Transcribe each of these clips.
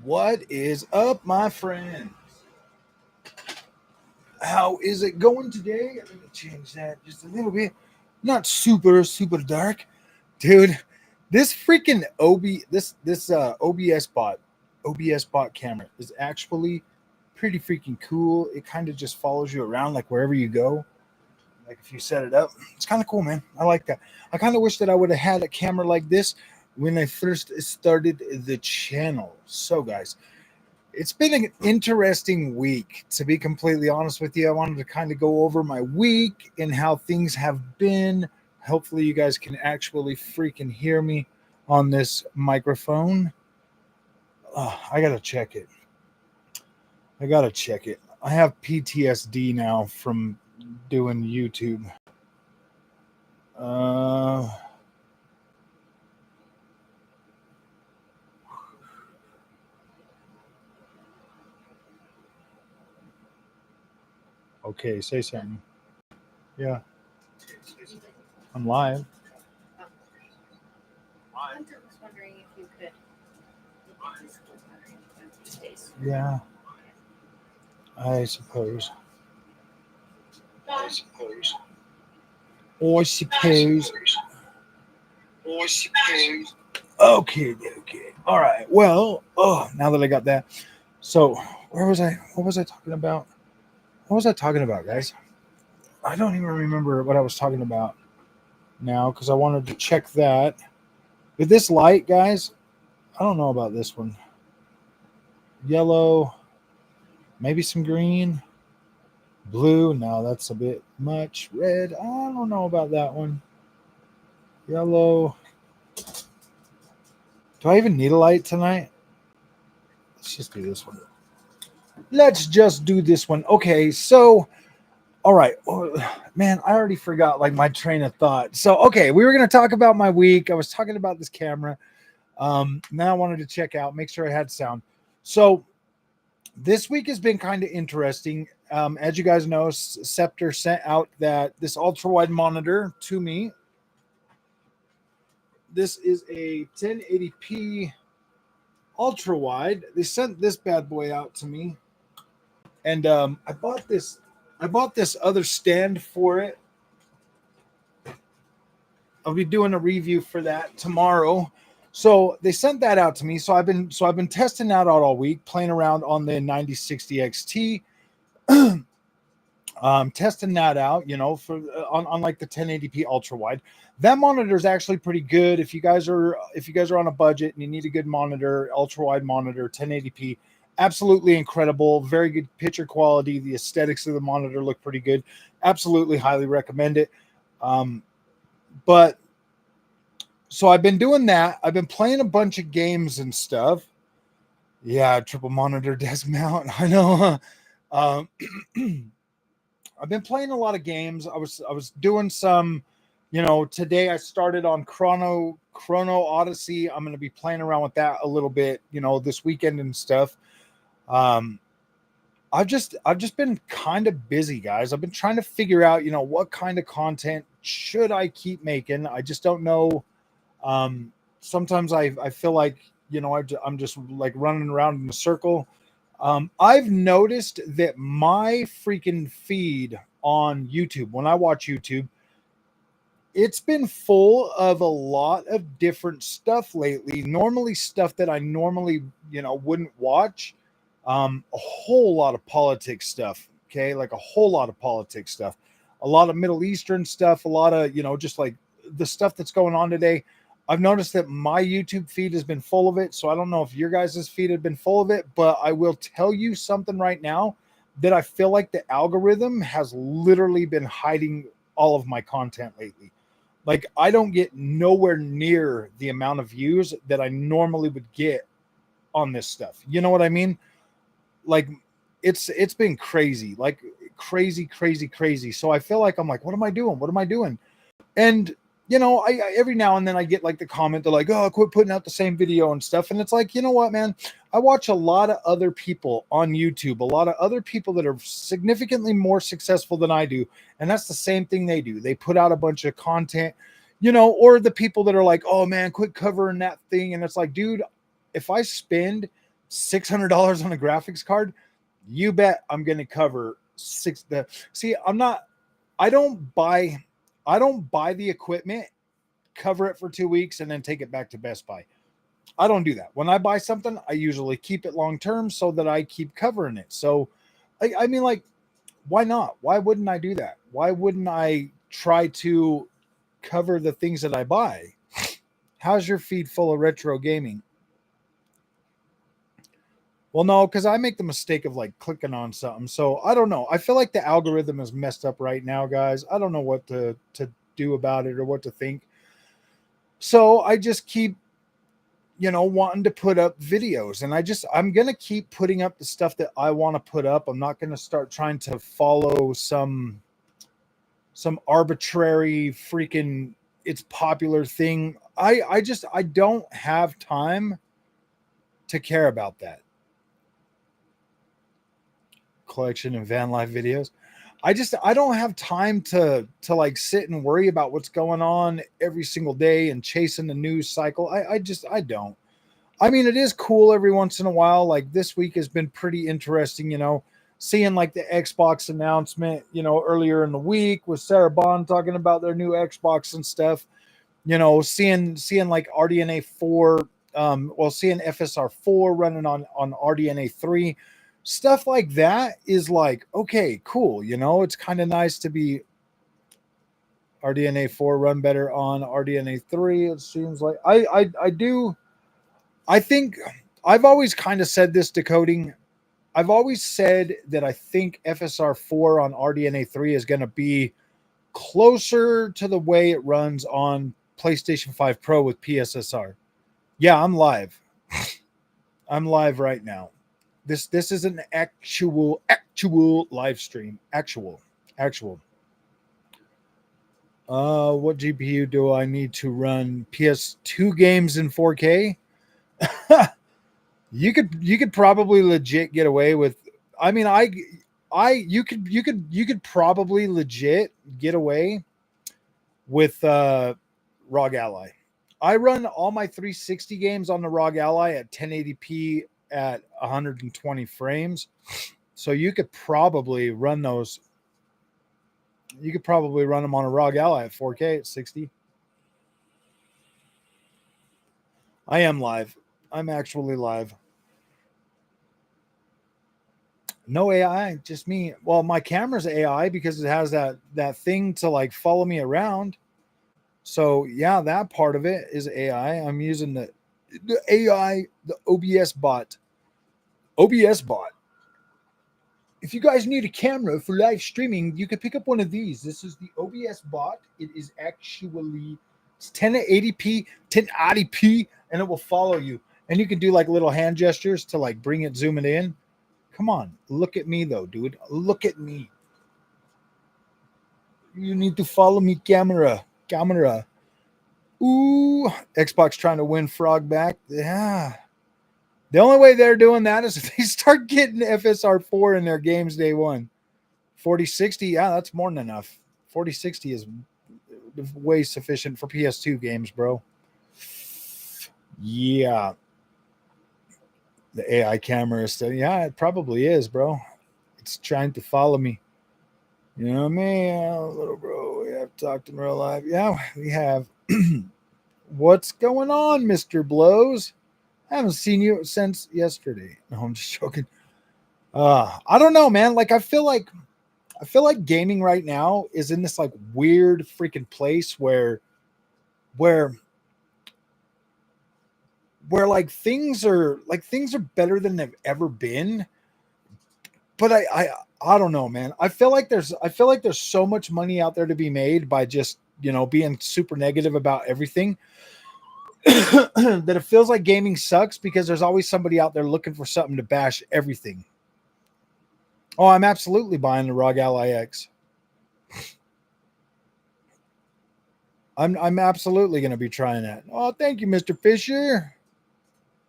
What is up, my friends? How is it going today? Let me change that just a little bit. Not super dark, dude. This freaking OBS bot camera is actually pretty freaking cool. It kind of just follows you around like wherever you go. Like if you set it up, it's kind of cool, man. I like that. I kind of wish that I would have had a camera like this when I first started the channel. So, guys, it's been an interesting week, to be completely honest with you. I wanted to kind of go over my week and how things have been. Hopefully, you guys can actually freaking hear me on this microphone. I got to check it. I have PTSD now from doing YouTube. Okay, say something. Yeah. I'm live. I was wondering if you could. Yeah. I suppose. Okay. All right. Well, now that I got that. So, where was I? What was I talking about? What was I talking about, guys? I don't even remember what I was talking about now because I wanted to check that. With this light, guys, I don't know about this one. Yellow, maybe some green, blue. No, that's a bit much. Red, I don't know about that one. Yellow. Do I even need a light tonight? Let's just do this one. Okay, so, all right. Oh, man, I already forgot like my train of thought. So, okay, we were going to talk about my week. I was talking about this camera. Now I wanted to check out, make sure I had sound. So, this week has been kind of interesting. As you guys know, Scepter sent out this ultra wide monitor to me. This is a 1080p ultra wide. They sent this bad boy out to me, and I bought this other stand for it. I'll be doing a review for that tomorrow. So they sent that out to me. So I've been testing that out all week, playing around on the 9060 XT. Testing that out, for on like the 1080p ultra wide. That monitor is actually pretty good. If you guys are on a budget and you need a good monitor, ultra wide monitor, 1080p, absolutely incredible. Very good picture quality. The aesthetics of the monitor look pretty good. Absolutely highly recommend it. But so I've been doing that. I've been playing a bunch of games and stuff. Yeah, triple monitor desk mount. I know. I've been playing a lot of games. I was doing some, today I started on Chrono Odyssey. I'm going to be playing around with that a little bit, this weekend and stuff. I've just been kind of busy, guys. I've been trying to figure out, what kind of content should I keep making. I just don't know. Sometimes I feel like, I'm just like running around in a circle. I've noticed that my freaking feed on YouTube, when I watch YouTube, it's been full of a lot of different stuff lately. Normally stuff that I normally, wouldn't watch. A whole lot of politics stuff. Okay. Like a whole lot of politics stuff, a lot of Middle Eastern stuff, a lot of, just like the stuff that's going on today. I've noticed that my YouTube feed has been full of it. So I don't know if your guys' feed have been full of it, but I will tell you something right now that I feel like the algorithm has literally been hiding all of my content lately. Like I don't get nowhere near the amount of views that I normally would get on this stuff. You know what I mean? Like it's been crazy, like crazy. So I feel like I'm like, what am I doing? And I every now and then I get like the comment, they're like, oh, quit putting out the same video and stuff. And it's like, you know what, man, I watch a lot of other people on YouTube, a lot of other people that are significantly more successful than I do. And that's the same thing they do. They put out a bunch of content, or the people that are like, oh man, quit covering that thing. And it's like, dude, if I spend $600 on a graphics card, you bet I'm going to cover I don't buy the equipment, cover it for 2 weeks, and then take it back to Best Buy. I don't do that. When I buy something, I usually keep it long term so that I keep covering it. So, I mean, like, why not? Why wouldn't I do that? Why wouldn't I try to cover the things that I buy? How's your feed full of retro gaming? Well, no, because I make the mistake of like clicking on something. So I don't know. I feel like the algorithm is messed up right now, guys. I don't know what to do about it or what to think. So I just keep, wanting to put up videos, and I'm going to keep putting up the stuff that I want to put up. I'm not going to start trying to follow some arbitrary freaking it's popular thing. I don't have time to care about that. Collection of van life videos. I don't have time to like sit and worry about what's going on every single day and chasing the news cycle. I don't. I mean, it is cool every once in a while. Like this week has been pretty interesting, seeing like the Xbox announcement, earlier in the week with Sarah Bond talking about their new Xbox and stuff, seeing like RDNA 4, seeing FSR 4 running on RDNA 3. Stuff like that is like, okay, cool. It's kind of nice to be RDNA 4 run better on RDNA 3. It seems like I think I've always kind of said this decoding. I've always said that I think FSR 4 on RDNA 3 is going to be closer to the way it runs on PlayStation 5 Pro with PSSR. Yeah, I'm live. I'm live right now. This is an actual live stream. Actual. What GPU do I need to run PS2 games in 4K? You could probably legit get away with. I mean, you could probably legit get away with ROG Ally. I run all my 360 games on the ROG Ally at 1080p at 120 frames. So you could probably run those. You could probably run them on a ROG Ally at 4K at 60. I am live. I'm actually live. No AI, just me. Well, my camera's AI because it has that thing to like follow me around. So yeah, that part of it is AI. I'm using the AI, the OBS bot. If you guys need a camera for live streaming, you can pick up one of these. This is the OBS bot. It is actually 1080p, 1080p, and it will follow you. And you can do like little hand gestures to like bring it, zoom it in. Come on, look at me though, dude. Look at me. You need to follow me, camera. Ooh, Xbox trying to win Frog back. Yeah. The only way they're doing that is if they start getting FSR 4 in their games day one. 4060, yeah, that's more than enough. 4060 is way sufficient for PS2 games, bro. Yeah. The AI camera is still, yeah, it probably is, bro. It's trying to follow me. You know what I mean? Little bro, we have talked in real life. Yeah, we have. What's going on, Mr. Blows? I haven't seen you since yesterday. No, I'm just joking. I don't know, man. Like I feel like gaming right now is in this like weird freaking place where like things are better than they've ever been. But I don't know, man. I feel like there's so much money out there to be made by just, being super negative about everything. That it feels like gaming sucks because there's always somebody out there looking for something to bash everything. Oh, I'm absolutely buying the ROG Ally X. I'm absolutely going to be trying that. Oh, thank you, Mr. Fisher.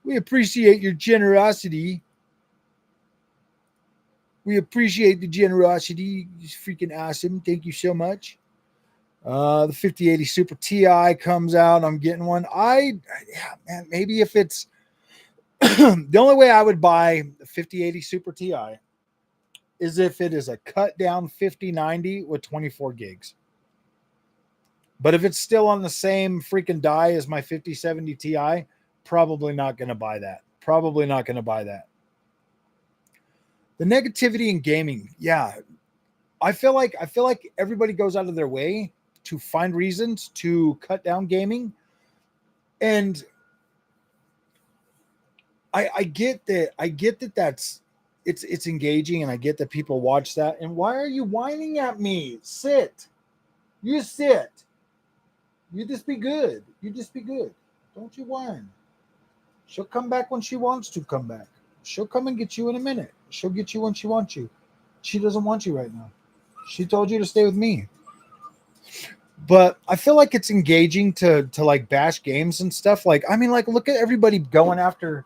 We appreciate your generosity. We appreciate the generosity. It's freaking awesome. Thank you so much. The 5080 Super Ti comes out. I'm getting one. Man, maybe if it's The only way I would buy the 5080 Super Ti is if it is a cut down 5090 with 24 gigs. But if it's still on the same freaking die as my 5070 Ti, probably not going to buy that. Probably not going to buy that. The negativity in gaming, yeah. I feel like everybody goes out of their way to find reasons to cut down gaming. And I get that that's it's engaging, and I get that people watch that. And why are you whining at me? Sit. You sit. You just be good. You just be good. Don't you whine. She'll come back when she wants to come back. She'll come and get you in a minute. She'll get you when she wants you. She doesn't want you right now. She told you to stay with me. But I feel like it's engaging to like bash games and stuff. Like, I mean, like, look at everybody going after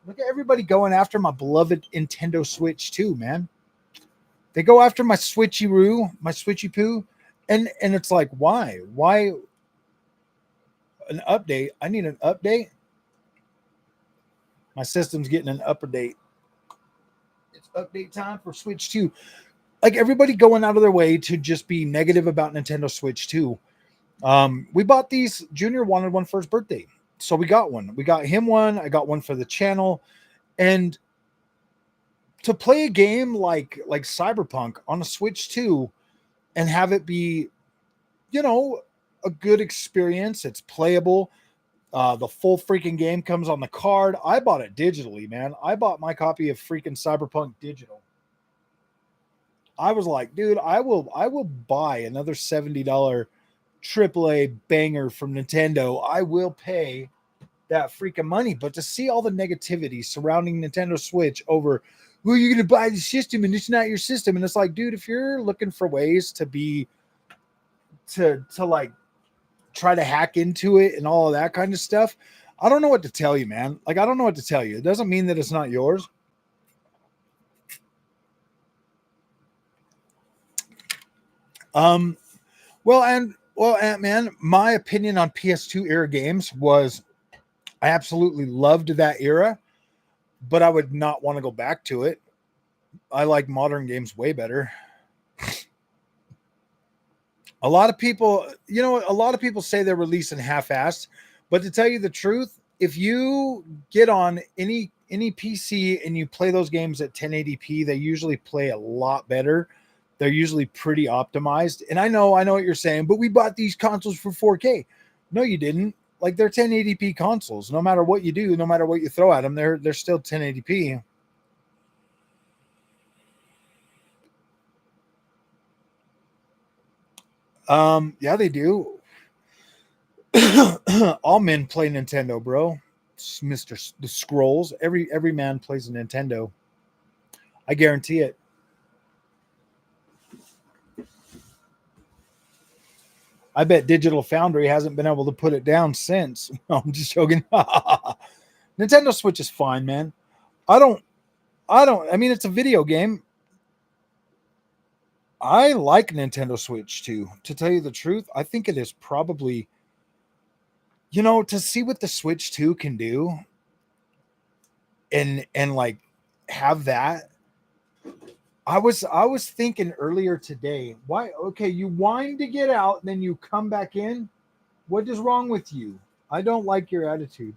my beloved Nintendo Switch too, man. They go after my Switchy poo, and it's like, why? Why an update? I need an update. My system's getting an update. It's update time for Switch 2. Like, everybody going out of their way to just be negative about Nintendo Switch 2. We bought these. Junior wanted one for his birthday, so we got one. We got him one. I got one for the channel. And to play a game like Cyberpunk on a Switch 2 and have it be, you know, a good experience. It's playable. The full freaking game comes on the card. I bought it digitally, man. I bought my copy of freaking Cyberpunk digital. I was like, dude, I will buy another $70 AAA banger from Nintendo. I will pay that freaking money. But to see all the negativity surrounding Nintendo Switch over, well, you're going to buy the system and it's not your system. And it's like, dude, if you're looking for ways to like try to hack into it and all of that kind of stuff, I don't know what to tell you, man. Like, I don't know what to tell you. It doesn't mean that it's not yours. Man, my opinion on PS2 era games was I absolutely loved that era, but I would not want to go back to it. I like modern games way better. A lot of people say they're releasing half-assed, but to tell you the truth, if you get on any PC and you play those games at 1080p, they usually play a lot better. They're usually pretty optimized. And I know what you're saying, but we bought these consoles for 4K. No, you didn't. Like, they're 1080p consoles. No matter what you do, no matter what you throw at them, they're still 1080p. Yeah, they do. All men play Nintendo, bro. It's Mr. The Scrolls. Every man plays a Nintendo. I guarantee it. I bet Digital Foundry hasn't been able to put it down since. I'm just joking. Nintendo Switch is fine, man. I mean, it's a video game. I like Nintendo Switch too. To tell you the truth, I think it is probably, to see what the Switch 2 can do and like have that. I was thinking earlier today, why? Okay, you whine to get out, and then you come back in. What is wrong with you? I don't like your attitude.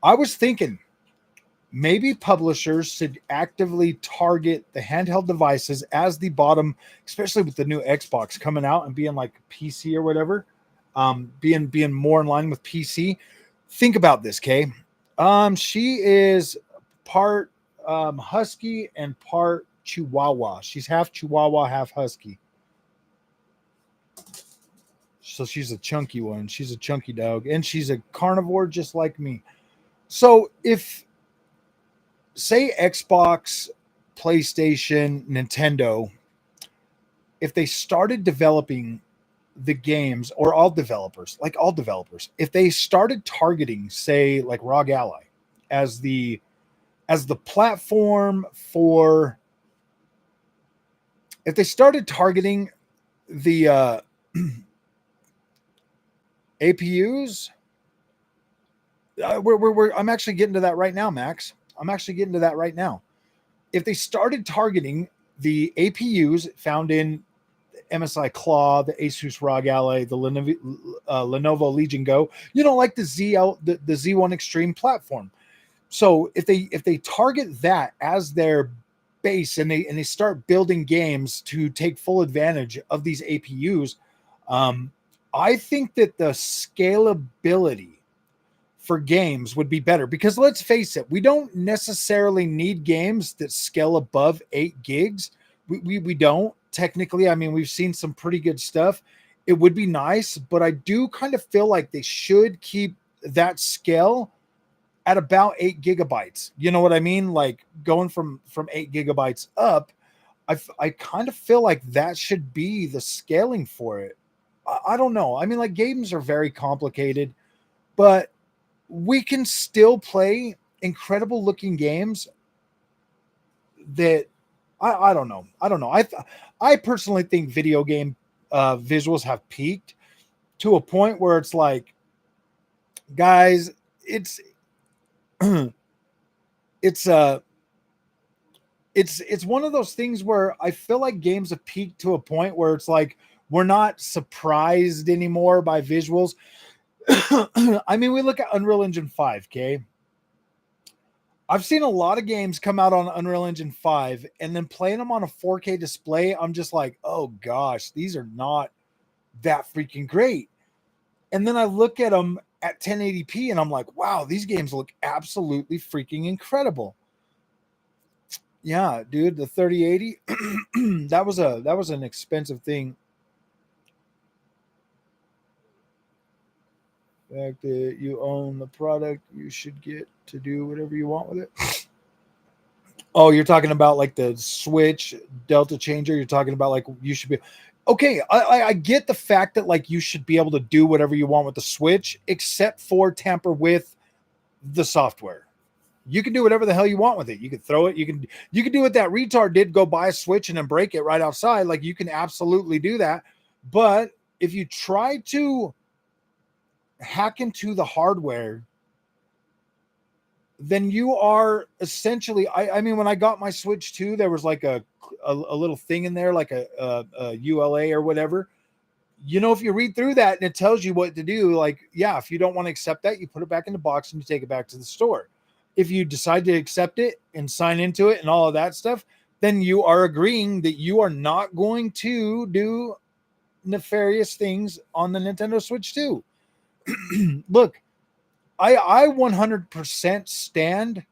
I was thinking maybe publishers should actively target the handheld devices as the bottom, especially with the new Xbox coming out and being like PC or whatever, being more in line with PC. Think about this, Kay. She is part husky and part Chihuahua. She's half Chihuahua, half husky. So she's a chunky one. She's a chunky dog, and she's a carnivore just like me. So if, say, Xbox, PlayStation, Nintendo, if they started developing the games, or all developers, if they started targeting, say, like ROG Ally as the platform for, if they started targeting the APUs, I'm actually getting to that right now, Max. I'm actually getting to that right now. If they started targeting the APUs found in MSI Claw, the Asus ROG Ally, the Lenovo Legion Go, like the Z1 Extreme platform. So if they target that as their base and they start building games to take full advantage of these APUs, I think that the scalability for games would be better, because let's face it, we don't necessarily need games that scale above 8 gigs. We don't technically. I mean, we've seen some pretty good stuff. It would be nice, but I do kind of feel like they should keep that scale at about 8 gigabytes. You know what I mean? Like going from 8 gigabytes up, I kind of feel like that should be the scaling for it. I don't know. I mean, like, games are very complicated, but we can still play incredible looking games that I don't know. I personally think video game visuals have peaked to a point where it's like, guys, it's it's one of those things where I feel like games have peaked to a point where it's like we're not surprised anymore by visuals. I mean, we look at Unreal Engine 5, okay? I've seen a lot of games come out on Unreal Engine 5, and then playing them on a 4K display, I'm just like, oh gosh, these are not that freaking great. And then I look at them at 1080p and I'm like, wow, these games look absolutely freaking incredible. Yeah, dude, the 3080, that was an expensive thing. The fact that you own the product, you should get to do whatever you want with it. Oh, you're talking about like the Switch Delta changer. You're talking about like you should be okay. I get the fact that like you should be able to do whatever you want with the Switch, except for tamper with the software. You can do whatever the hell you want with it. You can throw it. You can do what that retard did, go buy a Switch and then break it right outside. Like, you can absolutely do that. But if you try to hack into the hardware, then you are essentially, I mean, when I got my Switch 2, there was like a little thing in there, like a ULA or whatever. If you read through that and it tells you what to do, like, yeah, if you don't want to accept that, you put it back in the box and you take it back to the store. If you decide to accept it and sign into it and all of that stuff, then you are agreeing that you are not going to do nefarious things on the Nintendo Switch 2. Look, I 100% stand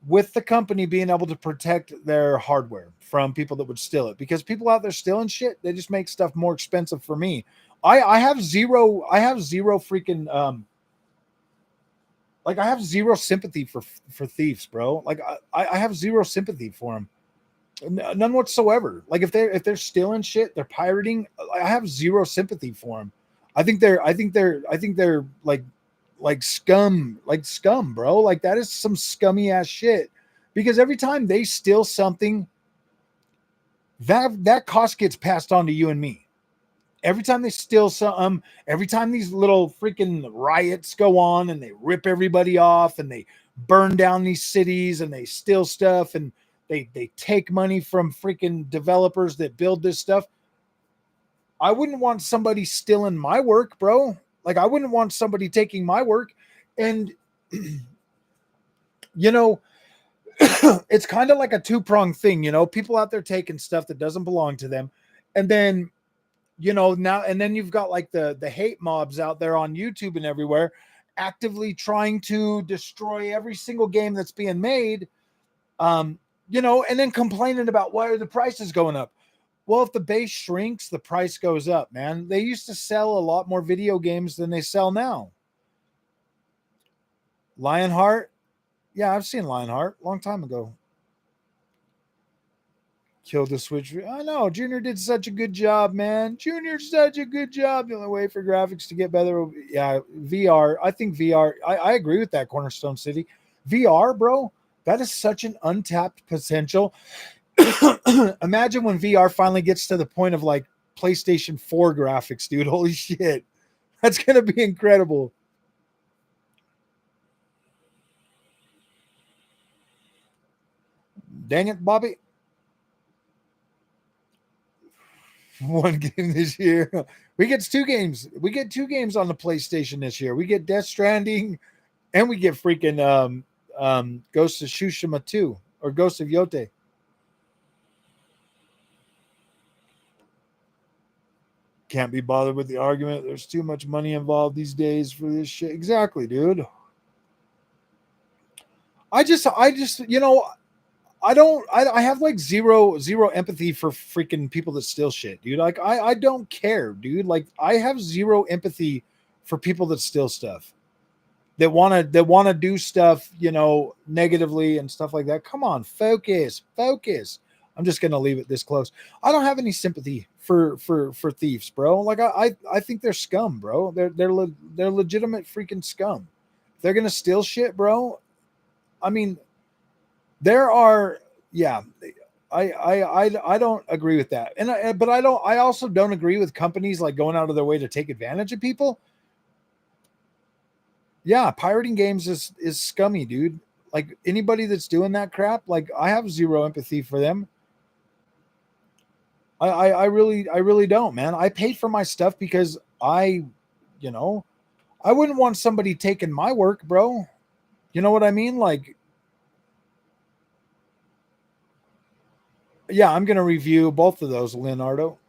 with the company being able to protect their hardware from people that would steal it, because people out there stealing shit, they just make stuff more expensive for me. I have zero freaking like, I have zero sympathy for thieves, bro. Like, I have zero sympathy for them. None whatsoever. Like, if they're stealing shit, they're pirating, I have zero sympathy for them. I think they're like scum, bro. Like, that is some scummy ass shit, because every time they steal something, that cost gets passed on to you and me. Every time they steal some, every time these little freaking riots go on and they rip everybody off and they burn down these cities and they steal stuff and they take money from freaking developers that build this stuff. I wouldn't want somebody stealing my work, bro. Like, I wouldn't want somebody taking my work. And, it's kind of like a two-pronged thing, people out there taking stuff that doesn't belong to them. And then, now, and then you've got like the hate mobs out there on YouTube and everywhere actively trying to destroy every single game that's being made, and then complaining about why are the prices going up. Well, if the base shrinks, the price goes up, man. They used to sell a lot more video games than they sell now. Lionheart. Yeah, I've seen Lionheart a long time ago. Killed the Switch. I know. Junior did such a good job, man. Junior's such a good job. The only way for graphics to get better. Yeah, VR. I think VR. I agree with that, Cornerstone City. VR, bro, that is such an untapped potential. Imagine when VR finally gets to the point of like PlayStation 4 graphics, dude. Holy shit. That's going to be incredible. Dang it, Bobby. One game this year. We get 2 games. We get 2 games on the PlayStation this year. We get Death Stranding and we get freaking Ghost of Tsushima 2 or Ghost of Yote. Can't be bothered with the argument. There's too much money involved these days for this shit. Exactly, dude. I just, you know, I have like zero empathy for freaking people that steal shit, dude. Like I don't care, dude. Like I have zero empathy for people that steal stuff, that want to do stuff, you know, negatively and stuff like that. Come on, focus. I'm just gonna leave it this close. I don't have any sympathy for thieves, bro. Like I think they're scum, bro. They're legitimate freaking scum. If they're gonna steal shit, bro. I mean, there are, yeah. I don't agree with that, but I also don't agree with companies like going out of their way to take advantage of people. Yeah, pirating games is scummy, dude. Like anybody that's doing that crap, like I have zero empathy for them. I really don't, man. I paid for my stuff because I wouldn't want somebody taking my work, bro. You know what I mean? Like, yeah, I'm gonna review both of those, Leonardo.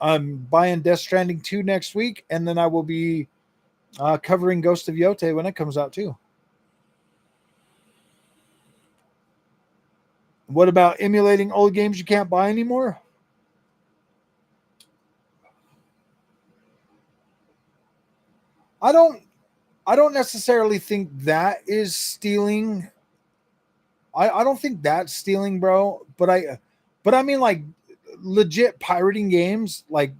I'm buying Death Stranding 2 next week, and then I will be covering Ghost of Yote when it comes out too. What about emulating old games you can't buy anymore? I don't necessarily think that is stealing. I don't think that's stealing, bro. But I mean, like, legit pirating games, like,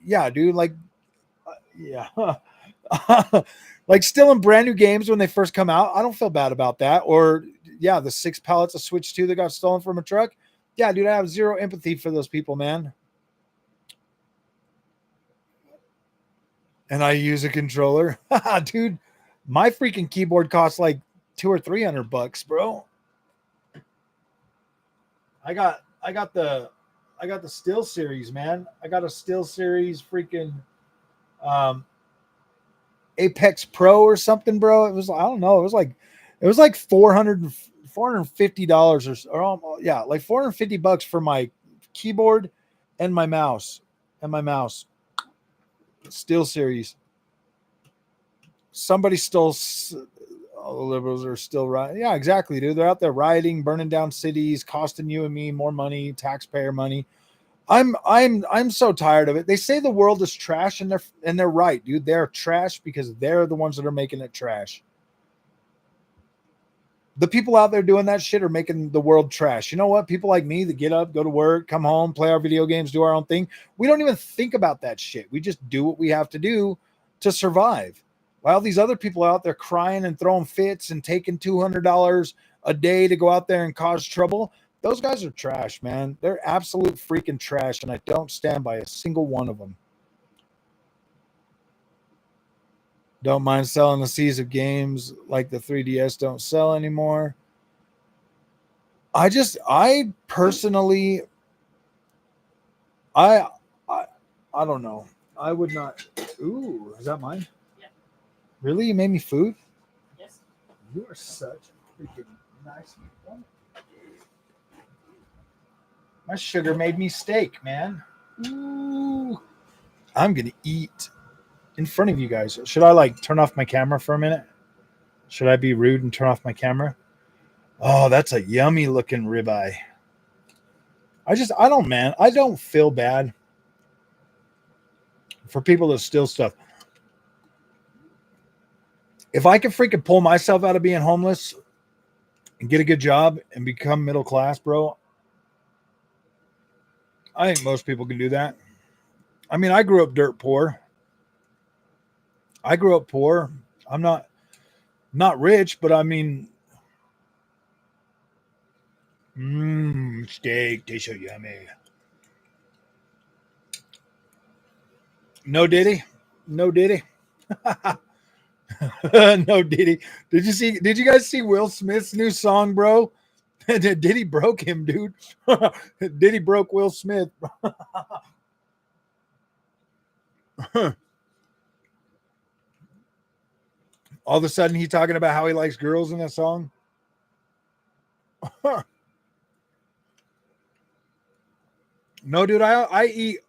yeah, dude, like, yeah, like stealing brand new games when they first come out. I don't feel bad about that. Or yeah, the 6 pallets of Switch 2 that got stolen from a truck. Yeah, dude, I have zero empathy for those people, man. And I use a controller. Dude, my freaking keyboard costs like $200 or $300, bro. I got the Steel Series, man. I got a Steel Series freaking Apex Pro or something, bro. It was, I don't know, it was like $450 or yeah, like $450 for my keyboard and my mouse Steel Series. Somebody stole. All the liberals are still right. Yeah, exactly, dude. They're out there rioting, burning down cities, costing you and me more money, taxpayer money. I'm so tired of it. They say the world is trash, and they're right, dude. They're trash because they're the ones that are making it trash. The people out there doing that shit are making the world trash. You know what? People like me that get up, go to work, come home, play our video games, do our own thing. We don't even think about that shit. We just do what we have to do to survive. While these other people out there crying and throwing fits and taking $200 a day to go out there and cause trouble, those guys are trash, man. They're absolute freaking trash, and I don't stand by a single one of them. Don't mind selling the seas of games like the 3DS don't sell anymore. I personally, I don't know. I would not. Ooh, is that mine? Yeah. Really? You made me food? Yes. You are such a freaking nice one. My sugar made me steak, man. Ooh. I'm going to eat in front of you guys. Should I like turn off my camera for a minute? Should I be rude and turn off my camera? Oh, that's a yummy looking ribeye. I don't, man. I don't feel bad for people that steal stuff. If I can freaking pull myself out of being homeless and get a good job and become middle class, bro, I think most people can do that. I mean, I grew up dirt poor. I'm not rich, but I mean, steak tastes so yummy. No Diddy. No Diddy. No Diddy. Did you guys see Will Smith's new song, bro? Diddy broke him, dude. Diddy broke Will Smith. All of a sudden, he's talking about how he likes girls in that song. No, dude, I eat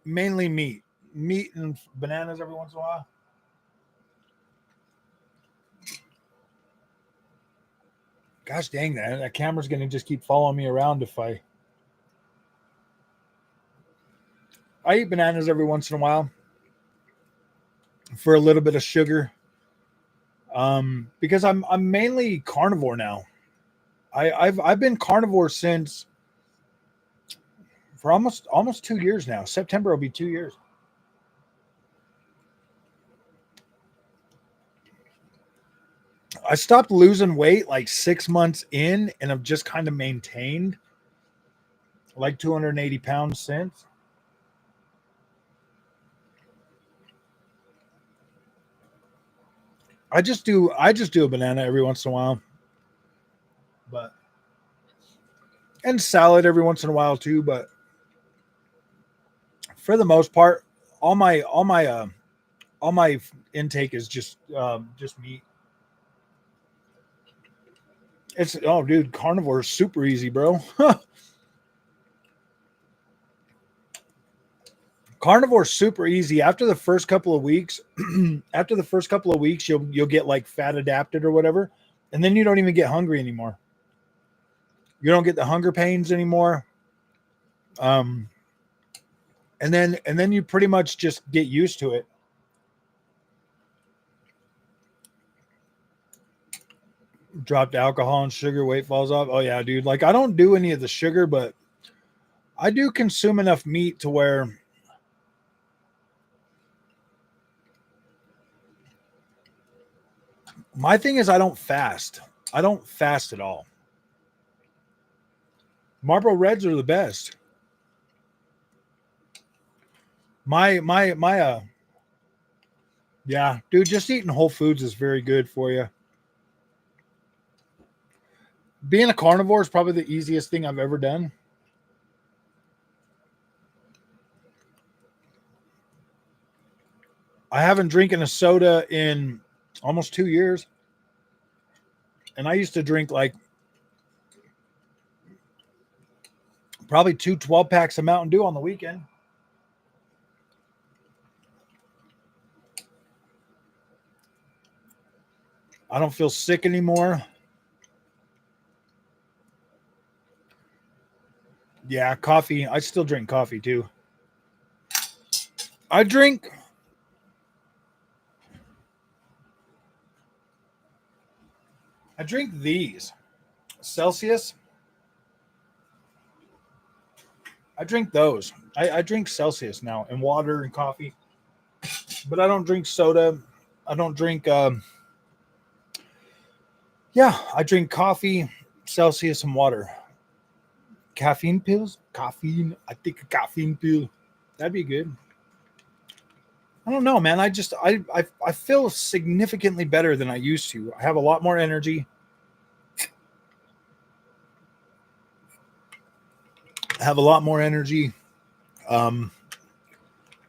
mainly meat and bananas every once in a while. Gosh dang, that camera's going to just keep following me around if I eat bananas every once in a while for a little bit of sugar. Because I'm mainly carnivore now. I've been carnivore since for almost 2 years now. September will be 2 years. I stopped losing weight like 6 months in, and I've just kind of maintained like 280 pounds since. I just do a banana every once in a while, and salad every once in a while too. But for the most part, all my intake is just meat. Dude, carnivore is super easy, bro. Carnivore is super easy. After the first couple of weeks, you'll get like fat adapted or whatever, and then you don't even get hungry anymore. You don't get the hunger pains anymore. And then you pretty much just get used to it. Dropped alcohol and sugar, weight falls off. Oh yeah, dude. Like I don't do any of the sugar, but I do consume enough meat to where my thing is I don't fast. I don't fast at all. Marlboro Reds are the best. Yeah, dude, just eating whole foods is very good for you. Being a carnivore is probably the easiest thing I've ever done. I haven't drinking a soda in almost 2 years. And I used to drink like probably 2 12-packs of Mountain Dew on the weekend. I don't feel sick anymore. Yeah, coffee. I still drink coffee too. I drink these Celsius. I drink those. I drink Celsius now and water and coffee, but I don't drink soda. I don't drink. I drink coffee, Celsius, and water. Caffeine pills? Caffeine. I think a caffeine pill. That'd be good. I don't know, man. I feel significantly better than I used to. I have a lot more energy.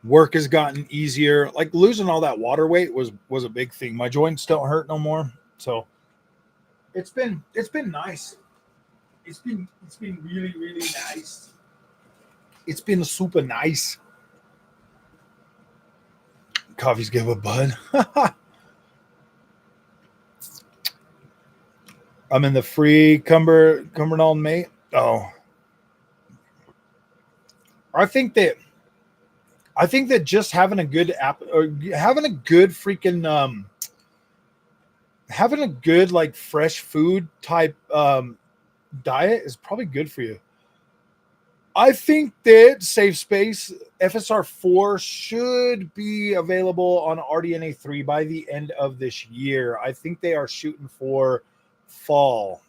Work has gotten easier. Like losing all that water weight was a big thing. My joints don't hurt no more. So it's been nice. It's been really, really nice. It's been super nice. Coffee's good with bud. I'm in the free Cumbernauld mate. Oh. I think that just having a good app or having a good freaking having a good like fresh food type diet is probably good for you. I think that Safe Space FSR 4 should be available on RDNA 3 by the end of this year. I think they are shooting for fall.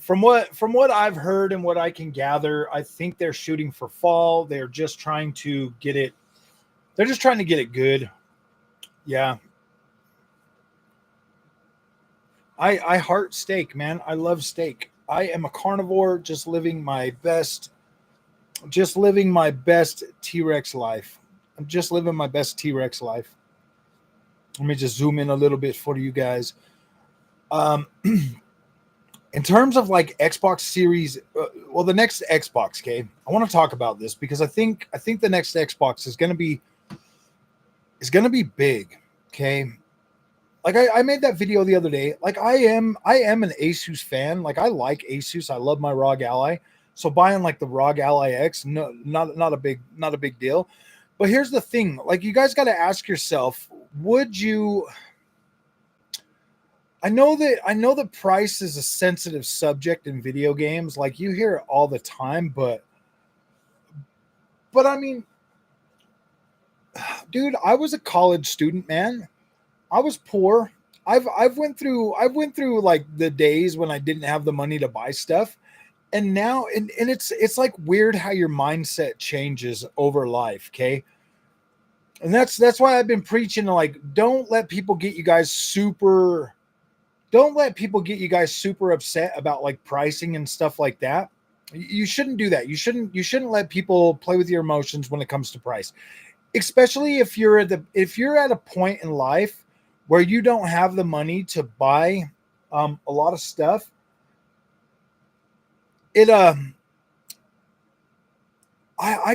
From what I've heard and what I can gather, I think they're shooting for fall. They're just trying to get it. They're just trying to get it good. Yeah. I heart steak, man. I love steak. I am a carnivore, just living my best T-Rex life. I'm just living my best T-Rex life. Let me just zoom in a little bit for you guys. Um, in terms of like Xbox Series, well, the next Xbox, okay, I want to talk about this because I think the next Xbox is going to be big, okay. Like I made that video the other day. Like I am an Asus fan. Like I like Asus. I love my ROG Ally. So buying like the ROG Ally X, no, not a big deal. But here's the thing: like you guys got to ask yourself, would you? I know that price is a sensitive subject in video games. Like you hear it all the time, but I mean, dude, I was a college student, man. I was poor. I've went through like the days when I didn't have the money to buy stuff. And now and it's like weird how your mindset changes over life, okay? And that's why I've been preaching to like don't let people get you guys super upset about like pricing and stuff like that. You shouldn't do that. You shouldn't let people play with your emotions when it comes to price, especially if you're at a point in life where you don't have the money to buy a lot of stuff. It I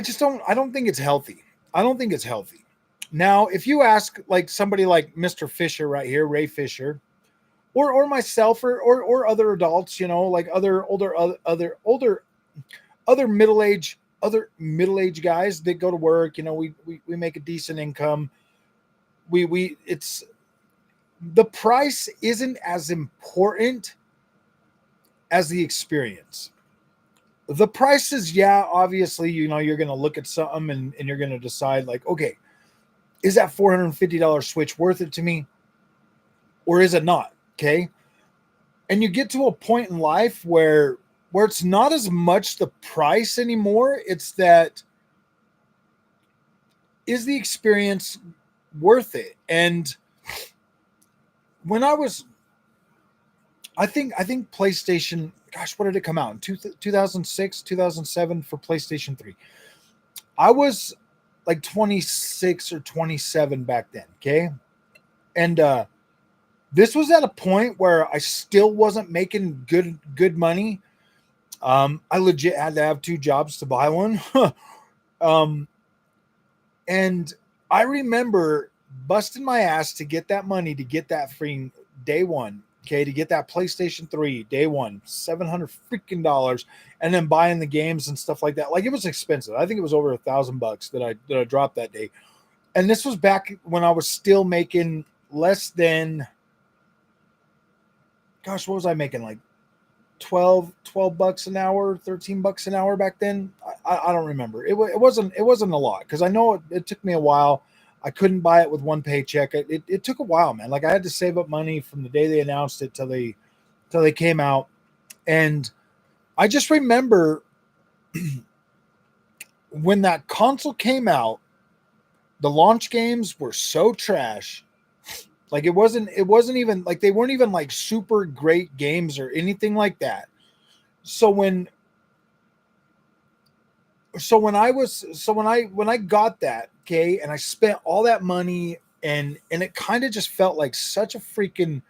just don't think it's healthy. I don't think it's healthy. Now, if you ask like somebody like Mr. Fisher right here, Ray Fisher, or myself or other adults, like other middle age guys that go to work, we make a decent income. We it's The price isn't as important as the experience. The price is, yeah, obviously, you're going to look at something and you're going to decide like, okay, is that $450 Switch worth it to me or is it not? Okay. And you get to a point in life where it's not as much the price anymore. It's that, is the experience worth it? And when I think PlayStation, gosh, what did it come out in 2006, 2007 for PlayStation 3? I was like 26 or 27 back then, okay? And this was at a point where I still wasn't making good money. I legit had to have two jobs to buy one. um, and I remember busting my ass to get that money to get that free day one. Okay, to get that PlayStation 3 day one, $700 freaking dollars, and then buying the games and stuff like that. Like it was expensive. I think it was over $1,000 that I dropped that day. And this was back when I was still making less than, gosh, what was I making? Like 12 bucks an hour, 13 bucks an hour back then. I don't remember. It wasn't a lot because I know it took me a while. I couldn't buy it with one paycheck. It took a while, man. Like I had to save up money from the day they announced it till they came out. And I just remember when that console came out, the launch games were so trash. Like it wasn't even like they weren't even like super great games or anything like that. So when I got that, okay, and I spent all that money and it kind of just felt like such a freaking,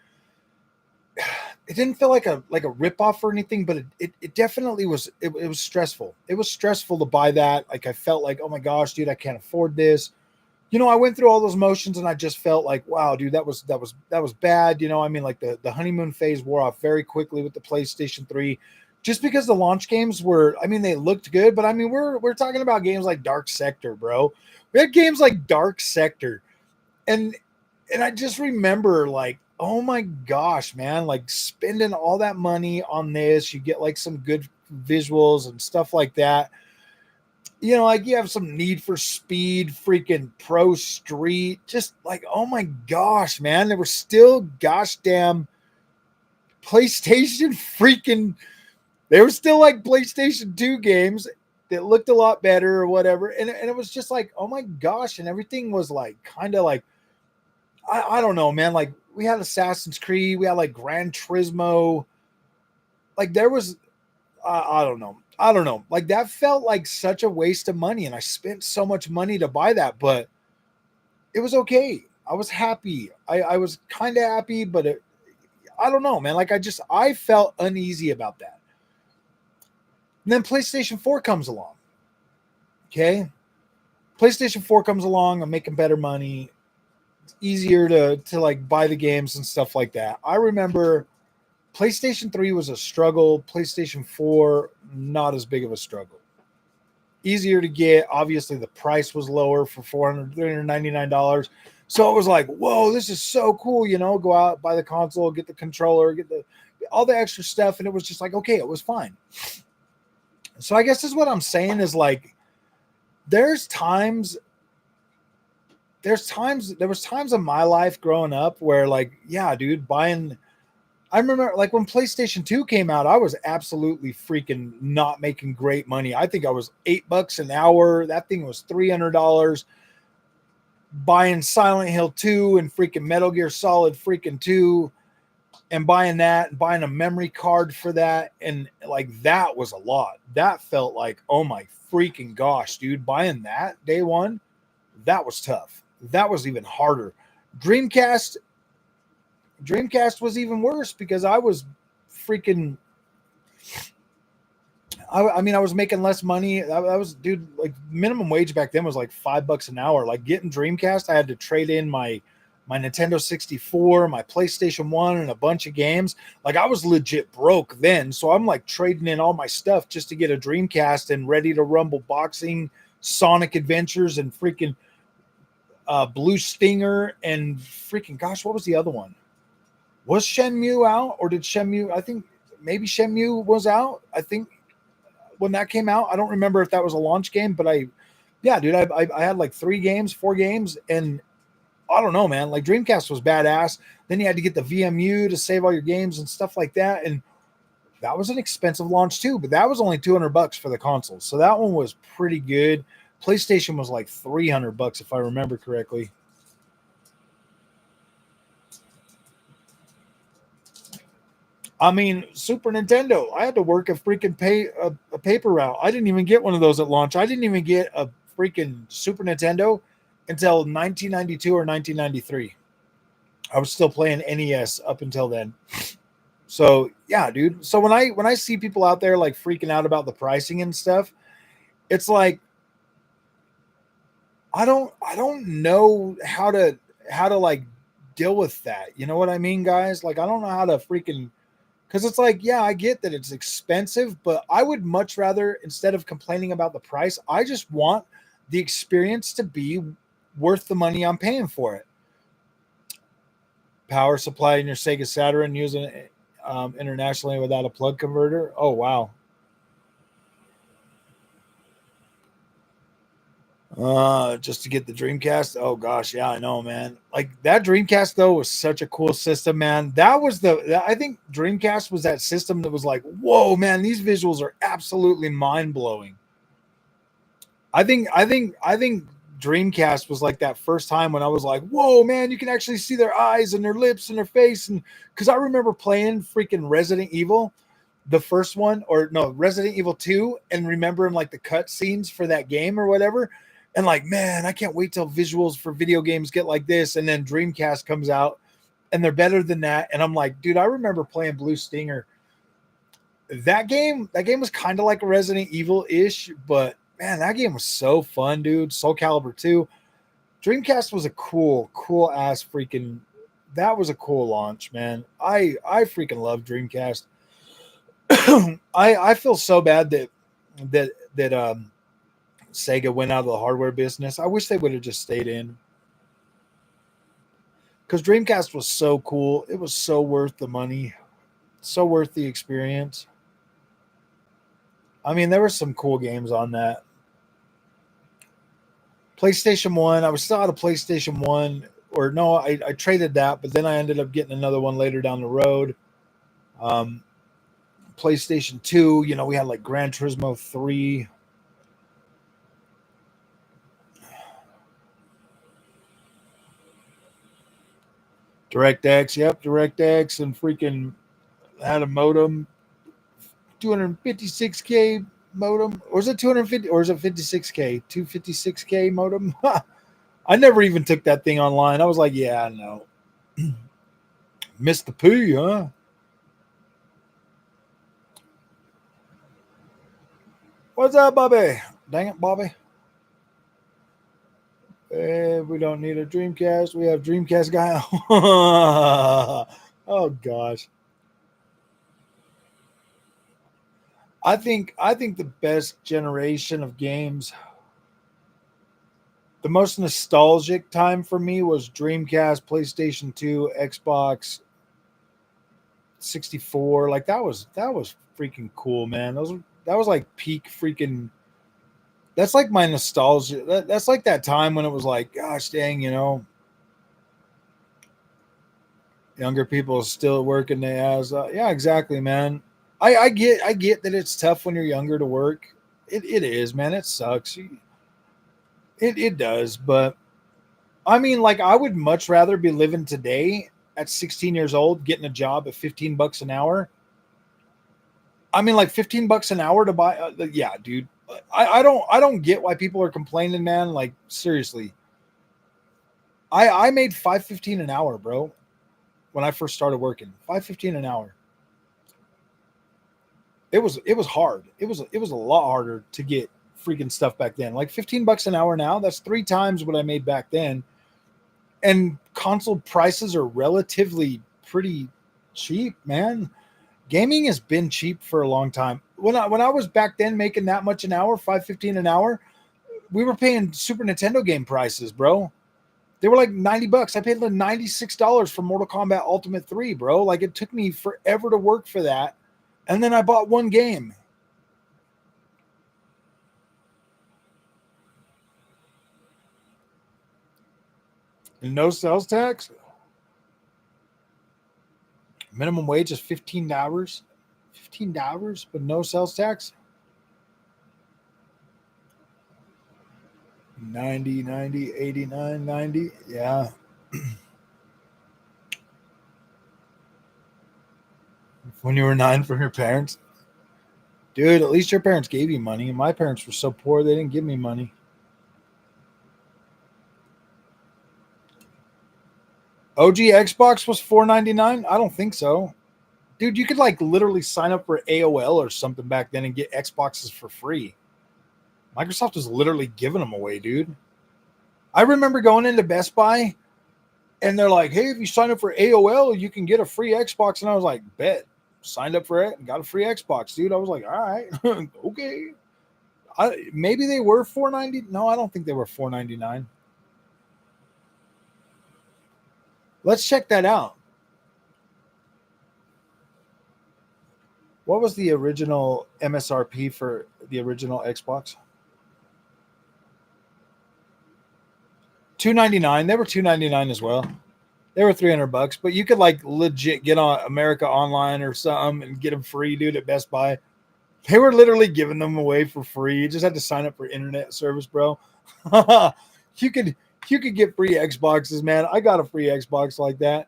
it didn't feel like a ripoff or anything, but it definitely was. It was stressful. It was stressful to buy that. Like I felt like, oh my gosh, dude, I can't afford this. I went through all those motions and I just felt like, wow, dude, that was bad. I mean, like the honeymoon phase wore off very quickly with the PlayStation 3, just because the launch games were, I mean, they looked good, but I mean, we're talking about games like Dark Sector, bro. We had games like Dark Sector, and I just remember like, oh my gosh, man, like spending all that money on this, you get like some good visuals and stuff like that. Like you have some Need for Speed, freaking Pro Street, just like, oh my gosh, man, there were still gosh damn PlayStation freaking, they were still like PlayStation 2 games that looked a lot better or whatever. And it was just like, oh my gosh. And everything was like, kind of like, I don't know, man. Like we had Assassin's Creed, we had like Gran Turismo. Like there was, I don't know. I don't know. Like that felt like such a waste of money, and I spent so much money to buy that, but it was okay. I was happy. I was kind of happy, but I don't know, man. Like I felt uneasy about that. And then PlayStation 4 comes along. Okay. PlayStation 4 comes along. I'm making better money. It's easier to like buy the games and stuff like that. I remember PlayStation 3 was a struggle. PlayStation 4, not as big of a struggle. Easier to get. Obviously, the price was lower for $399. So it was like, whoa, this is so cool. You know, go out, buy the console, get the controller, get all the extra stuff. And it was just like, okay, it was fine. So I guess this is what I'm saying is like, there was times in my life growing up where like, yeah, dude, I remember like when PlayStation 2 came out, I was absolutely freaking not making great money. I think I was $8 an hour. That thing was $300. Buying Silent Hill 2 and freaking Metal Gear Solid freaking 2 and buying that and buying a memory card for that. And like, that was a lot. That felt like, oh my freaking gosh, dude, buying that day one, that was tough. That was even harder. Dreamcast was even worse because I was freaking, I mean, I was making less money. I was, dude, like minimum wage back then was like $5 an hour. Like getting Dreamcast, I had to trade in my Nintendo 64, my PlayStation 1, and a bunch of games. Like I was legit broke then. So I'm like trading in all my stuff just to get a Dreamcast and Ready to Rumble boxing, Sonic Adventures, and freaking Blue Stinger, and freaking, gosh, what was the other one? Was Shenmue out, or did Shenmue? I think maybe Shenmue was out. I think when that came out, I don't remember if that was a launch game, but I had like 4 games, and I don't know, man. Like Dreamcast was badass. Then you had to get the VMU to save all your games and stuff like that, and that was an expensive launch too. But that was only $200 for the console, so that one was pretty good. PlayStation was like $300 if I remember correctly. I mean, Super Nintendo, I had to work a freaking a paper route. I didn't even get one of those at launch. I didn't even get a freaking Super Nintendo until 1992 or 1993. I was still playing NES up until then. So yeah, dude. So when I see people out there like freaking out about the pricing and stuff, it's like I don't know how to like deal with that. You know what I mean, guys? Like I don't know how to freaking, because it's like, yeah, I get that it's expensive, but I would much rather, instead of complaining about the price, I just want the experience to be worth the money I'm paying for it. Power supply in your Sega Saturn using internationally without a plug converter. Oh, wow. Just to get the Dreamcast. Oh gosh, yeah, I know, man. Like that Dreamcast though was such a cool system, man. I think Dreamcast was that system that was like, whoa, man, these visuals are absolutely mind blowing. I think Dreamcast was like that first time when I was like, whoa, man, you can actually see their eyes and their lips and their face. And because I remember playing freaking Resident Evil, the first one, or no, Resident Evil 2, and remembering like the cut scenes for that game or whatever. And like, man, I can't wait till visuals for video games get like this. And then Dreamcast comes out and they're better than that. And I'm like, dude, I remember playing Blue Stinger. That game was kind of like a Resident Evil-ish, but man, that game was so fun, dude. Soul Calibur 2. Dreamcast was a cool ass freaking, that was a cool launch, man. I freaking love Dreamcast. I feel so bad that Sega went out of the hardware business. I wish they would have just stayed in, because Dreamcast was so cool. It was so worth the money, so worth the experience. I mean, there were some cool games on that. PlayStation 1, I was still out of PlayStation 1, or no, I traded that, but then I ended up getting another one later down the road. PlayStation 2, you know, we had like Gran Turismo 3. DirectX, yep, DirectX, and freaking had a modem, 256K modem, or is it 250, or is it 56K? 256K modem. I never even took that thing online. I was like, yeah, no. Missed the poo, huh? What's up, Bobby? Dang it, Bobby. We don't need a Dreamcast. We have Dreamcast guy. Oh gosh. I think the best generation of games, the most nostalgic time for me was Dreamcast, PlayStation 2, Xbox 64. Like that was freaking cool, man. That was like peak freaking. That's like my nostalgia. That's like that time when it was like, gosh dang, younger people still working their ass. Yeah, exactly, man. I get that it's tough when you're younger to work. It is, man. It sucks. It does, but I mean, like, I would much rather be living today at 16 years old, getting a job at $15 an hour. I mean, like $15 an hour to buy. Yeah, dude. I don't get why people are complaining, man. Like, seriously, I made $5.15 an hour, bro, when I first started working. $5.15 an hour. It was hard. It was a lot harder to get freaking stuff back then. Like $15 an hour now, that's 3 times what I made back then. And console prices are relatively pretty cheap, man. Gaming has been cheap for a long time. When I was back then making that much an hour, $5.15 an hour, we were paying Super Nintendo game prices, bro. They were like $90. I paid like $96 for Mortal Kombat Ultimate 3, bro. Like, it took me forever to work for that. And then I bought one game. And no sales tax. Minimum wage is $15. $15, but no sales tax. 90, 90, 89, 90. Yeah. When you were 9 from your parents. Dude, at least your parents gave you money. My parents were so poor, they didn't give me money. OG Xbox was $4.99? I don't think so. Dude, you could like literally sign up for AOL or something back then and get Xboxes for free. Microsoft was literally giving them away, dude. I remember going into Best Buy and they're like, hey, if you sign up for AOL, you can get a free Xbox. And I was like, bet. Signed up for it and got a free Xbox, dude. I was like, all right, okay. Maybe they were $4.90. No, I don't think they were $4.99. Let's check that out. What was the original MSRP for the original Xbox? $2.99. They were $2.99 as well. They were $300, but you could like legit get on America Online or something and get them free, dude, at Best Buy. They were literally giving them away for free. You just had to sign up for internet service, bro. you could get free Xboxes, man. I got a free Xbox like that.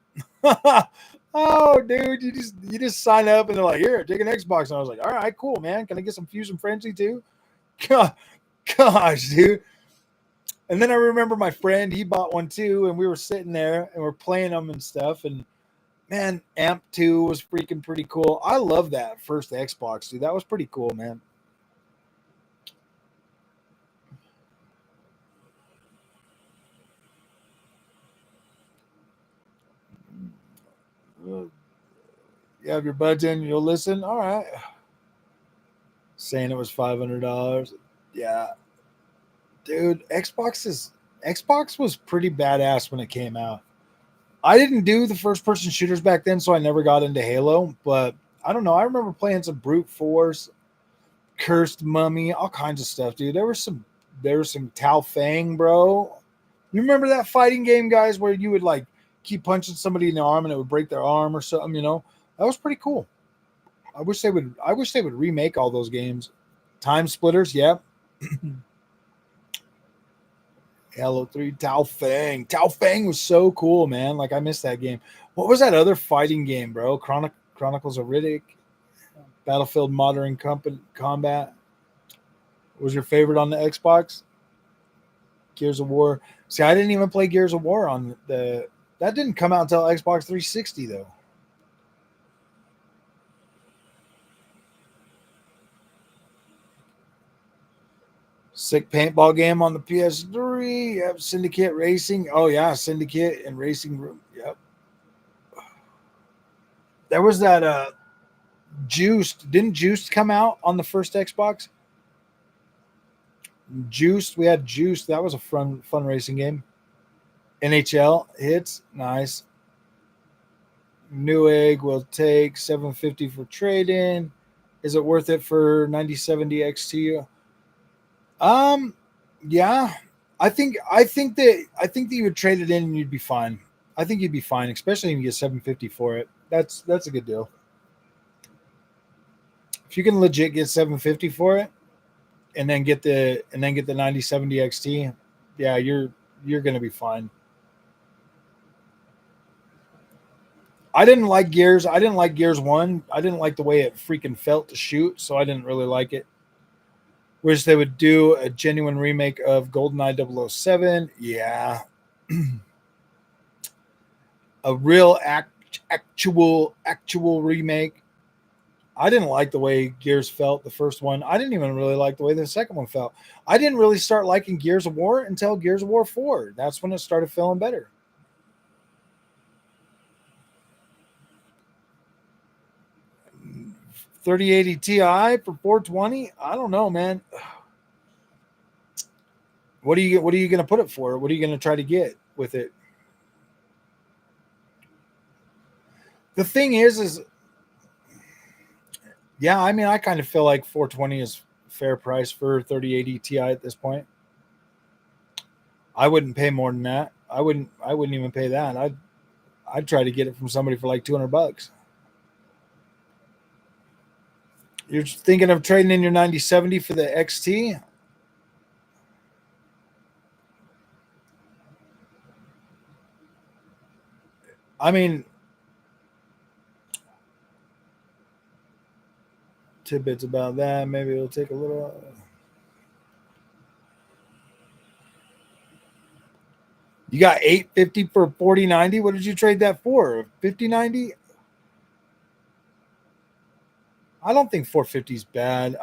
Oh, dude, you just sign up and they're like, here, take an Xbox. And I was like, all right, cool, man. Can I get some Fusion Frenzy too? Gosh, dude. And then I remember my friend, he bought one too, and we were sitting there and we're playing them and stuff. And man, Amp 2 was freaking pretty cool. I love that first Xbox, dude. That was pretty cool, man. You have your budget and you'll listen? All right. Saying it was $500. Yeah. Dude, Xbox was pretty badass when it came out. I didn't do the first person shooters back then, so I never got into Halo, but I don't know. I remember playing some Brute Force, Cursed Mummy, all kinds of stuff, dude. There was some Tao Fang, bro. You remember that fighting game, guys, where you would like keep punching somebody in the arm and it would break their arm or something, That was pretty cool. I wish they would remake all those games. Time Splitters, yep. Halo 3, Tao Fang. Tao Fang was so cool, man. Like, I missed that game. What was that other fighting game, bro? Chronicles of Riddick, Battlefield Modern Combat. What was your favorite on the Xbox? Gears of War. See, I didn't even play Gears of War on the. That didn't come out until Xbox 360, though. Sick paintball game on the PS3. Yep. Syndicate Racing. Oh, yeah. Syndicate and Racing Room. Yep. There was that Juiced. Didn't Juiced come out on the first Xbox? Juiced. We had Juiced. That was a fun racing game. NHL hits. Nice. Newegg will take $750 for trade-in. Is it worth it for 9070 XT? Yeah. I think that you would trade it in and you'd be fine. I think you'd be fine, especially if you get $750 for it. That's a good deal. If you can legit get $750 for it and then get the 9070 XT, yeah, you're gonna be fine. I didn't like Gears. I didn't like Gears 1. I didn't like the way it freaking felt to shoot, so I didn't really like it. Wish they would do a genuine remake of GoldenEye 007. Yeah. A real actual remake. I didn't like the way Gears felt, the first one. I didn't even really like the way the second one felt. I didn't really start liking Gears of War until Gears of War 4. That's when it started feeling better. 3080 Ti for 420. I don't know, man. What are you going to put it for? What are you going to try to get with it? The thing is yeah, I mean, I kind of feel like 420 is fair price for 3080 Ti at this point. I wouldn't pay more than that. I wouldn't even pay that. I'd try to get it from somebody for like $200. You're thinking of trading in your 9070 for the XT? I mean, tidbits about that. Maybe it'll take a little. You got 850 for 4090. What did you trade that for? 5090? I don't think 450 is bad.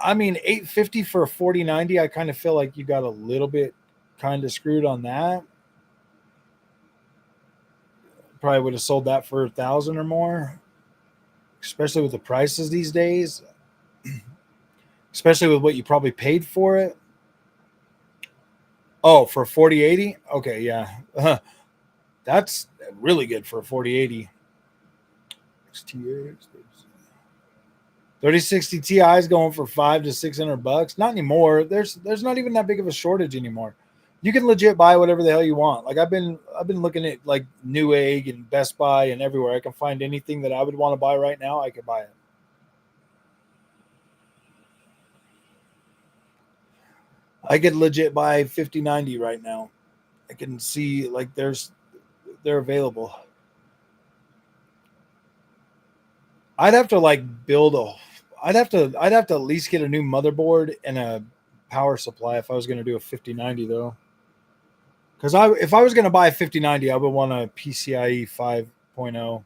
I mean, 850 for a 4090. I kind of feel like you got a little bit kind of screwed on that. Probably would have sold that for 1,000 or more, especially with the prices these days, especially with what you probably paid for it. Oh, for 4080? Okay, yeah. That's really good for a 4080. XTX 3060 Ti is going for $500 to $600. Not anymore. There's not even that big of a shortage anymore. You can legit buy whatever the hell you want. Like I've been looking at like Newegg and Best Buy and everywhere. I can find anything that I would want to buy right now. I could buy it. I could legit buy 5090 right now. I can see like they're available. I'd have to like build a. I'd have to at least get a new motherboard and a power supply if I was going to do a 5090 though. Because if I was going to buy a 5090, I would want a PCIe 5.0.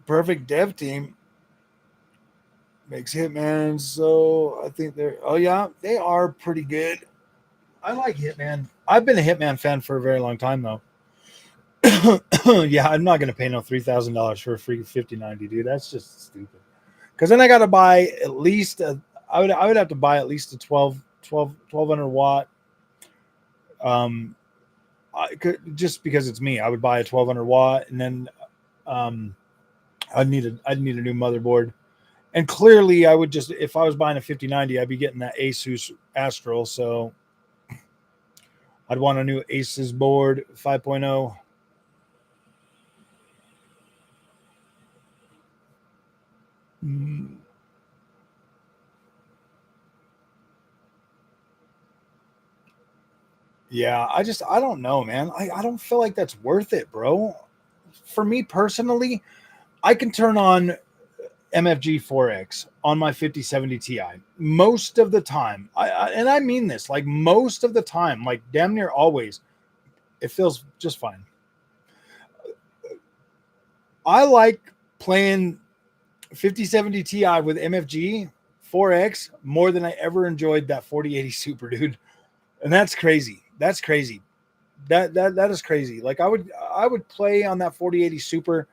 Perfect dev team makes Hitman. So I think they're. Oh yeah, they are pretty good. I like Hitman. I've been a Hitman fan for a very long time though. Yeah, I'm not going to pay no $3,000 for a free 5090, dude. That's just stupid. Because then I got to buy at least I would have to buy at least a 1200 watt. I could, just because it's me, I would buy a 1200 watt, and then I'd need a new motherboard. And clearly, I would just, if I was buying a 5090, I'd be getting that Asus Astral. So I'd want a new Asus board 5.0. Mm. Yeah, I don't know, man. I don't feel like that's worth it, bro. For me personally, I can turn on MFG 4X on my 5070 Ti most of the time. And I mean this, like most of the time, like damn near always, it feels just fine. I like playing 5070 Ti with MFG 4X more than I ever enjoyed that 4080 Super, dude. And that's crazy. That's crazy. That is crazy. Like I would play on that 4080 Super.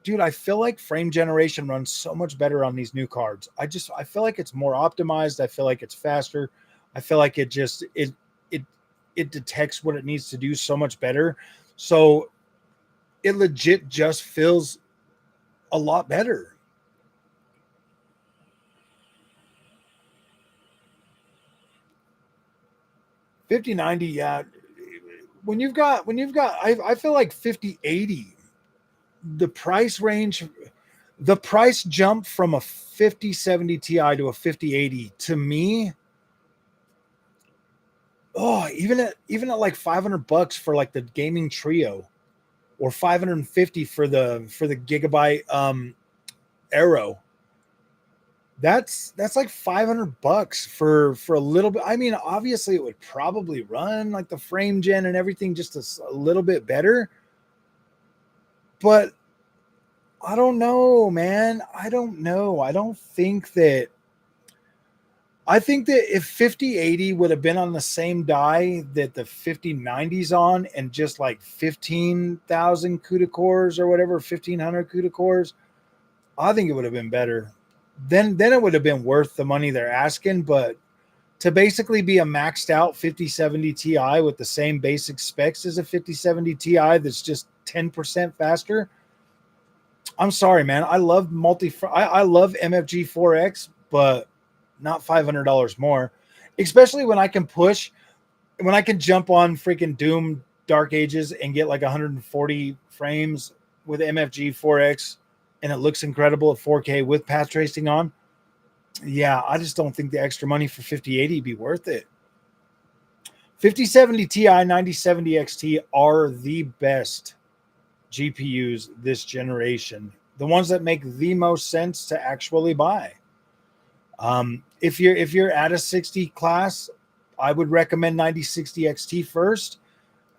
Dude, I feel like frame generation runs so much better on these new cards. I feel like it's more optimized. I feel like it's faster. I feel like it detects what it needs to do so much better. So it legit just feels a lot better. $50.90, yeah. I feel like $50.80, the price range, the price jump from a 5070 Ti to a 5080 to me, oh, even at like $500 for like the gaming trio, or 550 for the gigabyte Aero. That's like $500 for a little bit. I mean, obviously it would probably run like the frame gen and everything just a little bit better, but I don't know, man. I don't know. I think that if 5080 would have been on the same die that the 5090's on, and just like 15,000 CUDA cores or whatever, 1500 CUDA cores, I think it would have been better. Then it would have been worth the money they're asking. But to basically be a maxed out 5070 Ti with the same basic specs as a 5070 Ti that's just 10% faster, I'm sorry, man. I love I love MFG 4X, but not $500 more. Especially when I can jump on freaking Doom Dark Ages and get like 140 frames with MFG 4X, and it looks incredible at 4K with path tracing on. Yeah, I just don't think the extra money for 5080 be worth it. 5070 Ti, 9070 XT are the best GPUs this generation, the ones that make the most sense to actually buy. If you're at a 60 class, I would recommend 9060 XT first.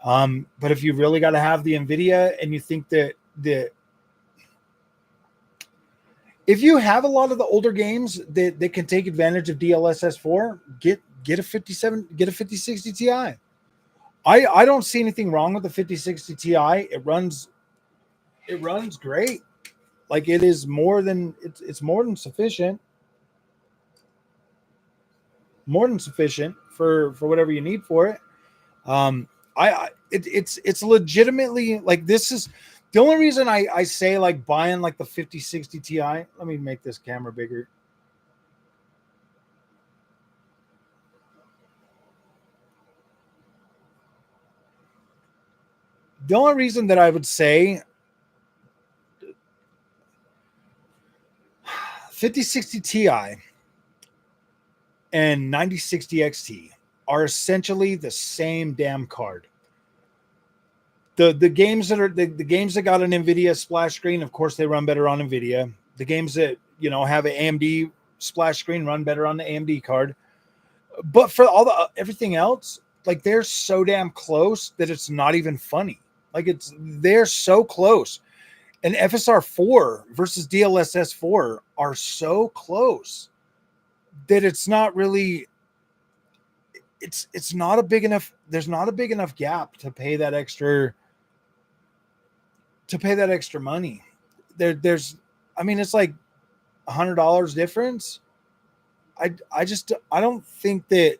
But if you really got to have the NVIDIA, and you think that if you have a lot of the older games that can take advantage of DLSS 4, get a 5060 Ti. I don't see anything wrong with the 5060 Ti. It runs great. Like it is it's more than sufficient. More than sufficient for whatever you need for it. It's legitimately, like, this is the only reason I say like buying like the 5060 Ti. Let me make this camera bigger. The only reason that I would say 5060 Ti and 9060 XT are essentially the same damn card. The games that are the games that got an NVIDIA splash screen, of course, they run better on NVIDIA. The games that, have an AMD splash screen run better on the AMD card. But for all the everything else, like, they're so damn close that it's not even funny. Like, they're so close. And FSR 4 versus DLSS 4 are so close that it's not really, it's not a big enough, there's not a big enough gap to pay that extra money. There's I mean, it's like $100 difference. I don't think that,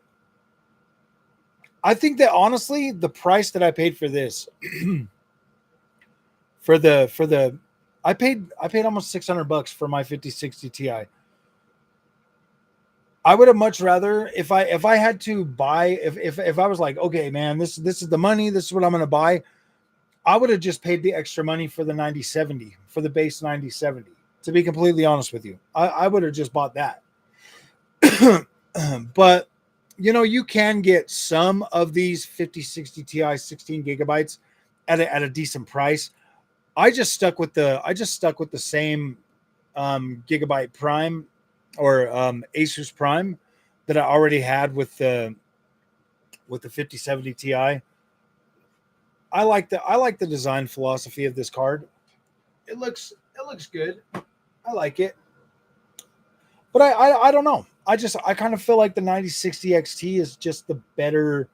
I think that honestly, the price that I paid for this for the I paid almost $600 for my 5060 Ti. I would have much rather, if I had to buy, if I was like, okay, man, this is the money, this is what I'm going to buy, I would have just paid the extra money for the 9070, for the base 9070. to be completely honest with you. I would have just bought that. But, you know, you can get some of these 5060 Ti 16 gigabytes at a decent price. I just stuck with the same Gigabyte Prime or Asus Prime that I already had with the 5070 Ti. I like the design philosophy of this card. It looks good. I like it. But I don't know. I kind of feel like the 9060 XT is just the better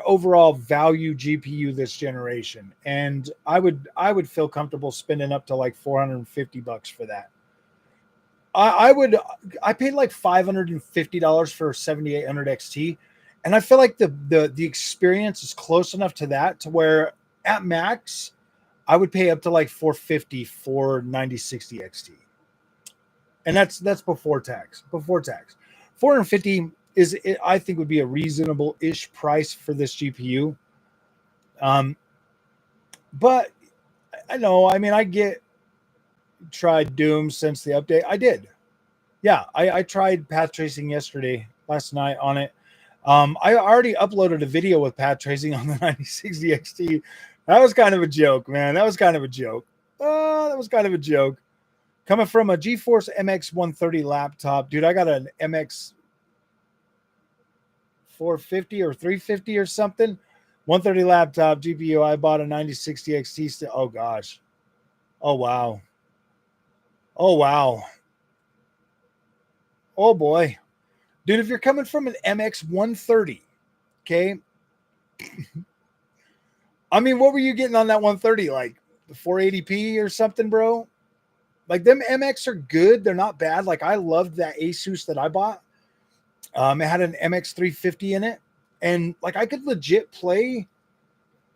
overall value GPU this generation. And I would feel comfortable spending up to like $450 for that. I paid like $550 for 7800 XT, and I feel like the experience is close enough to that to where at max I would pay up to like $450 for 9060 XT. And that's before tax. Before tax. 450 I think would be a reasonable-ish price for this GPU. But I know, I mean, I tried Doom since the update. I did. Yeah, I tried path tracing last night on it. I already uploaded a video with path tracing on the 9060 XT. That was kind of a joke, man. That was kind of a joke. Coming from a GeForce MX 130 laptop, dude, I got an MX 450 or 350 or something. 130 laptop GPU. I bought a 9060 XT. Oh gosh. Oh wow. Oh wow. Oh boy. Dude, if you're coming from an MX 130, okay. I mean, what were you getting on that 130? Like 480p or something, bro? Like them MX are good. They're not bad. Like I loved that Asus that I bought. It had an MX 350 in it. And like I could legit play.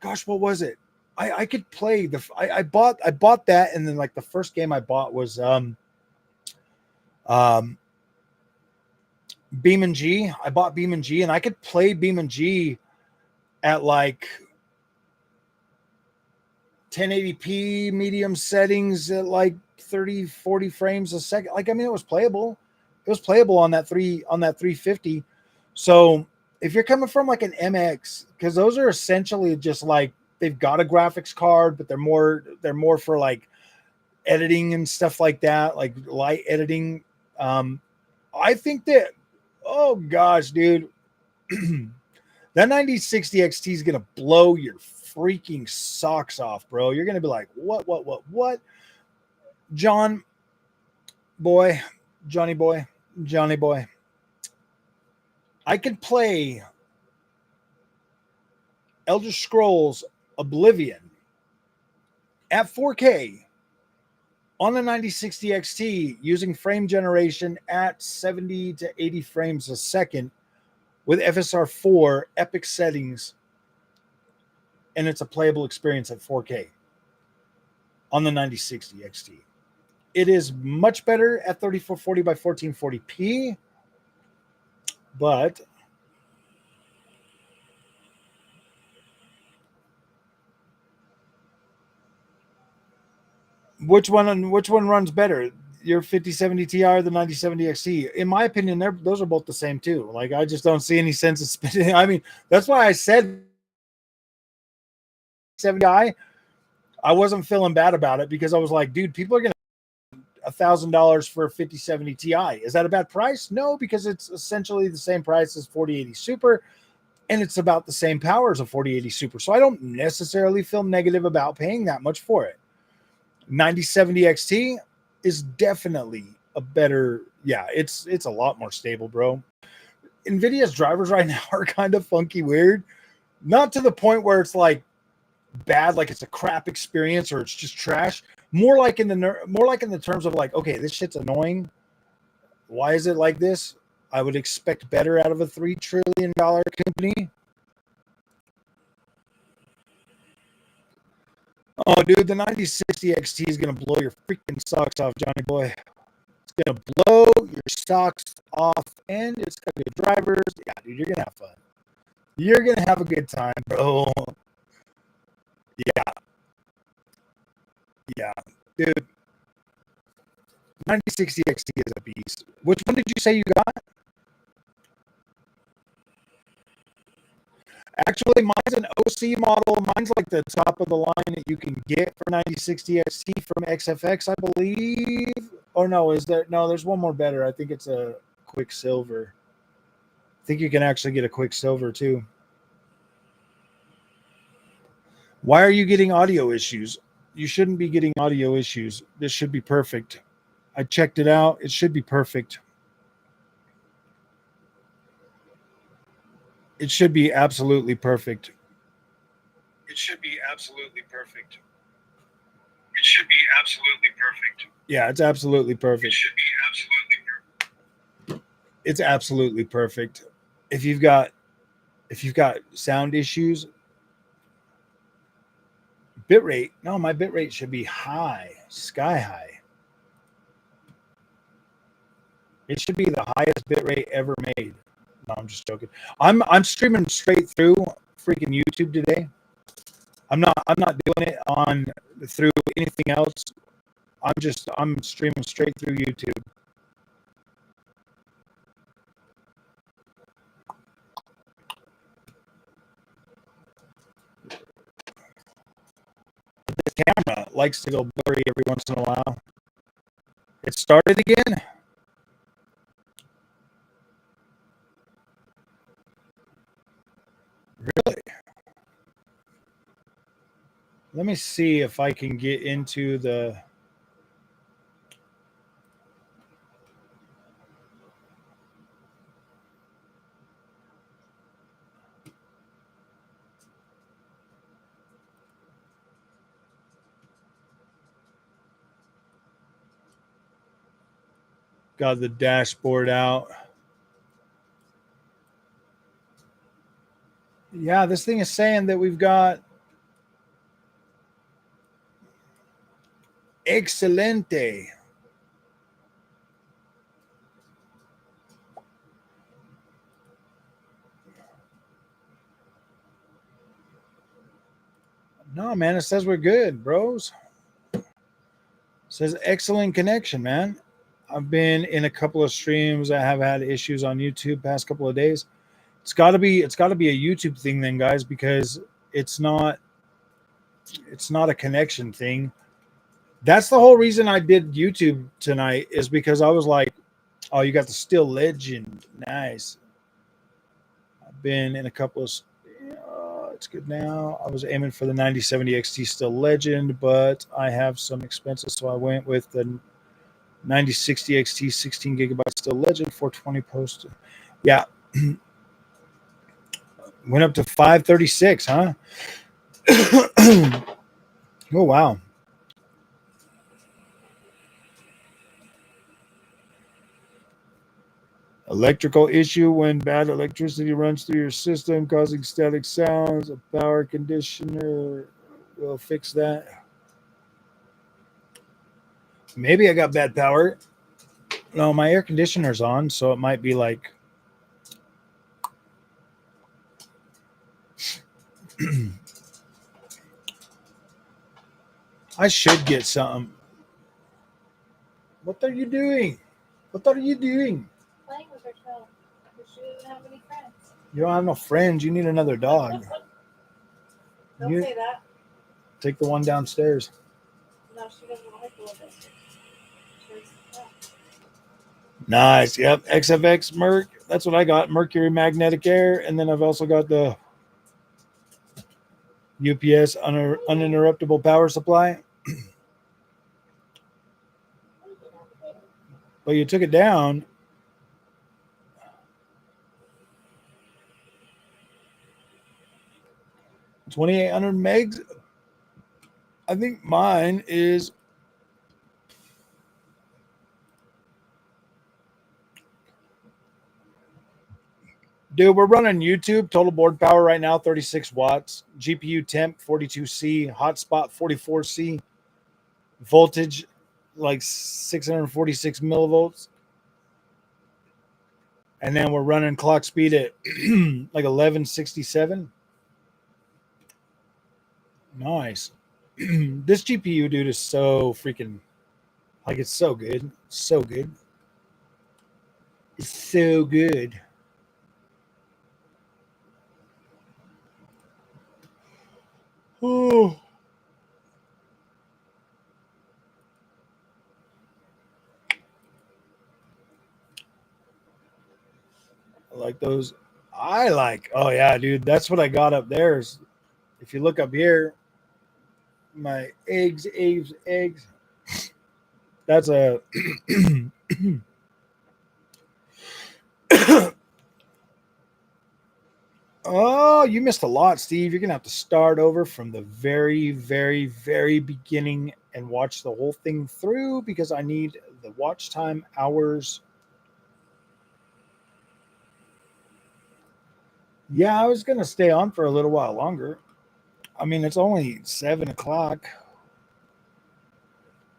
Gosh, what was it? I could play I bought that, and then like the first game I bought was Beam and G. I bought Beam and G, and I could play Beam and G at like 1080p medium settings at like 30, 40 frames a second. Like, I mean, it was playable. It was playable on that 350. So if you're coming from like an MX, because those are essentially just like they've got a graphics card, but they're more for like editing and stuff like that, like light editing. I think that, oh gosh, dude, that 9060 XT is gonna blow your freaking socks off, bro. You're gonna be like, what? Johnny boy. I could play Elder Scrolls Oblivion at 4K on the 9060 XT using frame generation at 70 to 80 frames a second with FSR 4 epic settings, and it's a playable experience at 4K on the 9060 XT. It is much better at 3440 by 1440p, but which one runs better? Your 5070 Ti or the 9070 XT? In my opinion, those are both the same too. Like, I just don't see any sense of spending. I mean, that's why I said 70i. I wasn't feeling bad about it because I was like, dude, people are gonna $1,000 for a 5070 Ti. Is that a bad price? No, because it's essentially the same price as 4080 Super, and it's about the same power as a 4080 Super. So I don't necessarily feel negative about paying that much for it. 9070 XT is definitely a better, yeah, it's a lot more stable, bro. NVIDIA's drivers right now are kind of funky weird. Not to the point where it's like bad, like it's a crap experience or it's just trash. More like in the terms of like, okay, this shit's annoying. Why is it like this? I would expect better out of a $3 trillion company. Oh, dude, the 9060 XT is going to blow your freaking socks off, Johnny boy. It's going to blow your socks off, and it's got good drivers. Yeah, dude, you're going to have fun. You're going to have a good time, bro. Yeah. Yeah, dude. 9060 XT is a beast. Which one did you say you got? Actually, mine's an OC model. Mine's like the top of the line that you can get for 9060 XT from XFX, I believe. Or no, is there? No, there's one more better. I think it's a Quicksilver. I think you can actually get a Quicksilver too. Why are you getting audio issues? You shouldn't be getting audio issues. This should be perfect. I checked it out. It should be perfect. It should be absolutely perfect. It should be absolutely perfect. It should be absolutely perfect. Yeah, it's absolutely perfect. It should be absolutely perfect. It's absolutely perfect. If you've got sound issues, bitrate. No, my bitrate should be high, sky high. It should be the highest bitrate ever made. No, I'm just joking. I'm streaming straight through freaking YouTube today. I'm not doing it on through anything else. I'm streaming straight through YouTube. This camera likes to go blurry every once in a while. It started again. Really? Let me see if I can get into the... Got the dashboard out. Yeah, this thing is saying that we've got excelente. No, man, it says we're good, bros. It says excellent connection, man. I've been in a couple of streams that have had issues on YouTube past couple of days. It's got to be a YouTube thing then, guys, because it's not a connection thing. That's the whole reason I did YouTube tonight, is because I was like, oh, you got the Steel Legend. Nice. I've been in a couple of it's good now. I was aiming for the 9070 XT Steel Legend, but I have some expenses, so I went with the 9060 XT 16 gigabyte Steel Legend 420 post. Yeah. Went up to 536, huh? Oh, wow. Electrical issue when bad electricity runs through your system, causing static sounds. A power conditioner will fix that. Maybe I got bad power. No, my air conditioner's on, so it might be like... I should get something. What are you doing? What are you doing? Playing with herself. She doesn't have any friends. You don't have no friends. You need another dog. Don't say that. Take the one downstairs. No, she doesn't like the one downstairs. Nice. Yep. XFX Merc. That's what I got. Mercury magnetic air. And then I've also got the UPS uninterruptible power supply. But you took it down. $2,800 megs. I think mine is... Dude, we're running YouTube. Total board power right now, 36 watts. GPU temp, 42C. Hotspot, 44C. Voltage, like 646 millivolts. And then we're running clock speed at like 1167. Nice. This GPU, dude, is so freaking... Like it's so good. So good. It's so good. Oh. I like those. Oh yeah, dude. That's what I got up there. Is if you look up here, my eggs. That's a oh, you missed a lot, Steve. You're gonna have to start over from the very beginning and watch the whole thing through because I need the watch time hours. Yeah, I was gonna stay on for a little while longer. I mean, it's only 7 o'clock,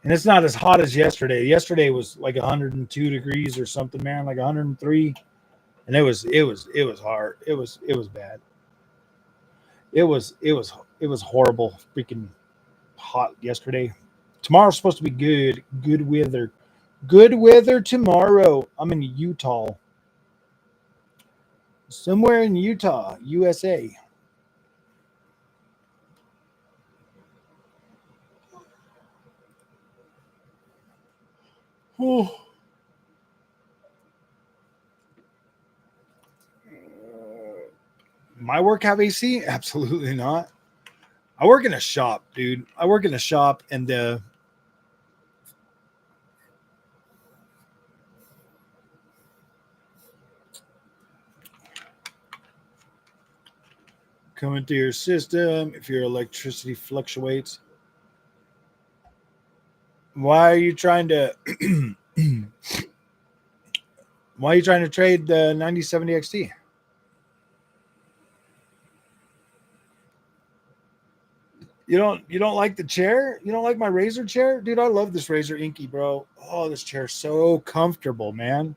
and it's not as hot as yesterday. Yesterday was like 102 degrees or something, man, like 103, and it was hard. It was bad. It was horrible, freaking hot yesterday. Tomorrow's supposed to be good. Good weather. Good weather tomorrow. I'm in Utah. Somewhere in Utah, USA. Oh. My work have AC? Absolutely not. I work in a shop, dude. I work in a shop, and coming to your system, if your electricity fluctuates, why are you trying to why are you trying to trade the 9070 XT? You don't like the chair? You don't like my Razer chair? Dude, I love this Razer Inky, bro. Oh, this chair is so comfortable, man.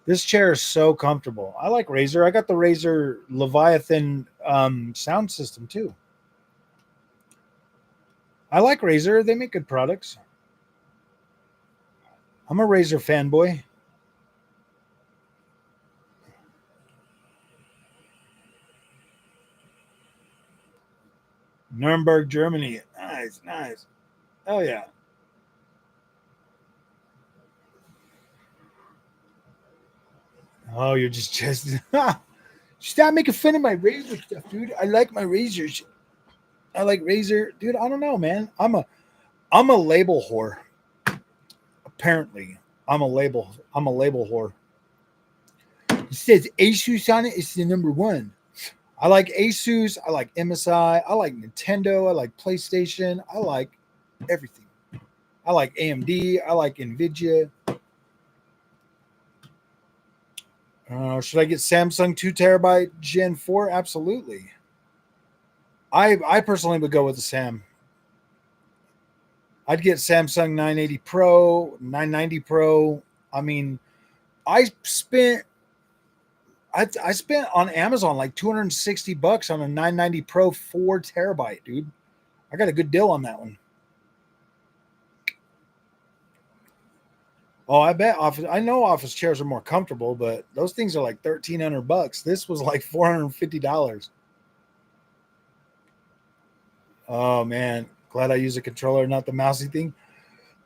This chair is so comfortable. I like Razer. I got the Razer Leviathan sound system too. I like Razer. They make good products. I'm a Razer fanboy. Nuremberg, Germany. Nice, nice. Oh yeah. Oh, you're just stop making fun of my Razer stuff, dude. I like my Razers. I like Razer, dude. I don't know, man. I'm a label whore. Apparently, I'm a label whore. It says Asus on it. It's the number one. I like Asus. I like MSI. I like Nintendo. I like PlayStation. I like everything. I like AMD. I like NVIDIA. Should I get Samsung 2 terabyte Gen 4? Absolutely. I personally would go with the Sam. I'd get Samsung 980 Pro, 990 Pro. I mean, I spent I spent on Amazon like $260 on a 990 Pro 4 terabyte, dude. I got a good deal on that one. Oh, I bet office. I know office chairs are more comfortable, but those things are like $1,300. This was like $450. Oh man, glad I use a controller, not the mousy thing.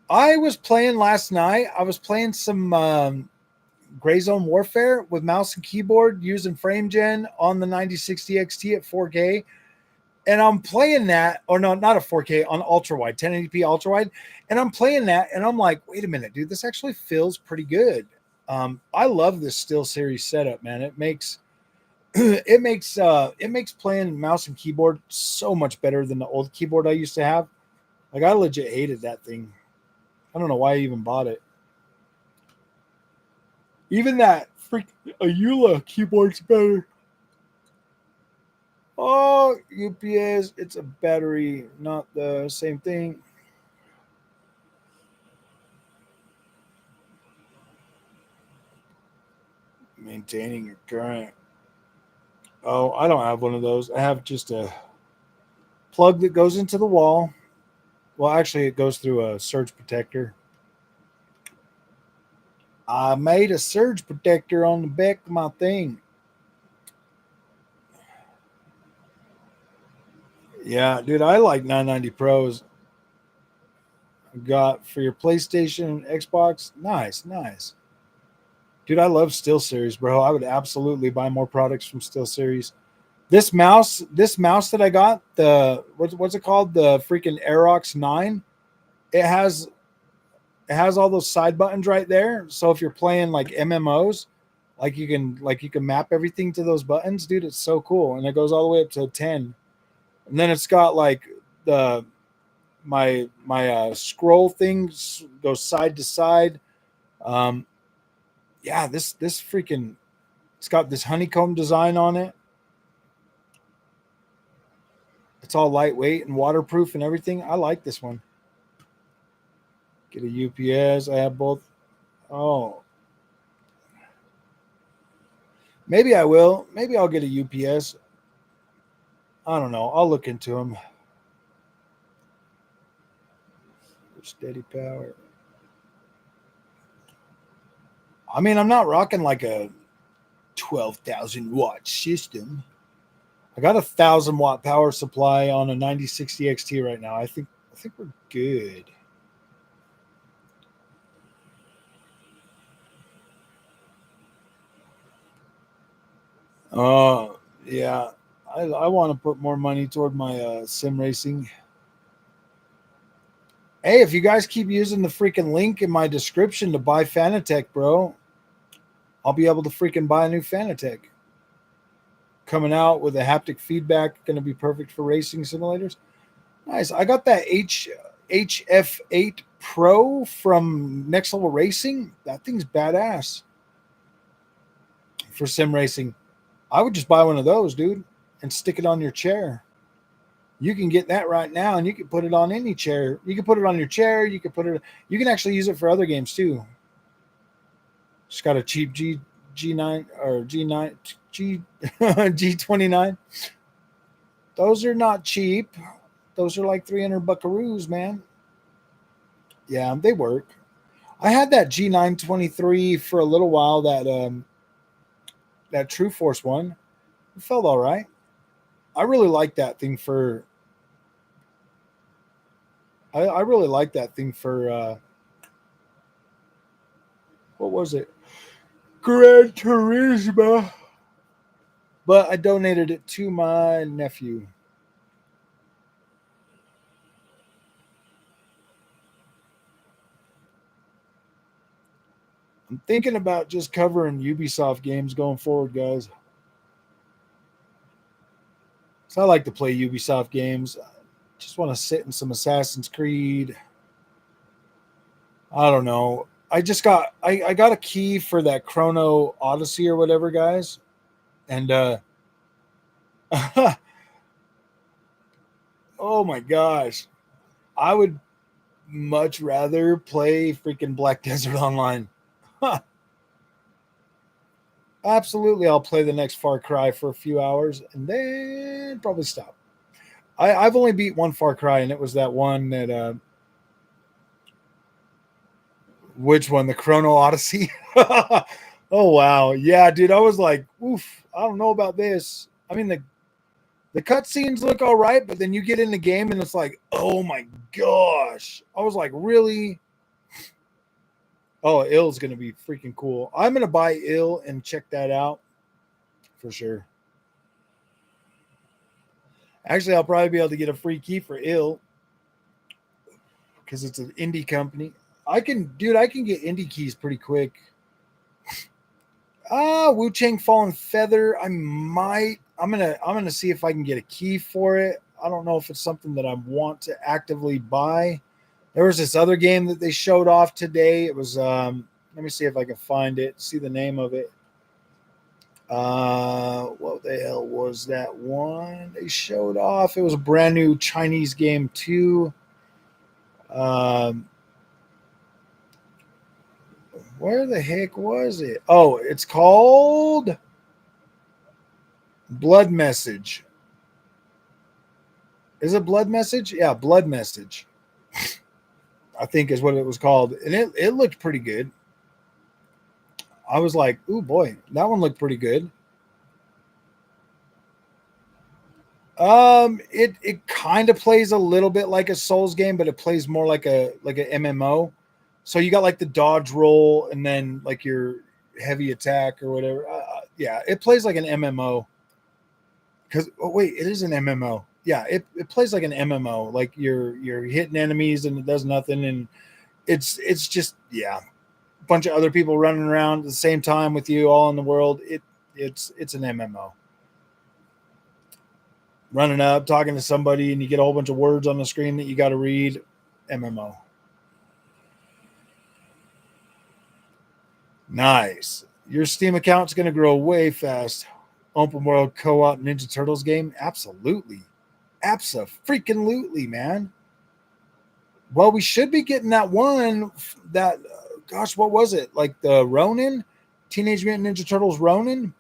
I was playing last night. I was playing some Gray Zone Warfare with mouse and keyboard using FrameGen on the 9060 XT at 4K. And I'm playing that, or no, not a 4K, on ultra wide, 1080p ultra wide. And I'm playing that, and I'm like, wait a minute, dude, this actually feels pretty good. I love this Steel Series setup, man. It makes it makes playing mouse and keyboard so much better than the old keyboard I used to have. Like I legit hated that thing. I don't know why I even bought it. Even that freak Ayula keyboard's better. Oh, UPS, it's a battery, not the same thing. Maintaining your current. Oh, I don't have one of those. I have just a plug that goes into the wall. Well, actually, it goes through a surge protector. I made a surge protector on the back of my thing. Yeah, dude, I like 990 Pros. Got for your PlayStation and Xbox. Nice, nice. Dude, I love SteelSeries, bro. I would absolutely buy more products from SteelSeries. This mouse that I got, the what's it called? The freaking Aerox 9. It has all those side buttons right there. So if you're playing like MMOs, like you can map everything to those buttons, dude. It's so cool, and it goes all the way up to 10. And then it's got like the my scroll thing goes side to side. Um, yeah, this freaking it's got this honeycomb design on it. It's all lightweight and waterproof and everything. I like this one. Get a UPS. I have both. Oh, maybe I will. Maybe I'll get a UPS. I don't know. I'll look into them. Steady power. I mean, I'm not rocking like a 12,000 watt system. I got 1,000 watt power supply on a 9060 XT right now. I think we're good. Yeah. I want to put more money toward my sim racing. Hey, if you guys keep using the freaking link in my description to buy Fanatec, bro, I'll be able to freaking buy a new Fanatec. Coming out with a haptic feedback, going to be perfect for racing simulators. Nice. I got that HF8 Pro from Next Level Racing. That thing's badass for sim racing. I would just buy one of those, dude, and stick it on your chair. You can get that right now, and you can put it on any chair. You can put it on your chair. You can put it. You can actually use it for other games too. Just got a cheap G9 or G9 G29. Those are not cheap. Those are like 300 buckaroos, man. Yeah, they work. I had that G923 for a little while. That True Force one. It felt all right. I really like that thing for. I really like that thing for. What was it? Gran Turismo. But I donated it to my nephew. I'm thinking about just covering Ubisoft games going forward, guys. So I like to play Ubisoft games. Just want to sit in some Assassin's Creed. I don't know. I got a key for that Chrono Odyssey or whatever, guys. And oh my gosh. I would much rather play freaking Black Desert Online. Absolutely, I'll play the next Far Cry for a few hours and then probably stop. I've only beat one Far Cry, and it was that one that which one? The Chrono Odyssey. Oh wow, yeah, dude. I was like, oof. I don't know about this. I mean, the cutscenes look all right, but then you get in the game and it's like, oh my gosh. I was like, really? Oh, Ill's gonna be freaking cool. I'm gonna buy Ill and check that out for sure. Actually, I'll probably be able to get a free key for Ill because it's an indie company. I can get indie keys pretty quick. Wu Chang Fallen Feather. I'm gonna see if I can get a key for it. I don't know if it's something that I want to actively buy. There was this other game that they showed off today. It was let me see if I can find it, see the name of it. What the hell was that one they showed off? It was a brand new Chinese game too. Um, where the heck was it? Oh, it's called Blood Message. Is it Blood Message? Yeah, Blood Message, I think is what it was called. And it looked pretty good. I was like, ooh boy, that one looked pretty good. It kind of plays a little bit like a Souls game, but it plays more like a MMO. So you got like the dodge roll and then like your heavy attack or whatever. Yeah, it plays like an MMO. Because wait, it is an MMO. Yeah, it plays like an MMO. Like you're hitting enemies and it does nothing, and it's just a bunch of other people running around at the same time with you all in the world. It's an MMO. Running up, talking to somebody, and you get a whole bunch of words on the screen that you got to read. MMO. Nice. Your Steam account's going to grow way fast. Open world co-op Ninja Turtles game? Absolutely. Abso-freaking-lutely, man. Well, we should be getting that one that, gosh, what was it? Like the Ronin? Teenage Mutant Ninja Turtles Ronin?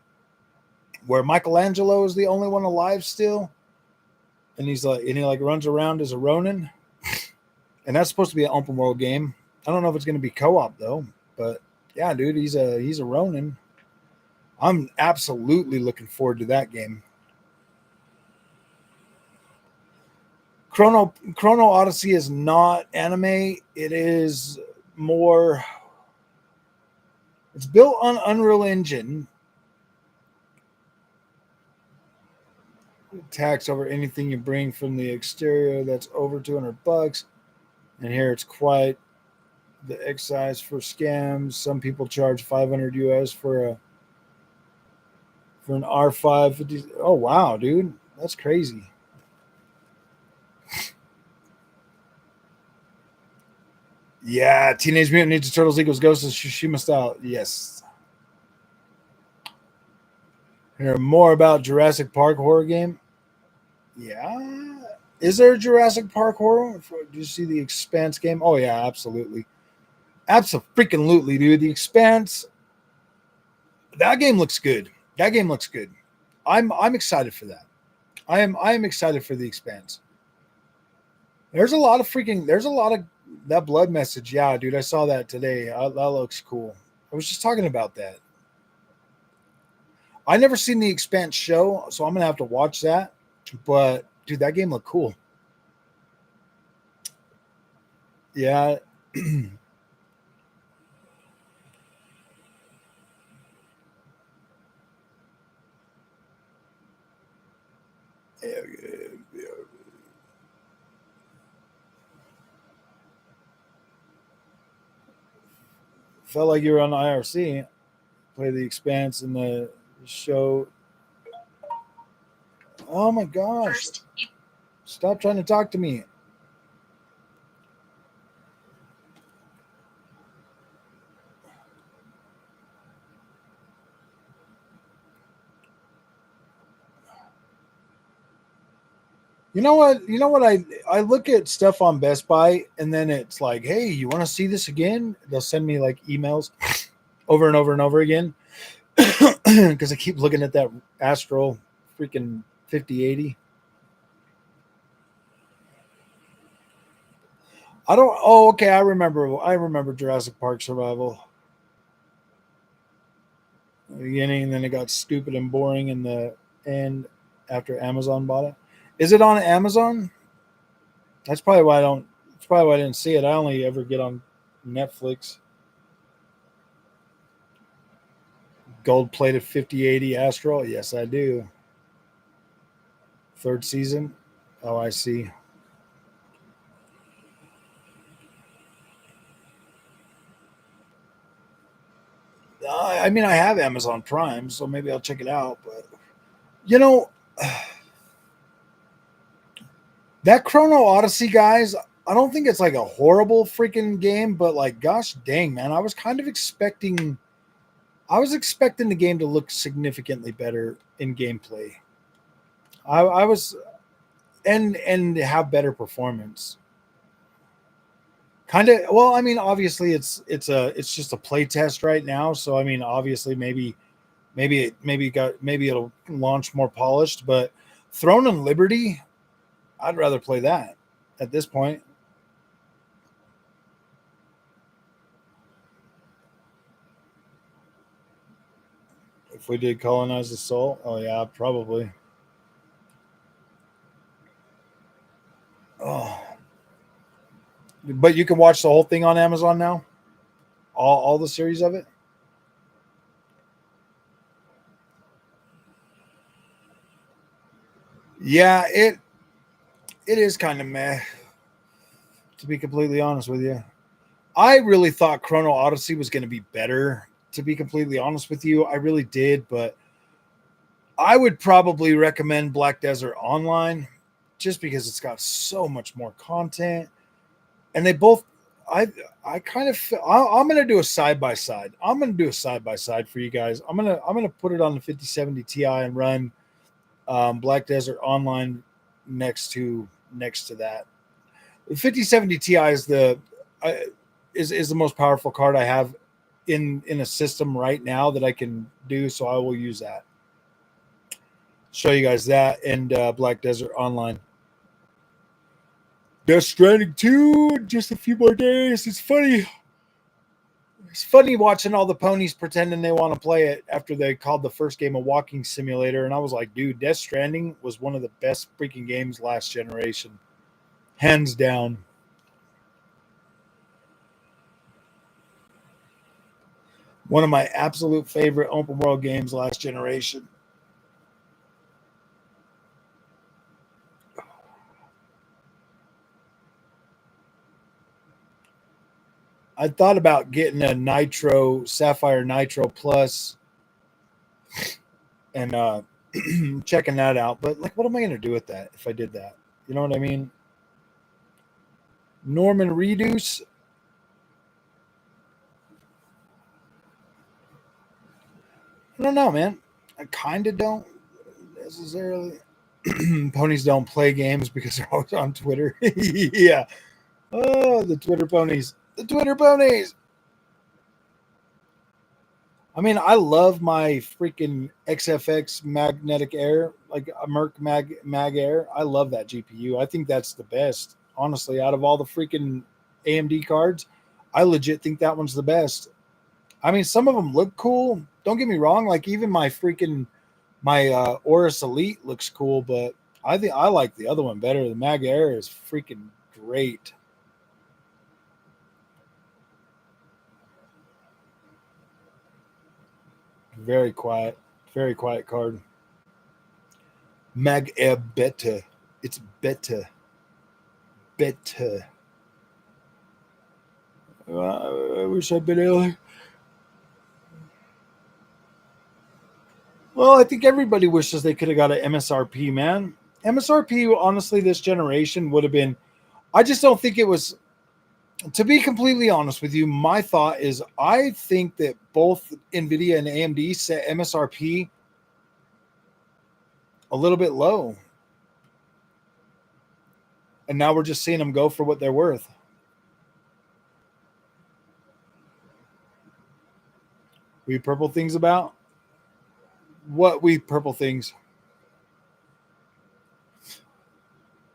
Where Michelangelo is the only one alive still? And he runs around as a Ronin. And that's supposed to be an open world game. I don't know if it's going to be co-op though, but yeah, dude, he's a Ronin. I'm absolutely looking forward to that game. Chrono Odyssey is not anime. It is more. It's built on Unreal Engine. Tax over anything you bring from the exterior that's over $200. And here it's quite the excise for scams. Some people charge 500 US for an R5. Oh wow, dude, that's crazy. Yeah, Teenage Mutant Ninja Turtles equals Ghost of Tsushima style. Yes. Hear more about Jurassic Park horror game? Yeah. Is there a Jurassic Park horror? Do you see the Expanse game? Oh yeah, absolutely. Absolutely, dude. The Expanse. That game looks good. I'm excited for that. I am excited for the Expanse. There's a lot of that blood message. Yeah, dude, I saw that today. That looks cool. I was just talking about that. I never seen the Expanse show, so I'm gonna have to watch that. But dude, that game looked cool. Yeah. Felt like you were on IRC. Play the Expanse in the show. Oh my gosh. Stop trying to talk to me. You know what? I look at stuff on Best Buy and then it's like, hey, you want to see this again? They'll send me like emails over and over and over again because I keep looking at that Astral freaking 5080. I don't. Oh, okay. I remember Jurassic Park Survival. In the beginning, then it got stupid and boring in the end after Amazon bought it. Is it on Amazon? That's probably why I don't. That's probably why I didn't see it. I only ever get on Netflix. Gold plated 5080 Astral. Yes, I do. Third season. Oh, I see. I mean, I have Amazon Prime, so maybe I'll check it out. But you know, that Chrono Odyssey, guys. I don't think it's like a horrible freaking game, but like, gosh dang, man, I was expecting the game to look significantly better in gameplay. I was and have better performance. Kind of. Well, I mean, obviously it's just a play test right now, so I mean, obviously maybe it'll launch more polished, but Throne and Liberty, I'd rather play that at this point. If we did colonize the soul, oh yeah, probably. Oh, but you can watch the whole thing on Amazon now. All the series of it. Yeah, it is kind of meh, to be completely honest with you. I really thought Chrono Odyssey was going to be better, to be completely honest with you. I really did, but I would probably recommend Black Desert Online just because it's got so much more content. And they both, I kind of, I'm going to do a side by side. I'm going to do a side by side for you guys. I'm going to put it on the 5070 Ti and run Black Desert Online next to that. The 5070 Ti is is the most powerful card I have in a system right now that I can do, so I will use that. Show you guys that and Black Desert Online. Death Stranding 2, just a few more days. It's funny. It's funny watching all the ponies pretending they want to play it after they called the first game a walking simulator. And I was like, dude, Death Stranding was one of the best freaking games last generation. Hands down. One of my absolute favorite open world games last generation. I thought about getting a Nitro, Sapphire Nitro Plus and checking that out. But like, what am I going to do with that if I did that? You know what I mean? Norman Reduce. I don't know, man. I kind of don't necessarily. Ponies don't play games because they're always on Twitter. Yeah. Oh, the Twitter ponies. The Twitter ponies. I mean, I love my freaking XFX magnetic air, like a Merc mag air. I love that GPU. I think that's the best, honestly, out of all the freaking AMD cards. I legit think that one's the best. I mean, some of them look cool. Don't get me wrong. Like even my Aorus Elite looks cool, but I think I like the other one better. The Mag Air is freaking great. Very quiet card. Mag Air Beta. It's beta. I wish I'd been early. Well, I think everybody wishes they could have got an MSRP, man. MSRP, honestly, this generation would have been. I just don't think it was. To be completely honest with you, my thought is I think that both NVIDIA and AMD set MSRP a little bit low. And now we're just seeing them go for what they're worth. We purple things about? What we purple things?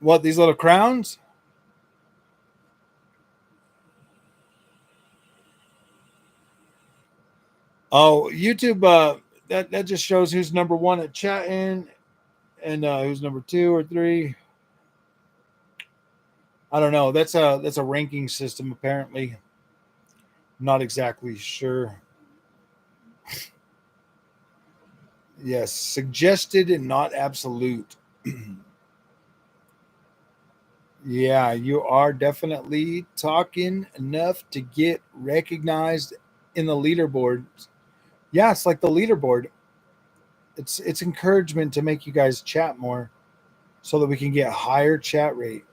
What, these little crowns? Oh, YouTube, that just shows who's number one at chatting and who's number 2 or 3. I don't know. That's a ranking system apparently. Not exactly sure. Yes, suggested and not absolute. Yeah, you are definitely talking enough to get recognized in the leaderboard. Yeah, it's like the leaderboard. It's encouragement to make you guys chat more so that we can get a higher chat rate.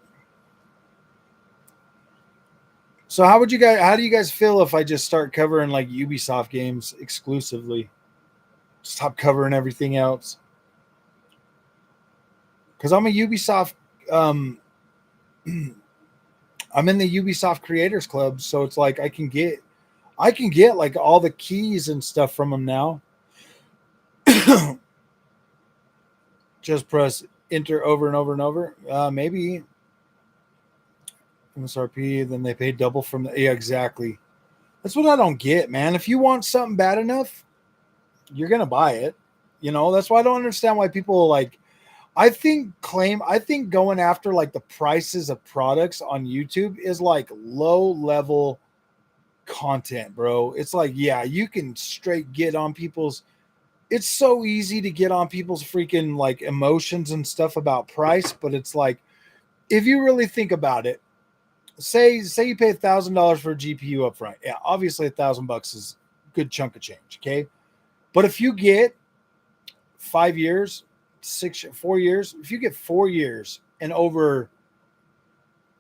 So how do you guys feel if I just start covering like Ubisoft games exclusively? Stop covering everything else. Because I'm a Ubisoft I'm in the Ubisoft Creators Club, so it's like I can get like all the keys and stuff from them now. Just press enter over and over and over. Maybe MSRP, then they pay double from the. Yeah, exactly. That's what I don't get, man. If you want something bad enough, you're gonna buy it. You know, that's why I don't understand why people like. I think going after like the prices of products on YouTube is like low level content, bro. It's like, yeah, you can straight get on people's. It's so easy to get on people's freaking like emotions and stuff about price, but it's like, if you really think about it, say you pay $1,000 for a GPU up front. Yeah, obviously $1,000 is a good chunk of change. Okay. But if you get 5 years, 4 years, if you get 4 years and over,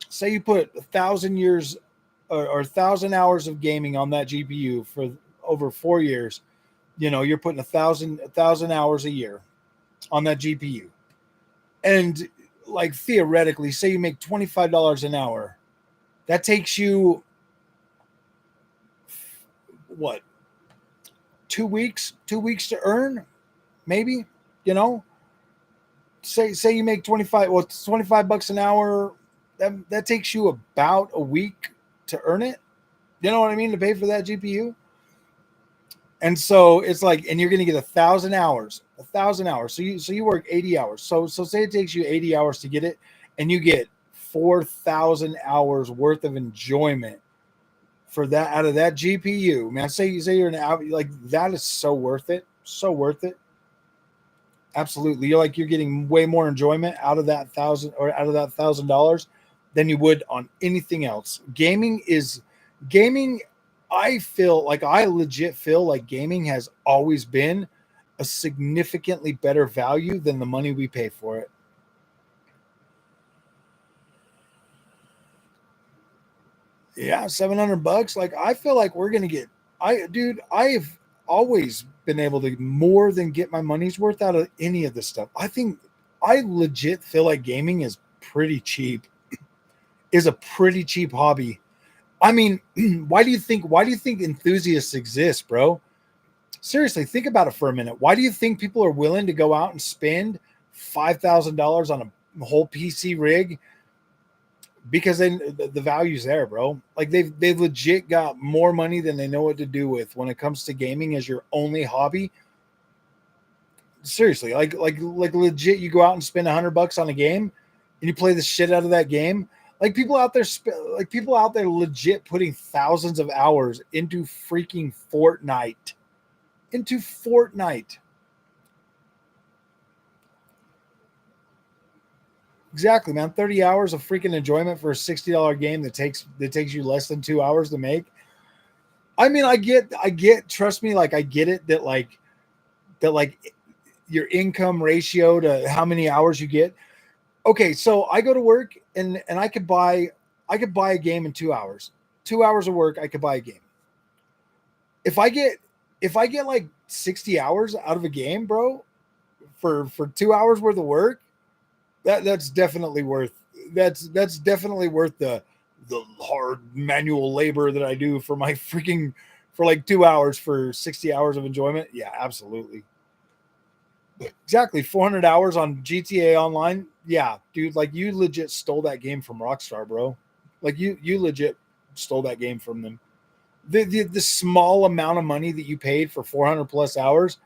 say you put 1,000 years or 1,000 hours of gaming on that GPU for over 4 years, you know, you're putting 1,000 hours a year on that GPU. And like theoretically, say you make $25 an hour, that takes you what, 2 weeks? 2 weeks to earn, maybe, you know. Say you make 25, well, it's $25 an hour. That takes you about a week to earn it. You know what I mean? To pay for that GPU. And so it's like, and you're going to get 1,000 hours. So you work 80 hours. So say it takes you 80 hours to get it, and you get 4,000 hours worth of enjoyment for that out of that GPU. Man, say you're like, that is so worth it. So worth it. Absolutely. You're getting way more enjoyment out of that $1,000 than you would on anything else. Gaming. I legit feel like gaming has always been a significantly better value than the money we pay for it. Yeah, $700. Like, I feel like we're gonna get. I've always been able to more than get my money's worth out of any of this stuff. I legit feel like gaming is pretty cheap. Is a pretty cheap hobby. I mean, why do you think enthusiasts exist, bro? Seriously, think about it for a minute. Why do you think people are willing to go out and spend $5,000 on a whole PC rig? Because then the value's there, bro. Like, they've legit got more money than they know what to do with when it comes to gaming as your only hobby. Seriously, like legit, you go out and spend $100 on a game, and you play the shit out of that game. Like, people out there legit putting thousands of hours into freaking Fortnite. Into Fortnite. Exactly, man. 30 hours of freaking enjoyment for a $60 game that takes you less than 2 hours to make. I mean, I get, trust me, like, I get it that your income ratio to how many hours you get. Okay, so I go to work and I could buy a game in 2 hours. 2 hours of work, I could buy a game. If I get like 60 hours out of a game, bro, for 2 hours worth of work, that's definitely worth the hard manual labor that I do for like 2 hours for 60 hours of enjoyment. Yeah, absolutely. Exactly. 400 hours on GTA Online. Yeah, dude, like, you legit stole that game from Rockstar, bro. Like, you legit stole that game from them. The small amount of money that you paid for 400 plus hours.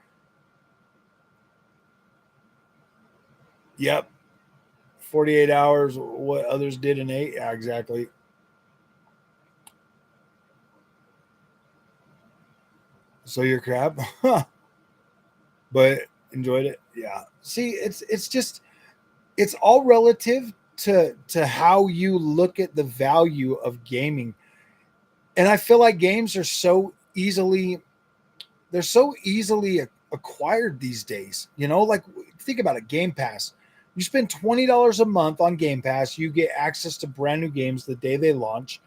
Yep. 48 hours, what others did in 8. Yeah, exactly. So you're crap. But enjoyed it. Yeah. See, it's all relative to how you look at the value of gaming. And I feel like games are so easily acquired these days. You know, like, think about it. Game Pass. You spend $20 a month on Game Pass, you get access to brand new games the day they launch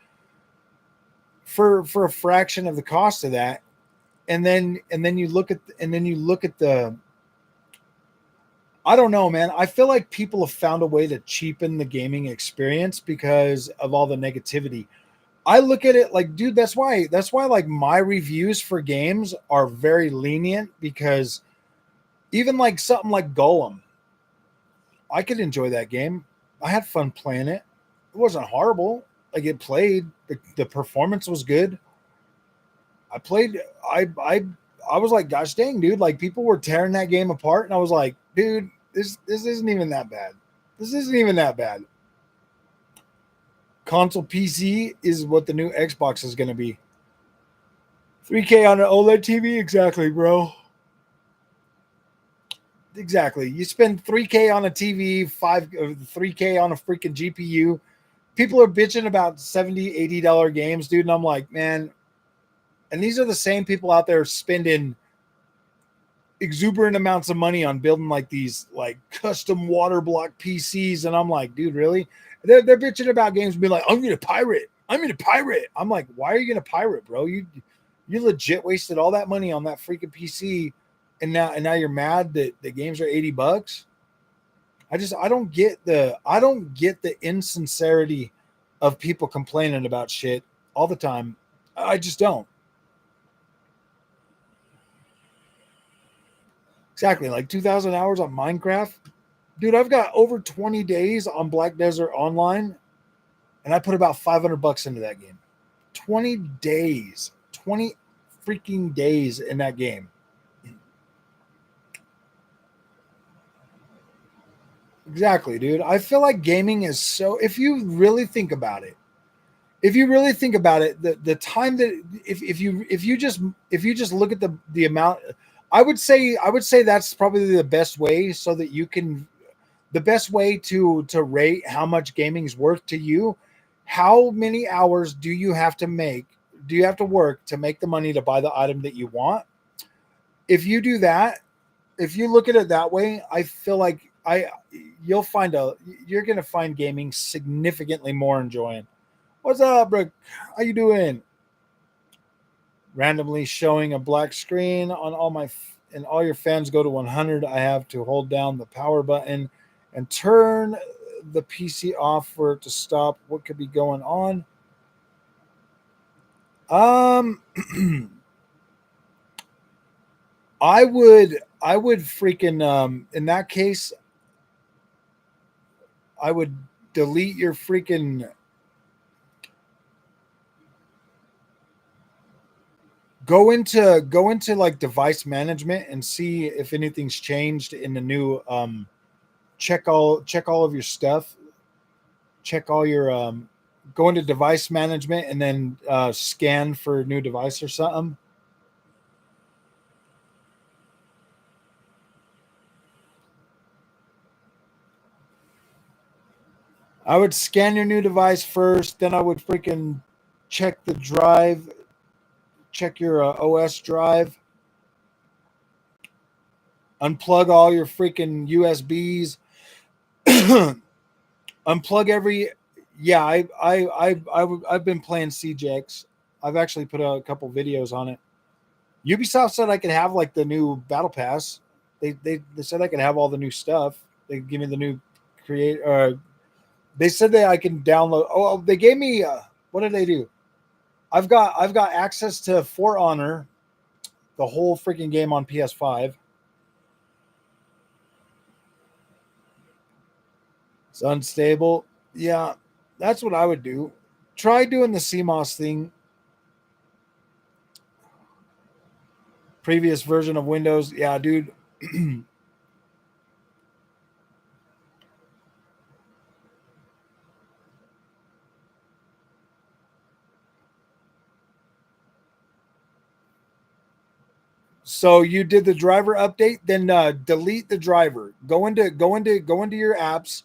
for a fraction of the cost of that. And then you look at the, I don't know, man. I feel like people have found a way to cheapen the gaming experience because of all the negativity. I look at it like, dude, that's why like my reviews for games are very lenient, because even like something like Golem, I could enjoy that game. I had fun playing it. It wasn't horrible. Like, it played, the performance was good. I played, I was like, gosh dang, dude, like people were tearing that game apart, and I was like, dude, this isn't even that bad. This isn't even that bad. Console PC is what the new Xbox is going to be. 3K on an OLED TV, exactly, bro. Exactly. You spend 3K on a TV, 3K on a freaking GPU. People are bitching about $70, $80 games, dude, and I'm like, man. And these are the same people out there spending exuberant amounts of money on building like these like custom water block PCs, and I'm like, dude, really? They're bitching about games and be like, I'm gonna pirate. I'm like, why are you gonna pirate, bro? You legit wasted all that money on that freaking PC, and now you're mad that the games are $80. I don't get the insincerity of people complaining about shit all the time. I just don't. Exactly, like 2,000 hours on Minecraft. Dude, I've got over 20 days on Black Desert Online, and I put about $500 into that game. 20 days. 20 freaking days in that game. Exactly, dude. I feel like gaming is so, if you really think about it, the time that if you just look at the amount, I would say that's probably the best way, so that you can, the best way to rate how much gaming's worth to you. How many hours do you have to work to make the money to buy the item that you want? If you do that, if you look at it that way, I feel like you're going to find gaming significantly more enjoying. What's up, bro? How you doing? Randomly showing a black screen on and all your fans go to 100. I have to hold down the power button and turn the PC off for it to stop. What could be going on? Um, I would freaking in that case, I would delete your freaking go into like device management and see if anything's changed in the new check all of your stuff, check all your go into device management and then scan for a new device or something. I would scan your new device first, then I would freaking check the drive, check your OS drive, unplug all your freaking USBs, unplug every. Yeah, I've been playing CJX. I've actually put out a couple videos on it. Ubisoft said I could have like the new battle pass. They said I could have all the new stuff. They give me the new create. They said that I can download. Oh, they gave me. What did they do? I've got access to For Honor, the whole freaking game on PS5. It's unstable. Yeah, that's what I would do. Try doing the CMOS thing. Previous version of Windows. Yeah, dude. So you did the driver update, then delete the driver. Go into your apps,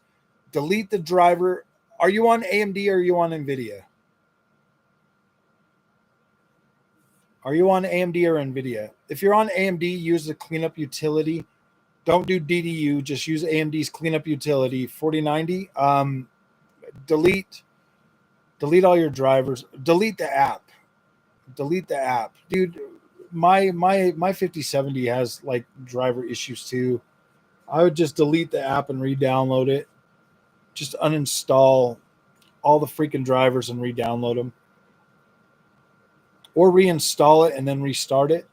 delete the driver. Are you on AMD or are you on NVIDIA? Are you on AMD or NVIDIA? If you're on AMD, use the cleanup utility. Don't do DDU. Just use AMD's cleanup utility 4090. Delete all your drivers. Delete the app. Delete the app, dude. My 5070 has like driver issues too. I would just delete the app and re-download it. Just uninstall all the freaking drivers and re-download them, or reinstall it and then restart it.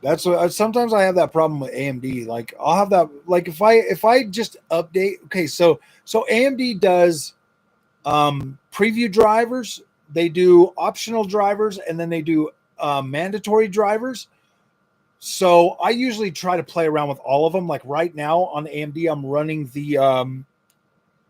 That's what sometimes I have that problem with AMD. Like I'll have that, like if I just update, okay, so AMD does preview drivers, they do optional drivers, and then they do mandatory drivers. So I usually try to play around with all of them. Like right now on AMD, I'm running the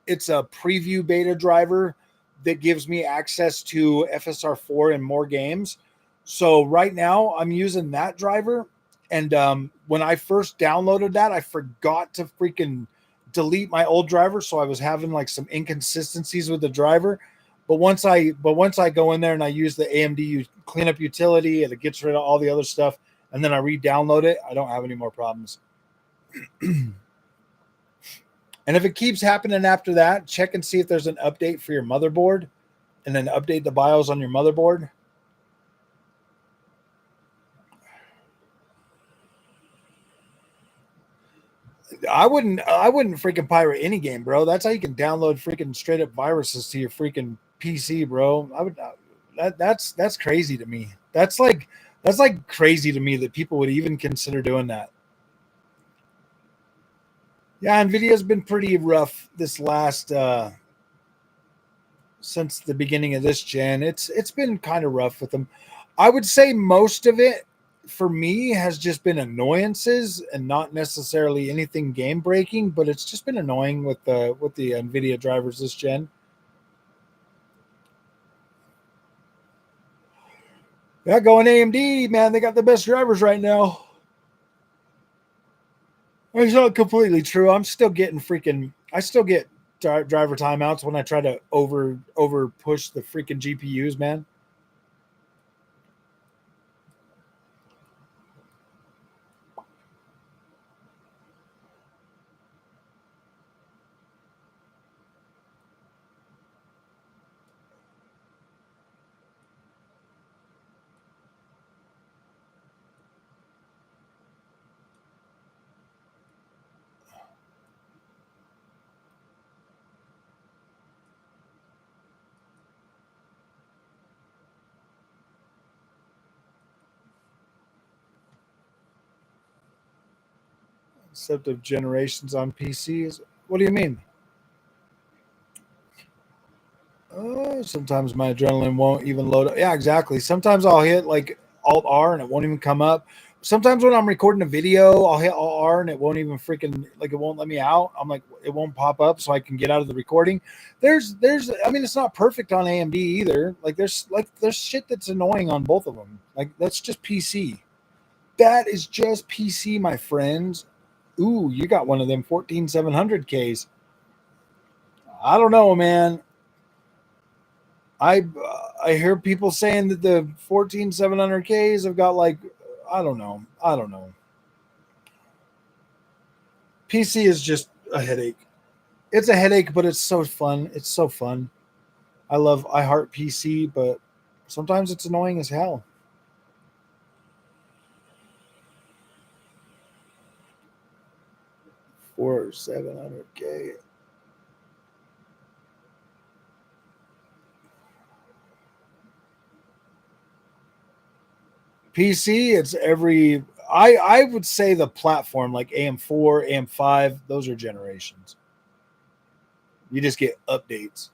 it's a preview beta driver that gives me access to FSR 4 and more games. So right now I'm using that driver. And when I first downloaded that, I forgot to freaking delete my old driver. So I was having like some inconsistencies with the driver. But once I go in there and I use the AMD cleanup utility and it gets rid of all the other stuff, and then I re-download it, I don't have any more problems. And if it keeps happening after that, check and see if there's an update for your motherboard, and then update the BIOS on your motherboard. I wouldn't freaking pirate any game, bro. That's how you can download freaking straight up viruses to your freaking PC, bro. I would that's crazy to me. That's like crazy to me that people would even consider doing that. Yeah, NVIDIA's been pretty rough this last since the beginning of this gen. It's been kind of rough with them. I would say most of it for me has just been annoyances and not necessarily anything game breaking, but it's just been annoying with the NVIDIA drivers this gen. Yeah, going AMD, man, they got the best drivers right now. It's not completely true. I'm still getting I still get driver timeouts when I try to over push the freaking GPUs, man. Except of generations on PCs. What do you mean? Sometimes my adrenaline won't even load up. Yeah, exactly. Sometimes I'll hit like Alt R and it won't even come up. Sometimes when I'm recording a video, I'll hit Alt R and it won't even freaking, like, it won't let me out. I'm like, it won't pop up so I can get out of the recording. There's I mean, it's not perfect on AMD either. There's shit that's annoying on both of them. Like, that's just PC. That is just PC, my friends. Ooh, you got one of them 14700Ks. I don't know, man. I hear people saying that the 14700Ks have got like, I don't know. PC is just a headache. It's a headache, but it's so fun. It's so fun. I heart PC, but sometimes it's annoying as hell. For 700K. PC, it's every I would say the platform like AM4, AM5, those are generations. You just get updates.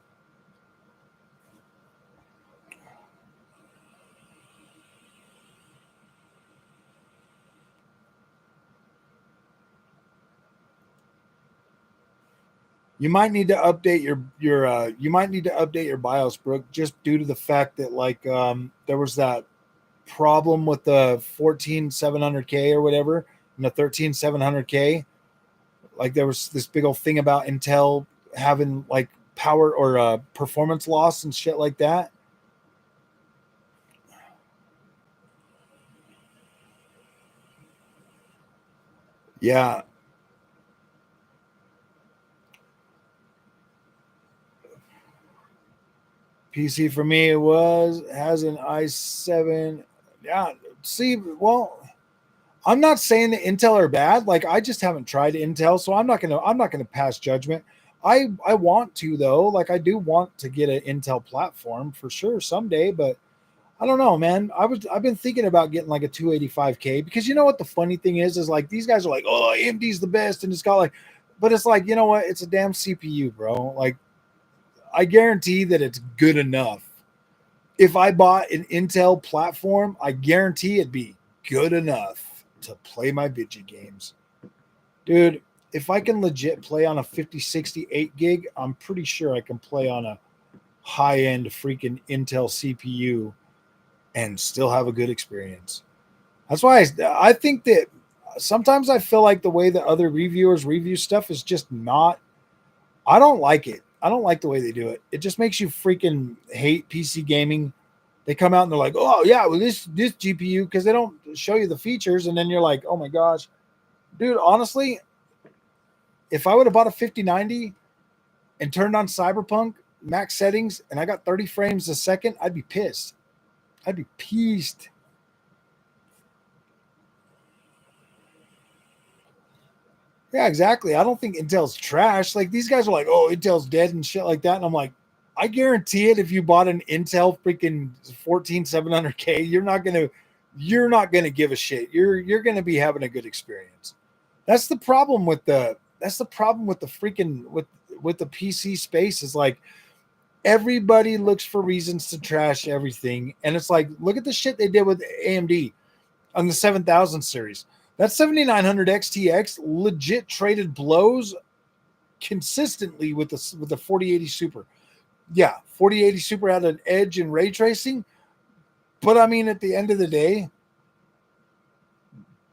You might need to update your BIOS, Brooke, just due to the fact that like there was that problem with the 14700K or whatever and the 13700K. Like there was this big old thing about Intel having like power or performance loss and shit like that. Yeah. PC for me has an i7. Yeah. See, well, I'm not saying that Intel are bad. Like I just haven't tried Intel, so I'm not gonna pass judgment. I want to though. Like I do want to get an Intel platform for sure someday, but I don't know, man. I've been thinking about getting like a 285K because you know what the funny thing is like these guys are like, oh, AMD's the best, and it's got like, but it's like, you know what? It's a damn CPU, bro. Like, I guarantee that it's good enough. If I bought an Intel platform, I guarantee it'd be good enough to play my video games. Dude, if I can legit play on a 5068 gig, I'm pretty sure I can play on a high-end freaking Intel CPU and still have a good experience. That's why I think that sometimes I feel like the way that other reviewers review stuff is just not, I don't like it. I don't like the way they do it. It just makes you freaking hate PC gaming. They come out and they're like, oh yeah, well this GPU, because they don't show you the features, and then you're like, oh my gosh. Dude, honestly, if I would have bought a 5090 and turned on Cyberpunk max settings and I got 30 frames a second, I'd be pissed. I'd be pissed. Yeah, exactly. I don't think Intel's trash. Like these guys are like, oh, Intel's dead and shit like that. And I'm like, I guarantee it. If you bought an Intel freaking 14700K, you're not gonna give a shit. You're gonna be having a good experience. That's the problem with the freaking with the PC space is like everybody looks for reasons to trash everything. And it's like, look at the shit they did with AMD on the 7000 series. That 7900 XTX legit traded blows consistently with the 4080 Super. Yeah, 4080 Super had an edge in ray tracing, but I mean, at the end of the day,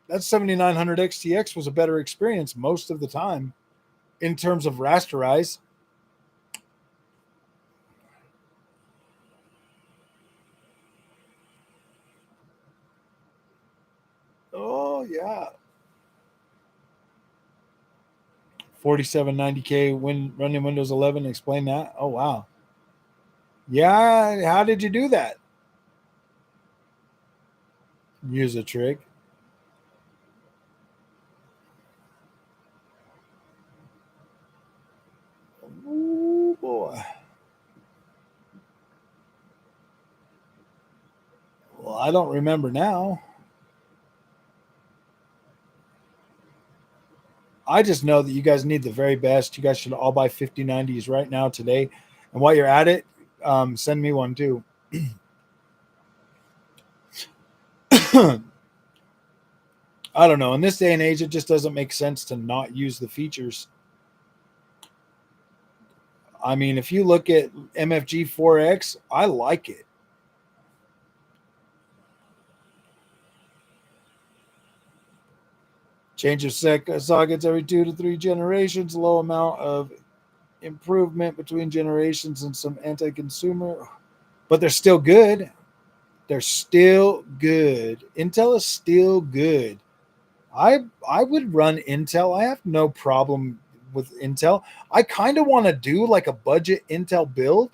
that 7900 XTX was a better experience most of the time in terms of rasterize. Oh yeah, 4790K running Windows 11. Explain that. Oh wow. Yeah, how did you do that? Use a trick. Ooh boy. Well, I don't remember now. I just know that you guys need the very best. You guys should all buy 5090s right now today. And while you're at it, send me one too. I don't know. In this day and age, it just doesn't make sense to not use the features. I mean, if you look at MFG 4X, I like it. Change of sockets every 2 to 3 generations, low amount of improvement between generations, and some anti-consumer, but they're still good. They're still good. Intel is still good. I would run Intel. I have no problem with Intel. I kind of want to do like a budget Intel build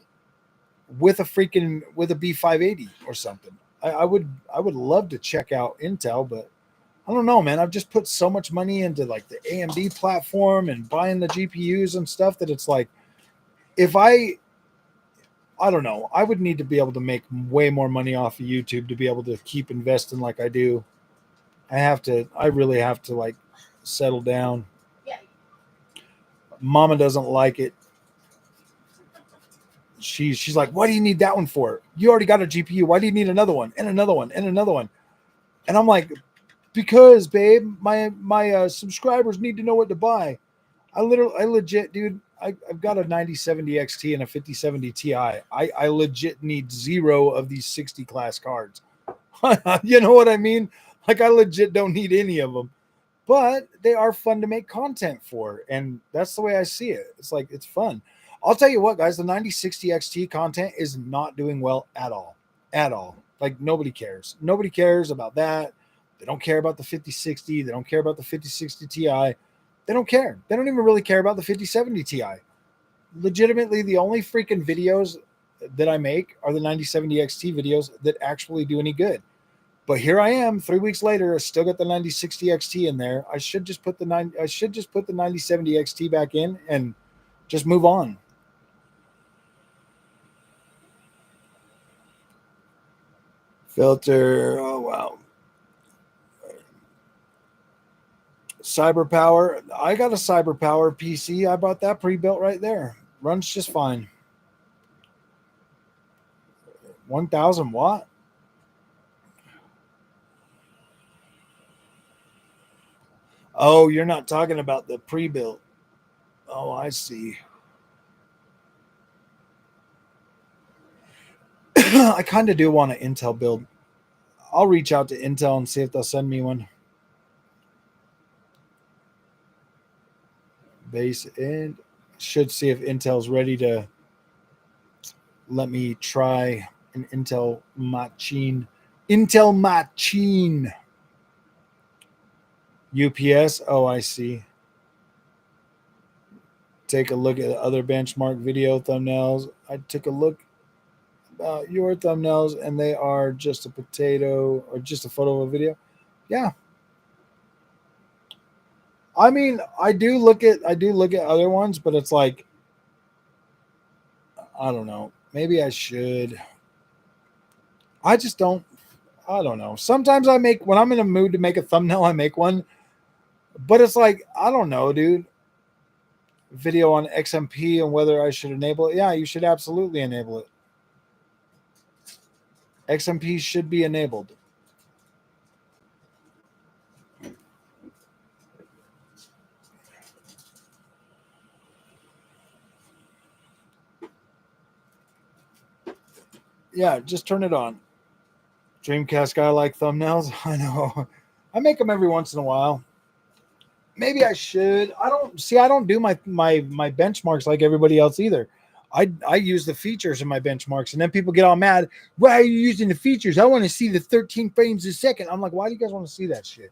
with a B580 or something. I would love to check out Intel, but I don't know, man. I've just put so much money into like the AMD platform and buying the GPUs and stuff that it's like, if I don't know, I would need to be able to make way more money off of YouTube to be able to keep investing like I do. I really have to like settle down. Yeah. Mama doesn't like it. She's like, why do you need that one for? You already got a GPU. Why do you need another one and another one and another one? And I'm like, because babe, my subscribers need to know what to buy. I legit, dude, I've got a 9070 XT and a 5070 Ti. I legit need 0 of these 60 class cards. You know what I mean? Like I legit don't need any of them, but they are fun to make content for. And that's the way I see it. It's like, it's fun. I'll tell you what, guys, the 9060 XT content is not doing well at all. At all. Like nobody cares. Nobody cares about that. They don't care about the 5060. They don't care about the 5060 Ti. They don't care. They don't even really care about the 5070 Ti. Legitimately, the only freaking videos that I make are the 9070 XT videos that actually do any good. But here I am 3 weeks later, I still got the 9060 XT in there. I should just put the 9070 XT back in and just move on. Filter. Oh, wow. Cyber Power. I got a Cyber Power PC. I bought that pre-built right there. Runs just fine. 1,000 watt. Oh, you're not talking about the pre-built. Oh, I see. I kind of do want an Intel build. I'll reach out to Intel and see if they'll send me one. Base and should see if Intel's ready to let me try an Intel machine. Intel machine. UPS. Oh, I see. Take a look at other benchmark video thumbnails. I took a look about your thumbnails and they are just a potato or just a photo of a video. Yeah. I mean, I do look at other ones, but it's like, I don't know. Maybe I should. I just don't. I don't know. Sometimes I make, when I'm in a mood to make a thumbnail, I make one. But it's like, I don't know, dude. Video on XMP and whether I should enable it. Yeah, you should absolutely enable it. XMP should be enabled. Yeah, just turn it on. Dreamcast guy like thumbnails. I know. I make them every once in a while. Maybe I should. I don't do my benchmarks like everybody else either. I use the features in my benchmarks, and then people get all mad. Why are you using the features? I want to see the 13 frames a second. I'm like, why do you guys want to see that shit?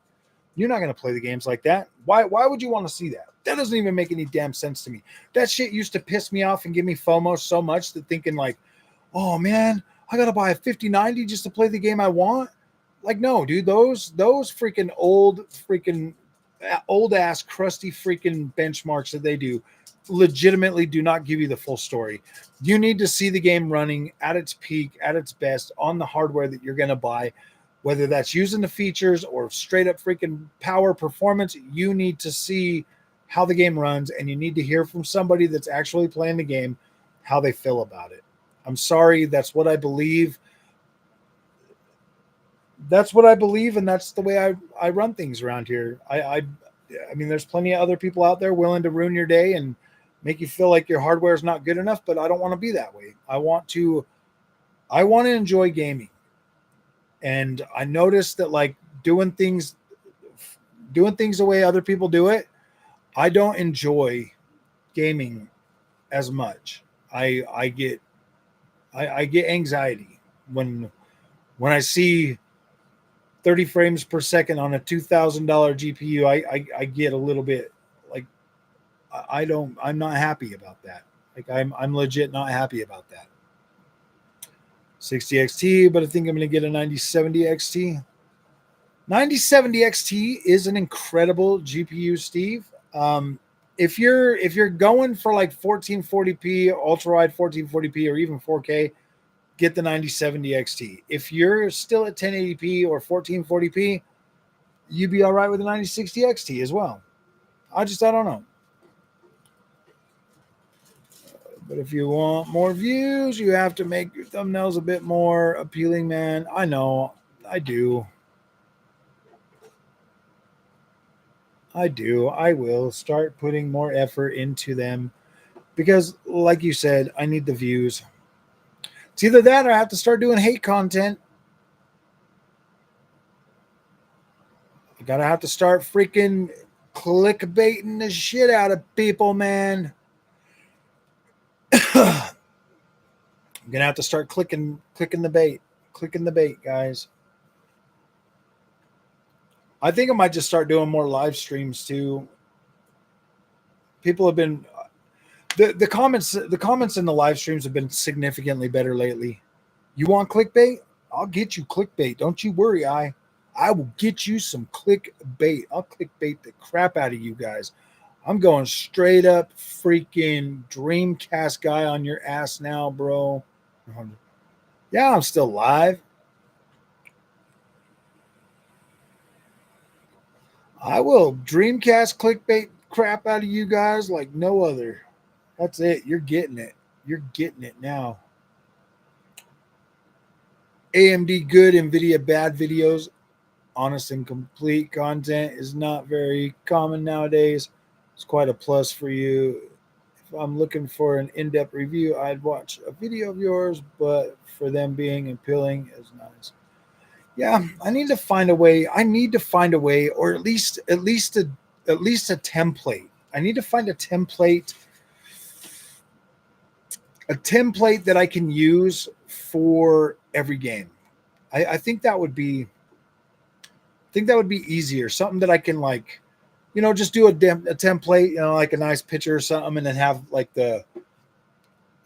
You're not going to play the games like that. Why would you want to see that? That doesn't even make any damn sense to me. That shit used to piss me off and give me FOMO so much that thinking like, oh man, I got to buy a 5090 just to play the game I want. Like, no, dude, those freaking old ass crusty freaking benchmarks that they do legitimately do not give you the full story. You need to see the game running at its peak, at its best on the hardware that you're going to buy, whether that's using the features or straight up freaking power performance. You need to see how the game runs, and you need to hear from somebody that's actually playing the game how they feel about it. I'm sorry, that's what I believe. That's what I believe, and that's the way I run things around here. I mean, there's plenty of other people out there willing to ruin your day and make you feel like your hardware is not good enough, but I don't want to be that way. I want to enjoy gaming. And I noticed that like doing things the way other people do it, I don't enjoy gaming as much. I get anxiety when I see 30 frames per second on a $2,000 GPU. I get a little bit like, I'm not happy about that. Like I'm legit not happy about that. 60 XT, but I think I'm going to get a 9070 XT. 9070 XT is an incredible GPU, Steve. If you're going for like 1440p, ultra wide 1440p, or even 4K, get the 9070 XT. If you're still at 1080p or 1440p, you'd be all right with the 9060 XT as well. I don't know. But if you want more views, you have to make your thumbnails a bit more appealing, man. I know. I do. I will start putting more effort into them because, like you said, I need the views. It's either that or I have to start doing hate content. I gotta have to start freaking clickbaiting the shit out of people, man. I'm gonna have to start clicking the bait, guys. I think I might just start doing more live streams too. People have been the comments in the live streams have been significantly better lately. You want clickbait? I'll get you clickbait. Don't you worry. I will get you some clickbait. I'll clickbait the crap out of you guys. I'm going straight up freaking Dreamcast guy on your ass now, bro. Yeah, I'm still live. I will Dreamcast clickbait crap out of you guys like no other. That's it. You're getting it. You're getting it now. AMD good, NVIDIA bad videos. Honest and complete content is not very common nowadays. It's quite a plus for you. If I'm looking for an in-depth review, I'd watch a video of yours, but for them being appealing is nice. Yeah, I need to find a way. I need to find a way, or at least a template. I need to find a template that I can use for every game. I think that would be easier. Something that I can like, just do a template, like a nice picture or something, and then have like the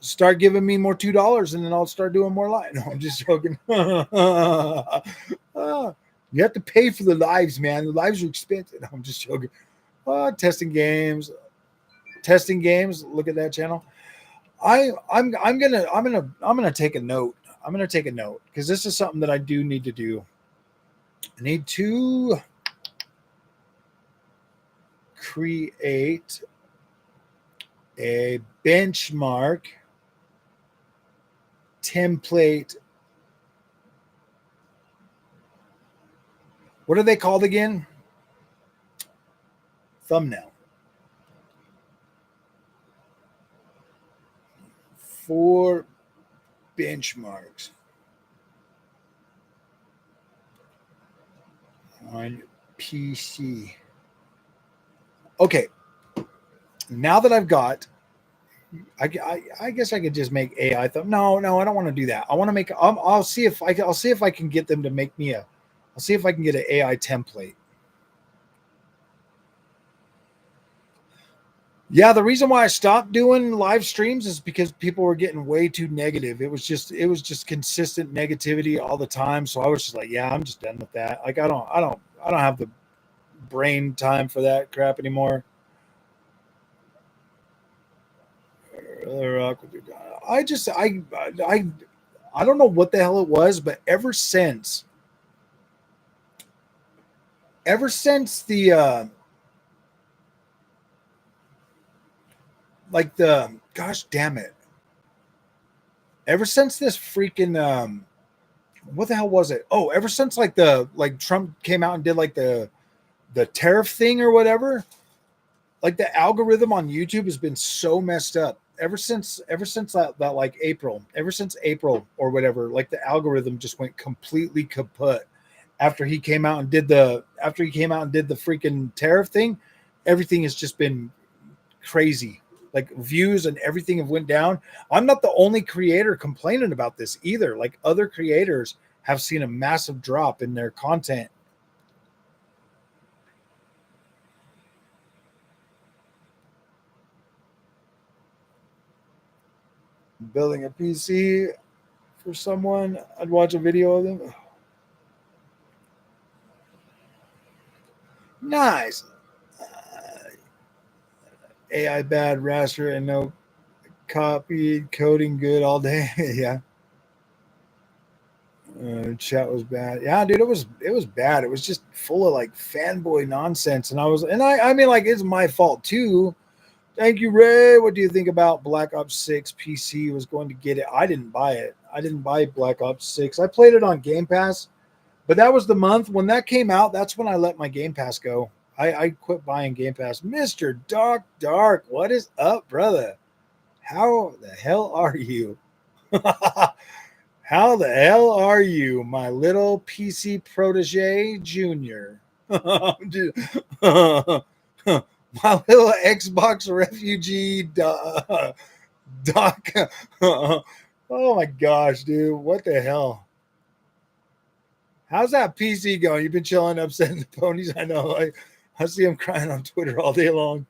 start giving me more $2, and then I'll start doing more live. No, I'm just joking. You have to pay for the lives, man. The lives are expensive. No, I'm just joking. Testing games. Look at that channel. I'm gonna take a note. I'm gonna take a note because this is something that I do need to do. I need to create a benchmark template. What are they called again? Thumbnail. For benchmarks on PC. Okay. Now that I've got, I guess I could just make AI thumb. No, I don't want to do that. I want to make. I'll see if I can get them to make me a. I'll see if I can get an AI template. Yeah, the reason why I stopped doing live streams is because people were getting way too negative. It was just consistent negativity all the time. So I was just like, yeah, I'm just done with that. Like I don't have the brain time for that crap anymore. I don't know what the hell it was, but ever since the gosh damn it. Ever since this freaking what the hell was it? Oh, ever since Trump came out and did like the tariff thing or whatever, like the algorithm on YouTube has been so messed up. Ever since that like April, ever since April or whatever, like the algorithm just went completely kaput after he came out and did the freaking tariff thing. Everything has just been crazy. Like views and everything have went down. I'm not the only creator complaining about this either. Like other creators have seen a massive drop in their content. Building a PC for someone, I'd watch a video of them. Nice. AI bad, raster, and no copy, coding good all day. Yeah. Chat was bad. Yeah, dude, it was bad. It was just full of like fanboy nonsense. And I mean, like, it's my fault too. Thank you, Ray. What do you think about Black Ops 6 PC? Was going to get it. I didn't buy it. I didn't buy Black Ops 6. I played it on Game Pass, but that was the month when that came out. That's when I let my Game Pass go. I quit buying Game Pass. Mr. Dark, what is up, brother? How the hell are you? How the hell are you, my little PC protege junior? My little Xbox refugee doc. Oh my gosh, dude. What the hell? How's that PC going? You've been chilling, upsetting the ponies. I know. I see him crying on Twitter all day long.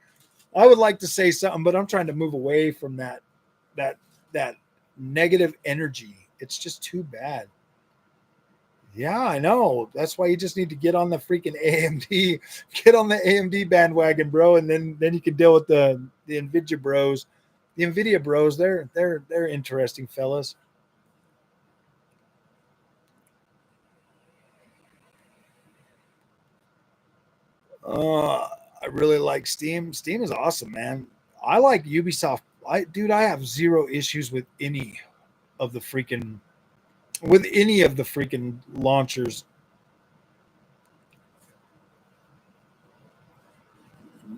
I would like to say something, but I'm trying to move away from that negative energy. It's just too bad. Yeah, I know. That's why you just need to get on the freaking AMD, get on the AMD bandwagon, bro, and then you can deal with the NVIDIA bros. The NVIDIA bros, they're interesting fellas. I really like Steam. Steam is awesome, man. I like Ubisoft. I have zero issues with any of the freaking launchers.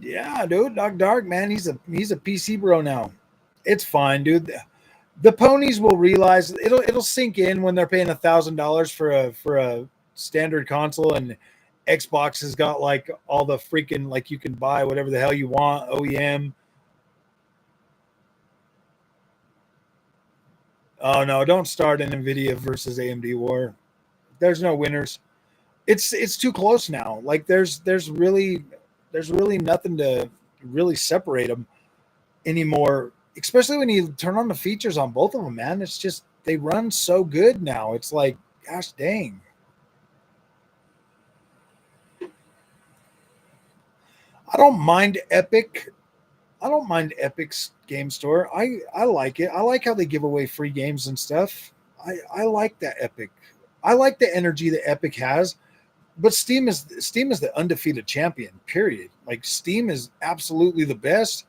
Yeah, dude, Doc Dark, man, he's a PC bro now. It's fine, dude. The ponies will realize it'll sink in when they're paying $1,000 for a standard console, and Xbox has got like all the freaking, like, you can buy whatever the hell you want, OEM. Oh no, don't start an NVIDIA versus AMD war. There's no winners. It's too close now. Like there's really nothing to really separate them anymore, especially when you turn on the features on both of them, man. It's just they run so good now. It's like, gosh dang. I don't mind Epic. I don't mind Epic's game store. I like it. I like how they give away free games and stuff. I like that Epic. I like the energy that Epic has. But Steam is the undefeated champion, period. Like, Steam is absolutely the best.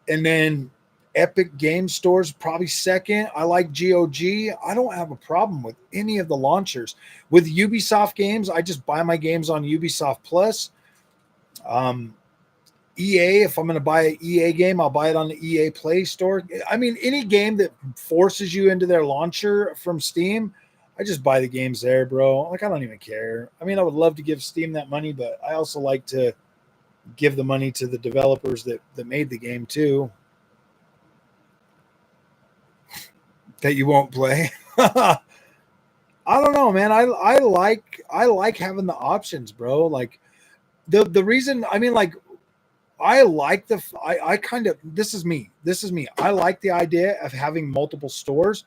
And then Epic Game Store's probably second. I like GOG. I don't have a problem with any of the launchers. With Ubisoft games, I just buy my games on Ubisoft Plus. EA, if I'm going to buy an EA game, I'll buy it on the EA Play Store. I mean, any game that forces you into their launcher from Steam, I just buy the games there, bro. Like, I don't even care. I mean, I would love to give Steam that money, but I also like to give the money to the developers that made the game too, that you won't play. I don't know, man. I like having the options, bro. Like, the reason, I mean, like, I kind of, this is me. I like the idea of having multiple stores,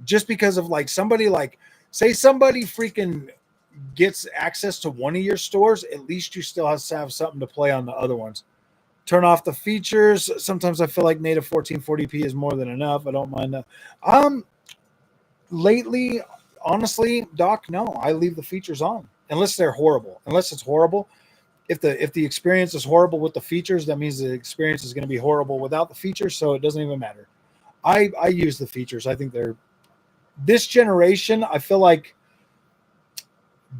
just because of, like, somebody, like, say somebody freaking gets access to one of your stores, at least you still have to have something to play on the other ones. Turn off the features. Sometimes I feel like native 1440p is more than enough. I don't mind that. Lately, honestly, Doc, no, I leave the features on unless they're horrible. Unless it's horrible. If the experience is horrible with the features, that means the experience is going to be horrible without the features, so it doesn't even matter. I use the features. I think they're, this generation, I feel like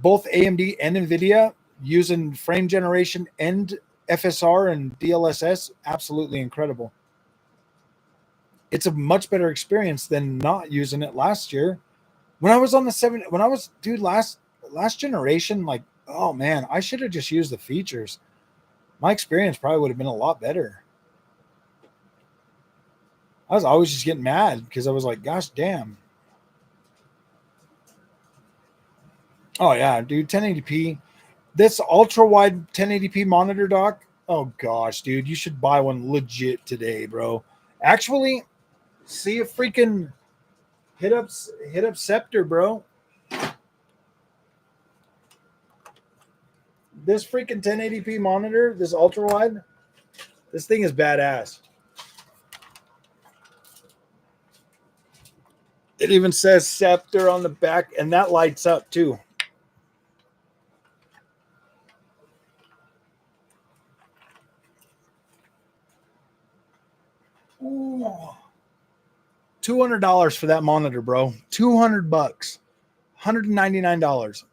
both AMD and NVIDIA using frame generation and FSR and DLSS, absolutely incredible. It's a much better experience than not using it last year. When I was on the last generation, like, oh man, I should have just used the features. My experience probably would have been a lot better. I was always just getting mad because I was like, gosh damn. Oh yeah, dude, 1080p. This ultra wide 1080p monitor, Doc. Oh gosh, dude, you should buy one legit today, bro. Actually, see if freaking hit up Scepter, bro. This freaking 1080p monitor, this ultra wide, this thing is badass. It even says Scepter on the back, and that lights up too. Ooh. $200 for that monitor, bro. $200, $199.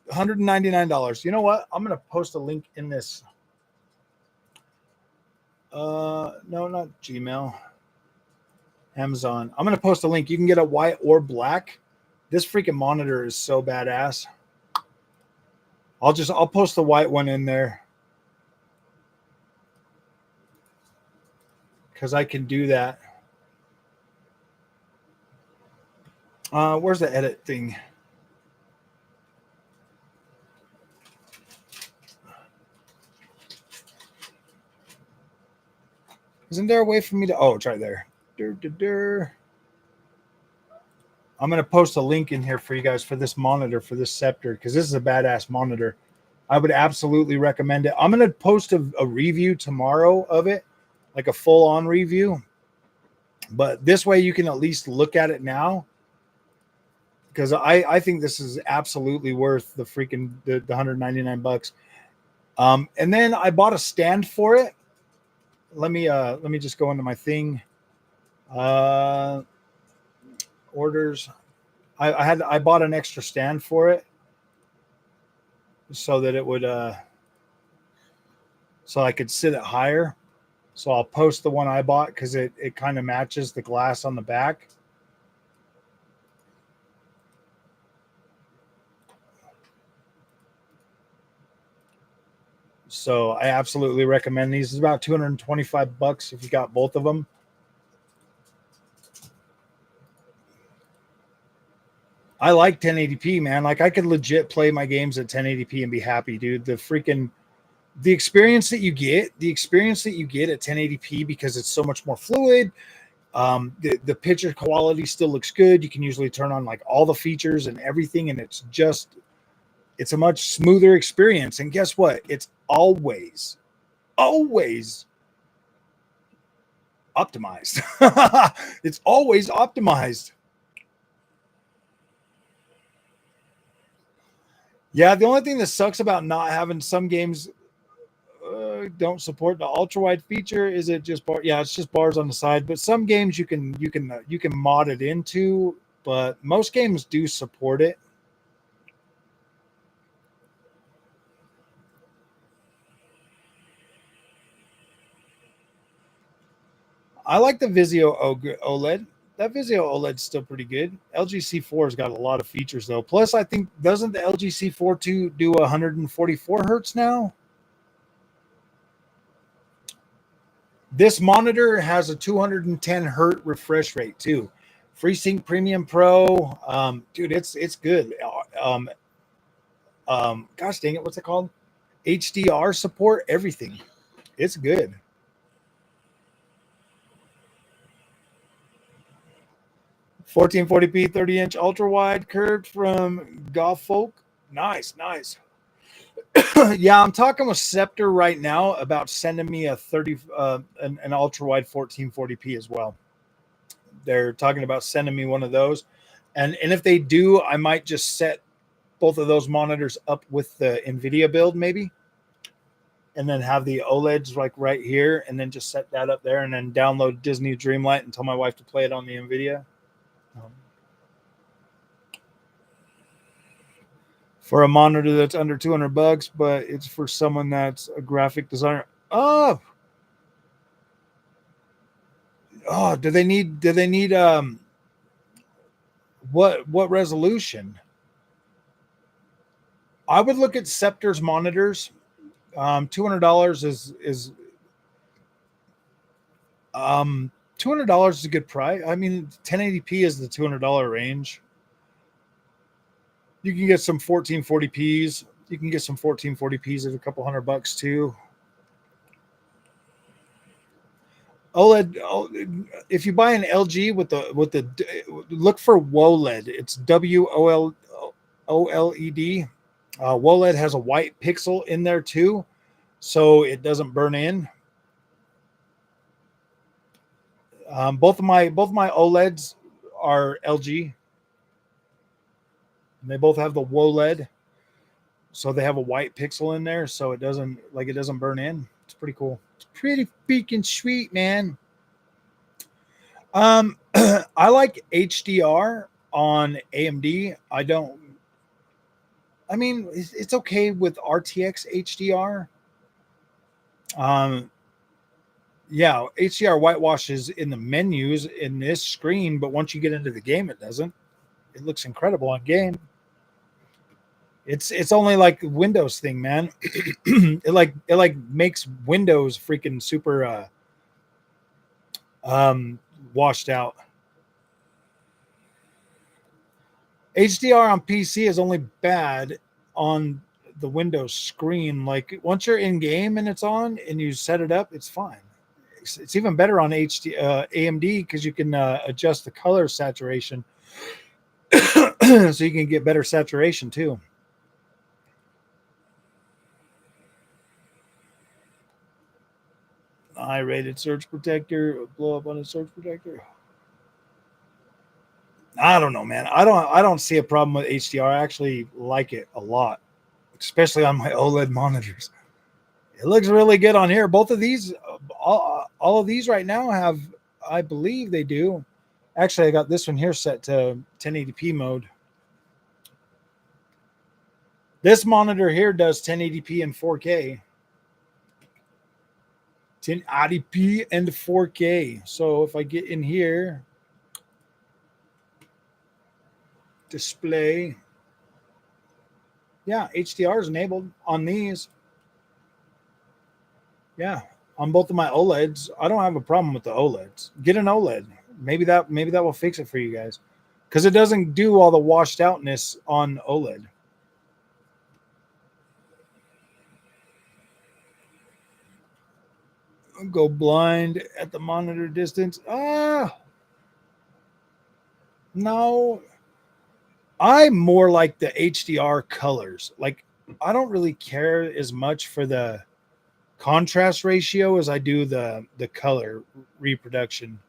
$199. You know what? I'm gonna post a link in this. No, not Gmail. Amazon. I'm gonna post a link. You can get a white or black. This freaking monitor is so badass. I'll post the white one in there, because I can do that. Where's the edit thing? Isn't there a way for me to? Oh, it's right there. I'm going to post a link in here for you guys for this monitor, for this Scepter, because this is a badass monitor. I would absolutely recommend it. I'm going to post a review tomorrow of it, like a full-on review. But this way you can at least look at it now, because I think this is absolutely worth the freaking the $199. And then I bought a stand for it. Let me just go into my thing. Orders. I bought an extra stand for it so that it would so I could sit it higher. So I'll post the one I bought because it kind of matches the glass on the back. So I absolutely recommend these. It's about $225 if you got both of them. I like 1080p, man. Like I could legit play my games at 1080p and be happy, dude. The experience that you get at 1080p, because it's so much more fluid. The picture quality still looks good. You can usually turn on like all the features and everything, and it's a much smoother experience. And guess what? It's always optimized. It's always optimized. Yeah, the only thing that sucks about not having some games don't support the ultra wide feature is it just bar. Yeah, it's just bars on the side. But some games you can mod it into, but most games do support it. I like the Vizio OLED. That Vizio OLED's still pretty good. LG C4's got a lot of features though. Plus, I think doesn't the LG C4 2 do 144 hertz now? This monitor has a 210 hertz refresh rate too. FreeSync Premium Pro, dude, it's good. Gosh dang it, what's it called? HDR support, everything. It's good. $1440p 30-inch ultra wide curved from Golf Folk. Nice. Yeah, I'm talking with Scepter right now about sending me a an ultra wide 1440p as well. They're talking about sending me one of those, and if they do, I might just set both of those monitors up with the NVIDIA build maybe, and then have the OLEDs like right here, and then just set that up there, and then download Disney Dreamlight and tell my wife to play it on the NVIDIA. For a monitor that's under $200, but it's for someone that's a graphic designer. Oh, do they need what resolution? I would look at Scepter's monitors. $200 is $200 is a good price. I mean, 1080p is the $200 range. You can get some 1440p's. You can get some 1440p's at a couple $100 too. OLED. If you buy an LG with the look for WOLED. It's WOLED. WOLED has a white pixel in there too, so it doesn't burn in. Both of my OLEDs are LG. And they both have the WOLED, so they have a white pixel in there, so it doesn't burn in. It's pretty cool. It's pretty freaking sweet, man. I like HDR on AMD. I mean, it's okay with RTX HDR. Yeah, HDR whitewashes in the menus in this screen, but once you get into the game, it doesn't. It looks incredible on game. It's only like Windows thing, man. it makes Windows freaking super washed out. HDR on PC is only bad on the Windows screen. Like once you're in game and it's on and you set it up, it's fine. It's even better on AMD because you can adjust the color saturation so you can get better saturation too. I-rated surge protector, blow up on a surge protector. I don't know, man. I don't see a problem with HDR. I actually like it a lot, especially on my OLED monitors. It looks really good on here. Both of these, all of these right now have, I believe they do. Actually, I got this one here set to 1080p mode. This monitor here does 1080p and 4K. 1080p and 4K. So if I get in here, display, yeah, HDR is enabled on these. Yeah, on both of my OLEDs. I don't have a problem with the OLEDs. Get an OLED. Maybe that will fix it for you guys, because it doesn't do all the washed outness on OLED. Go blind at the monitor distance. No. I'm more like the HDR colors. Like, I don't really care as much for the contrast ratio as I do the color reproduction.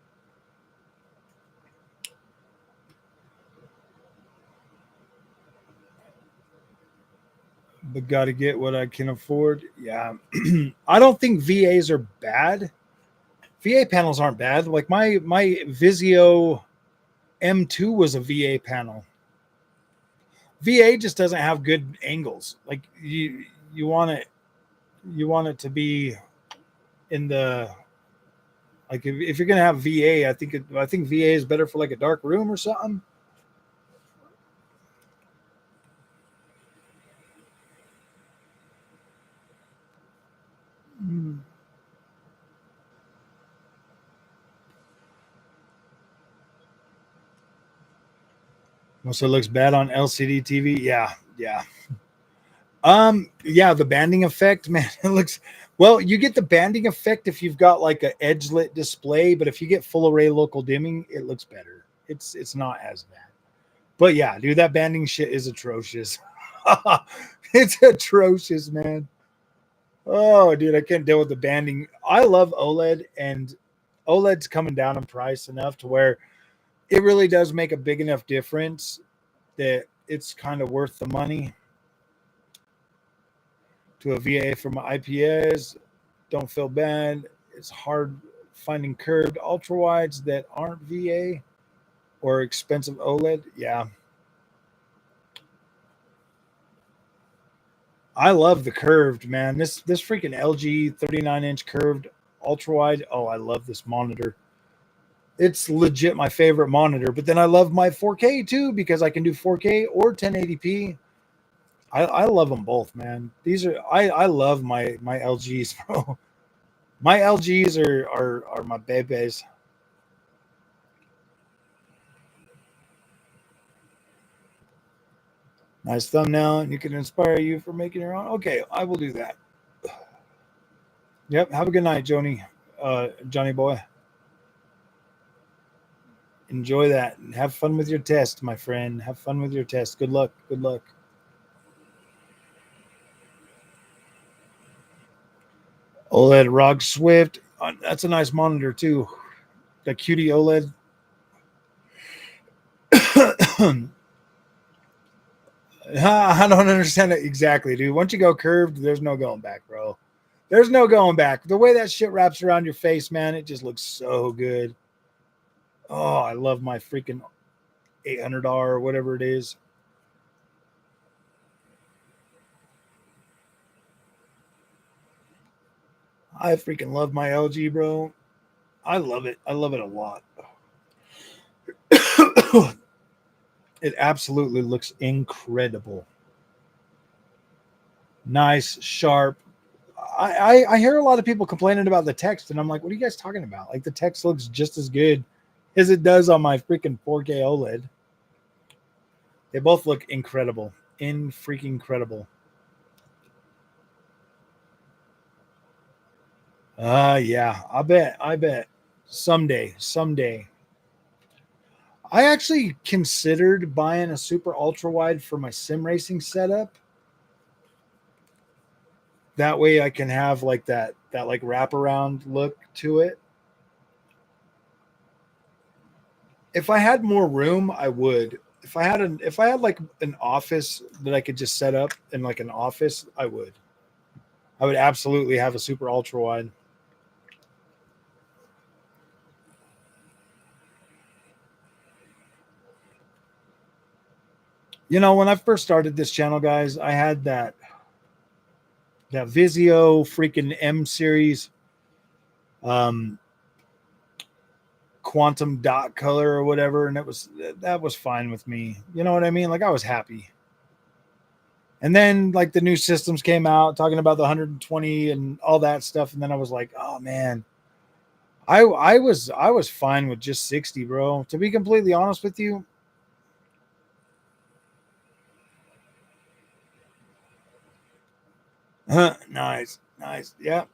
But got to get what I can afford. Yeah. I don't think VAs are bad. VA panels aren't bad. Like my Vizio M2 was a VA panel. VA just doesn't have good angles. Like you want it to be in the, like if you're gonna have VA, I think VA is better for like a dark room or something. So it looks bad on LCD TV. Yeah. Yeah, the banding effect, man. It looks, well, you get the banding effect if you've got like an edge lit display, but if you get full array local dimming, it looks better. It's not as bad. But yeah, dude, that banding shit is atrocious. It's atrocious, man. Oh, dude, I can't deal with the banding. I love OLED, and OLED's coming down in price enough to where it really does make a big enough difference that it's kind of worth the money. To a VA for my IPS, don't feel bad. It's hard finding curved ultra wides that aren't VA or expensive OLED. Yeah. I love the curved, man. This freaking LG 39-inch curved ultra wide. Oh, I love this monitor. It's legit my favorite monitor. But then I love my 4K too, because I can do 4K or 1080p. I love them both, man. These are I love my LGs, bro. My LGs are my babies. Nice thumbnail, and you can inspire you for making your own. Okay, I will do that. Yep. Have a good night, Johnny boy. Enjoy that and have fun with your test, my friend. Have fun with your test. Good luck. Good luck. OLED ROG Swift. That's a nice monitor too. The cutie OLED. I don't understand it exactly, dude. Once you go curved, there's no going back, bro. There's no going back. The way that shit wraps around your face, man, it just looks so good. Oh, I love my freaking $800 or whatever it is. I freaking love my LG, bro. I love it. I love it a lot. It absolutely looks incredible. Nice, sharp. I hear a lot of people complaining about the text, and I'm like, what are you guys talking about? Like, the text looks just as good as it does on my freaking 4K OLED. They both look incredible. Freaking incredible. Yeah, I bet. Someday. I actually considered buying a super ultra wide for my sim racing setup. That way I can have like that like wraparound look to it. If I had more room, I would. If I had like an office that I could just set up in like an office, I would. I would absolutely have a super ultra wide. You know, when I first started this channel, guys, I had that Vizio freaking M series, quantum dot color or whatever, and that was fine with me. You know what I mean? Like, I was happy. And then like the new systems came out talking about the 120 and all that stuff, and then I was like, oh man, I was fine with just 60, bro. To be completely honest with you. Nice. Yeah.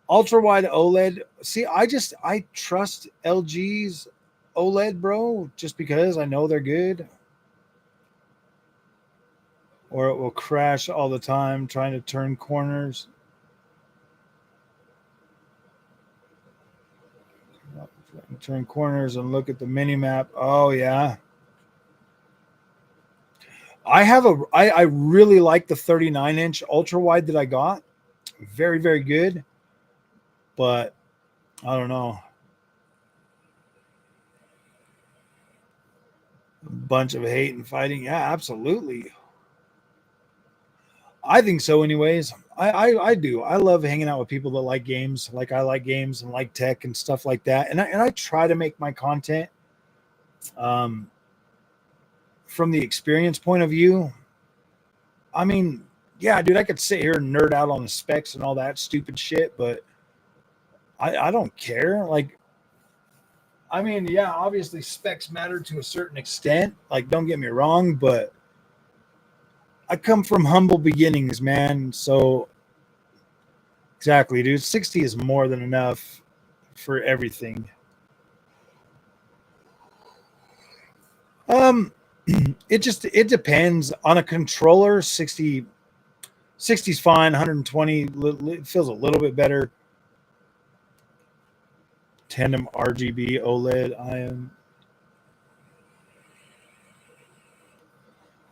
Ultra wide OLED. See, I trust LG's OLED, bro, just because I know they're good. Or it will crash all the time trying to turn corners. Turn corners and look at the mini map. Oh yeah. I really like the 39-inch ultra wide that I got. Very, very good. But I don't know. A bunch of hate and fighting. Yeah, absolutely. I think so anyways. I do. I love hanging out with people that like games. Like I like games and like tech and stuff like that. And I try to make my content from the experience point of view. I mean, yeah, dude, I could sit here and nerd out on the specs and all that stupid shit, but I don't care. Like, I mean, yeah, obviously specs matter to a certain extent. Like, don't get me wrong, but I come from humble beginnings, man. So, exactly, dude. 60 is more than enough for everything. Um, it depends on a controller. 60's fine. 120 feels a little bit better. Tandem RGB OLED.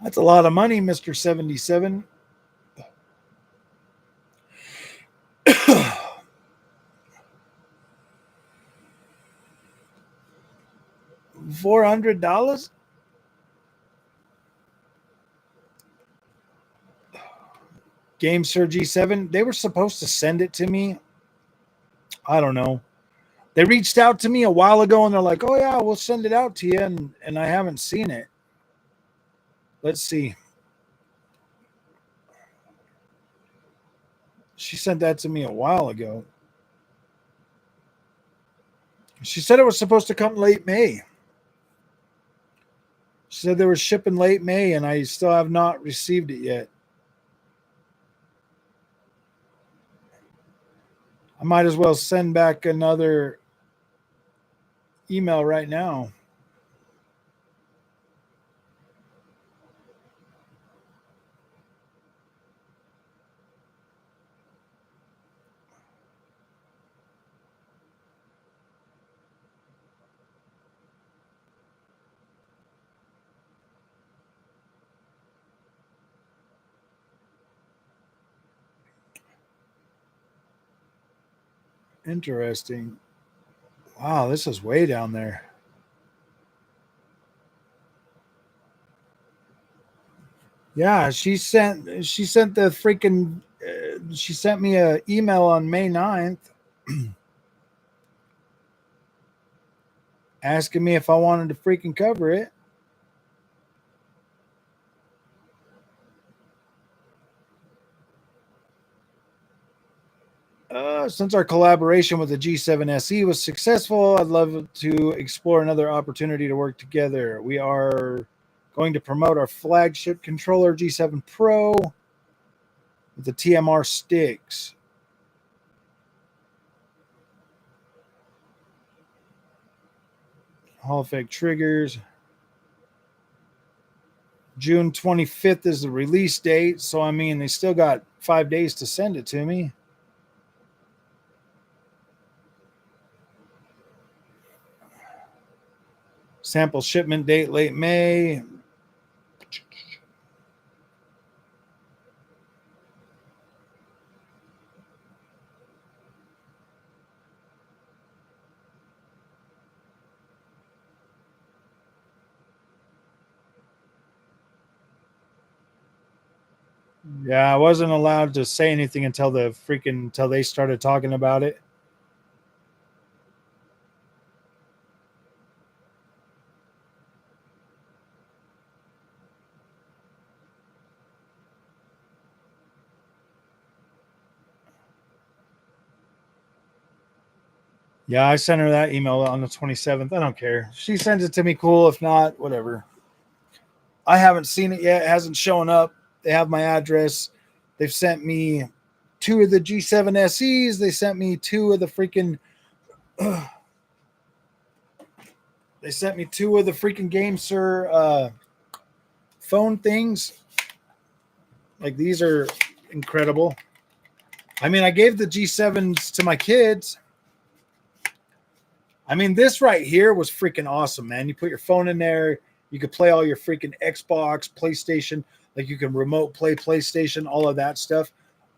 That's a lot of money, Mr. 77. $400. GameSir G7. They were supposed to send it to me. I don't know. They reached out to me a while ago and they're like, "Oh yeah, we'll send it out to you," and I haven't seen it. Let's see. She sent that to me a while ago. She said it was supposed to come late May. She said they were shipping late May, and I still have not received it yet. I might as well send back another email right now. Interesting. Wow, this is way down there. Yeah, she sent the freaking she sent me an email on May 9th asking me if I wanted to freaking cover it. Since our collaboration with the G7 SE was successful, I'd love to explore another opportunity to work together. We are going to promote our flagship controller G7 Pro with the TMR sticks. Hall effect triggers. June 25th is the release date, so I mean, they still got 5 days to send it to me. Sample shipment date late May. Yeah, I wasn't allowed to say anything until they started talking about it. Yeah, I sent her that email on the 27th. I don't care. She sends it to me, cool. If not, whatever. I haven't seen it yet. It hasn't shown up. They have my address. They've sent me 2 of the G7 SEs. They sent me 2 of the freaking they sent me 2 of the freaking GameSir phone things. Like, these are incredible. I mean, I gave the G7s to my kids. I mean, this right here was freaking awesome, man. You put your phone in there. You could play all your freaking Xbox, PlayStation. Like, you can remote play PlayStation, all of that stuff.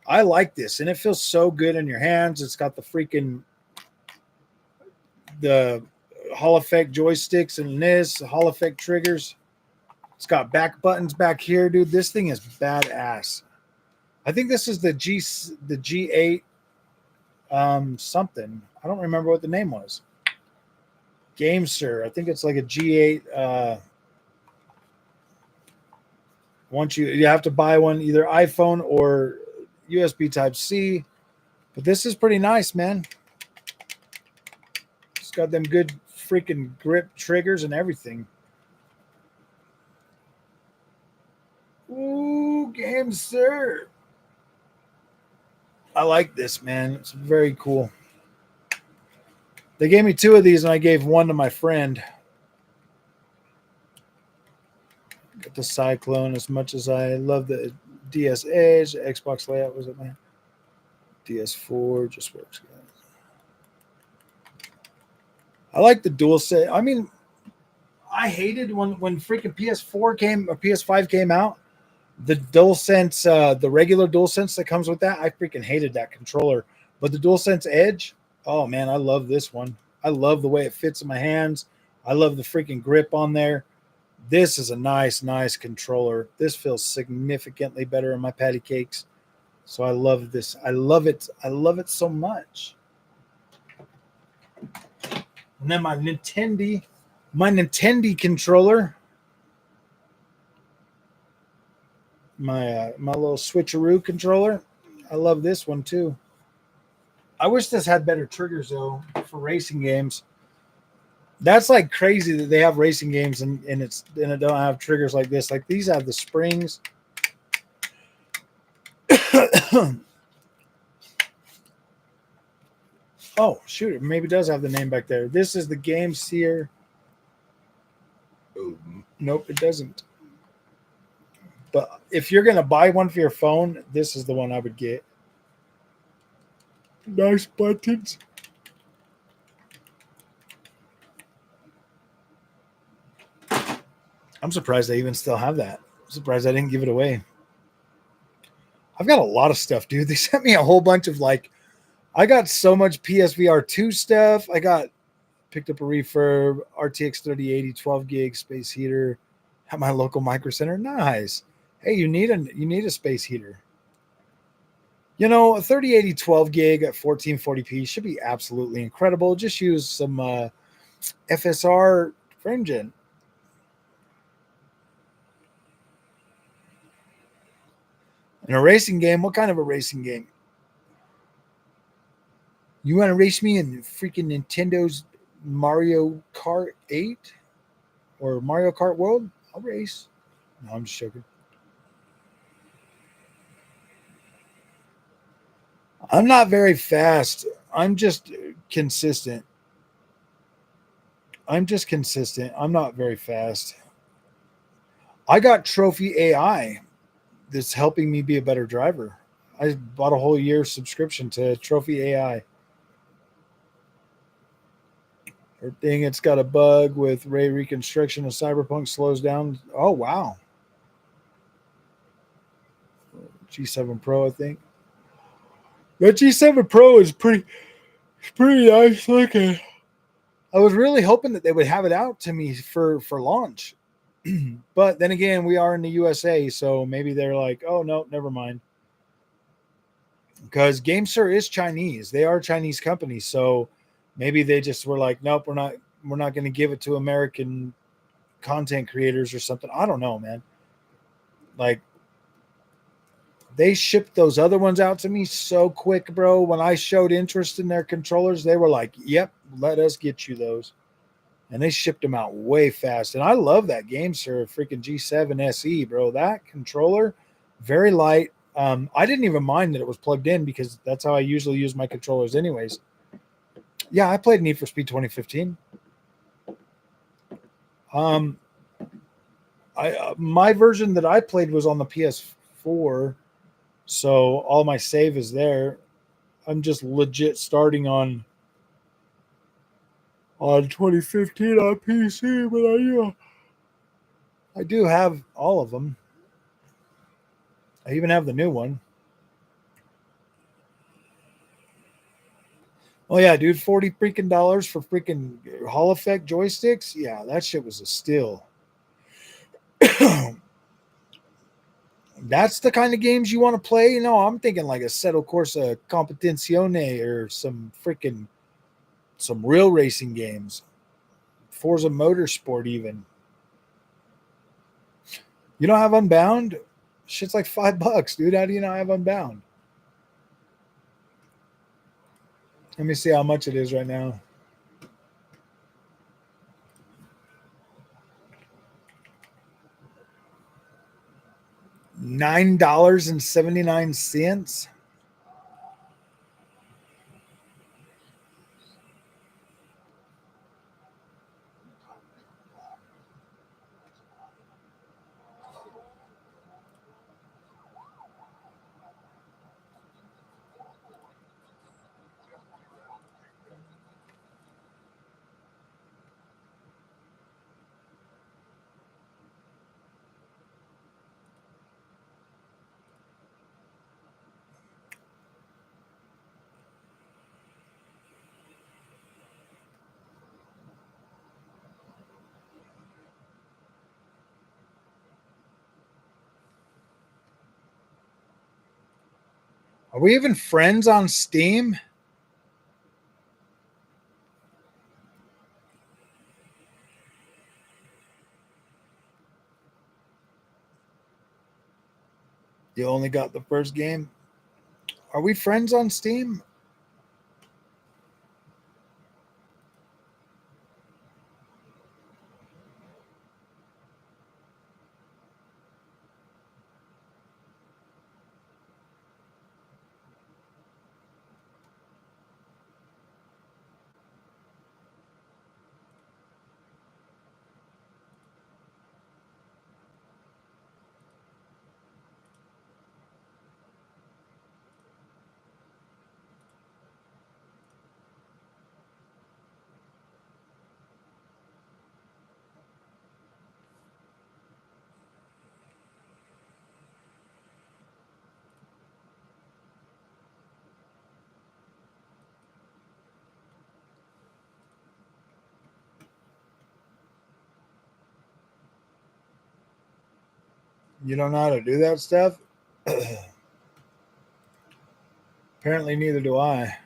I like this, and it feels so good in your hands. It's got the Hall effect joysticks and this Hall effect triggers. It's got back buttons back here, dude. This thing is badass. I think this is the G8 something. I don't remember what the name was. GameSir. I think it's like a G8. Once you have to buy one, either iPhone or USB Type-C. But this is pretty nice, man. It's got them good freaking grip triggers and everything. Ooh, GameSir. I like this, man. It's very cool. They gave me 2 of these, and I gave 1 to my friend. Got the Cyclone. As much as I love the DS Edge, the Xbox layout was it, man? DS4 just works good. I like the DualSense. I mean, I hated when freaking PS4 came or PS5 came out. The DualSense, the regular DualSense that comes with that, I freaking hated that controller. But the DualSense Edge, oh man, I love this one. I love the way it fits in my hands. I love the freaking grip on there. This is a nice controller. This feels significantly better in my patty cakes. So I love this. I love it. I love it so much. And then my Nintendo controller. My little switcheroo controller. I love this one too. I wish this had better triggers though for racing games. That's like crazy that they have racing games and it don't have triggers like this. Like, these have the springs. Oh shoot! It maybe does have the name back there. This is the GameSir. Nope, it doesn't. But if you're gonna buy one for your phone, this is the one I would get. Nice buttons. I'm surprised they even still have that. I'm surprised I didn't give it away. I've got a lot of stuff, dude. They sent me a whole bunch of I got so much PSVR 2 stuff. Picked up a refurb, RTX 3080, 12 gig space heater at my local micro center. Nice. Hey, you need a space heater. You know, a 3080 12 gig at 1440p should be absolutely incredible. Just use some FSR frame gen. In a racing game, what kind of a racing game? You want to race me in freaking Nintendo's Mario Kart 8 or Mario Kart World? I'll race. No, I'm just joking. I'm not very fast. I'm just consistent. I'm not very fast. I got Trophy AI that's helping me be a better driver. I bought a whole year subscription to Trophy AI. Or thing, it's got a bug with ray reconstruction of Cyberpunk slows down. Oh, wow. G7 Pro, I think. The G7 Pro is pretty nice looking. I was really hoping that they would have it out to me for launch. But then again, we are in the USA, so maybe they're like, oh no, never mind. Because GameSir is Chinese. They are a Chinese company, so maybe they just were like, nope, we're not going to give it to American content creators or something. I don't know, man. Like, they shipped those other ones out to me so quick, bro. When I showed interest in their controllers, they were like, yep, let us get you those. And they shipped them out way fast. And I love that GameSir freaking G7 SE, bro. That controller, very light. I didn't even mind that it was plugged in because that's how I usually use my controllers anyways. Yeah, I played Need for Speed 2015. My version that I played was on the PS4, so all my save is there. I'm just legit starting on 2015 on PC, but I do have all of them. I even have the new one. Oh yeah, dude, $40 freaking for freaking Hall Effect joysticks. Yeah, that shit was a steal. That's the kind of games you want to play. You know, I'm thinking like a Assetto Corsa Competizione or some real racing games. Forza Motorsport even. You don't have Unbound? Shit's like $5, dude. How do you not have Unbound? Let me see how much it is right now. $9.79. Are we even friends on Steam? You only got the first game. Are we friends on Steam? You don't know how to do that stuff? Apparently, neither do I.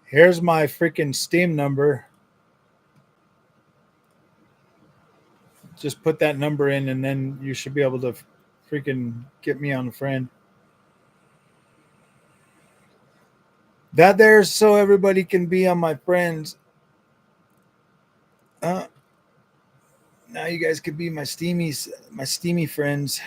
Here's my freaking Steam number. Just put that number in, and then you should be able to freaking get me on a friend. That there's so everybody can be on my friends. Now you guys could be my steamy friends.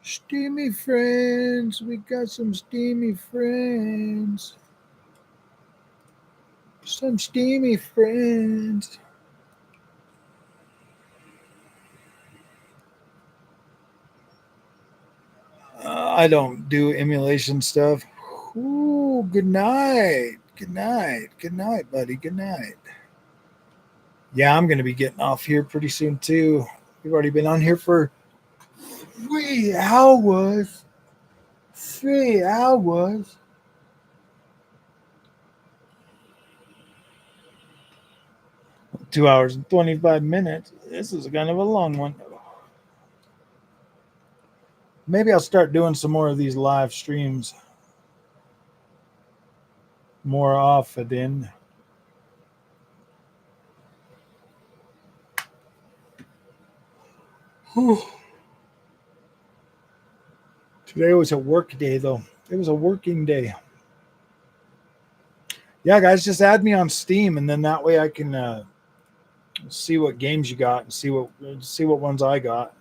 Steamy friends. We got some steamy friends. Some steamy friends. I don't do emulation stuff. Ooh, good night. Good night. Good night, buddy. Good night. Yeah, I'm going to be getting off here pretty soon, too. We've already been on here for 3 hours. 3 hours. Two hours and 25 minutes. This is kind of a long one. Maybe I'll start doing some more of these live streams more often. Whew. Today was a work day, though. It was a working day. Yeah, guys, just add me on Steam, and then that way I can see what games you got and see what ones I got.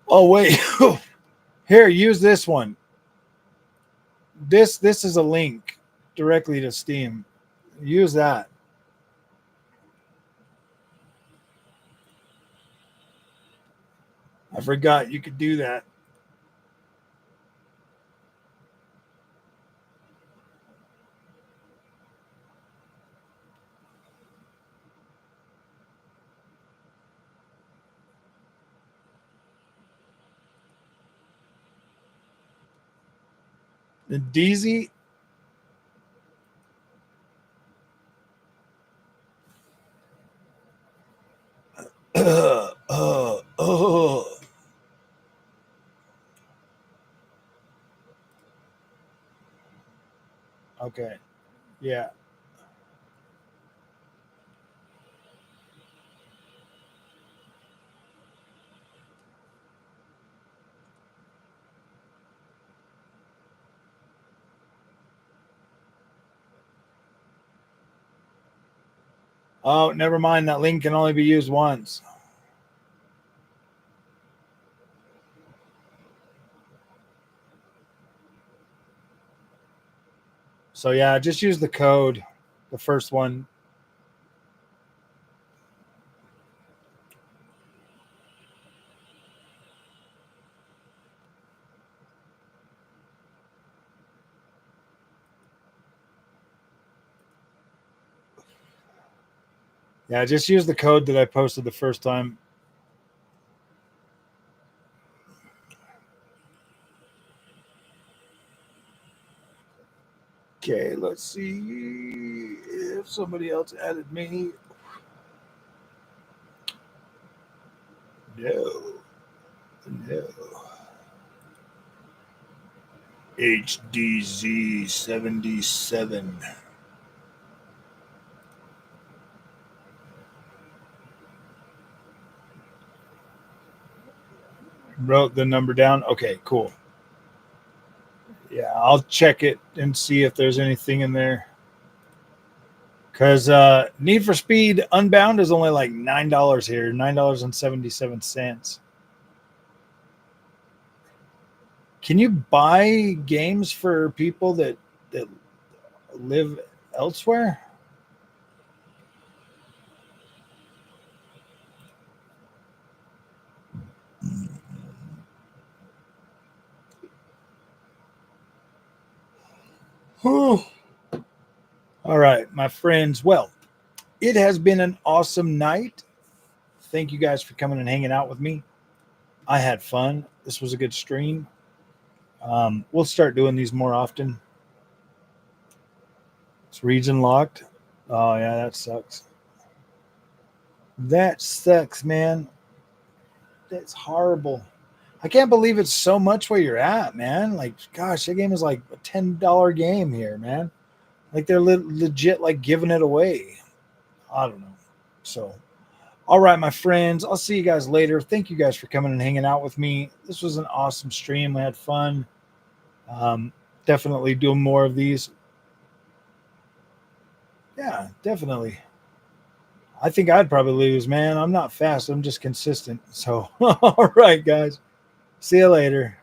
Oh wait, here, use this one. This is a link directly to Steam. Use that. I forgot you could do that. The DZ. Okay. Yeah. Oh, never mind. That link can only be used once. So yeah, just use the code, the first one. Yeah, just use the code that I posted the first time. Okay, let's see if somebody else added me. No. HDZ77. Wrote the number down. Okay, cool. Yeah, I'll check it and see if there's anything in there. Because Need for Speed Unbound is only like $9 here, $9.77. Can you buy games for people that live elsewhere? All right, my friends. Well, it has been an awesome night. Thank you guys for coming and hanging out with me. I had fun. This was a good stream. We'll start doing these more often. It's region locked. Oh yeah, that sucks. That sucks, man. That's horrible. I can't believe it's so much where you're at, man. Like, gosh, that game is like a $10 game here, man. Like they're legit like giving it away. I don't know. So, all right, my friends, I'll see you guys later. Thank you guys for coming and hanging out with me. This was an awesome stream. We had fun. Definitely doing more of these. Yeah, definitely. I think I'd probably lose, man. I'm not fast. I'm just consistent. So, all right, guys. See you later.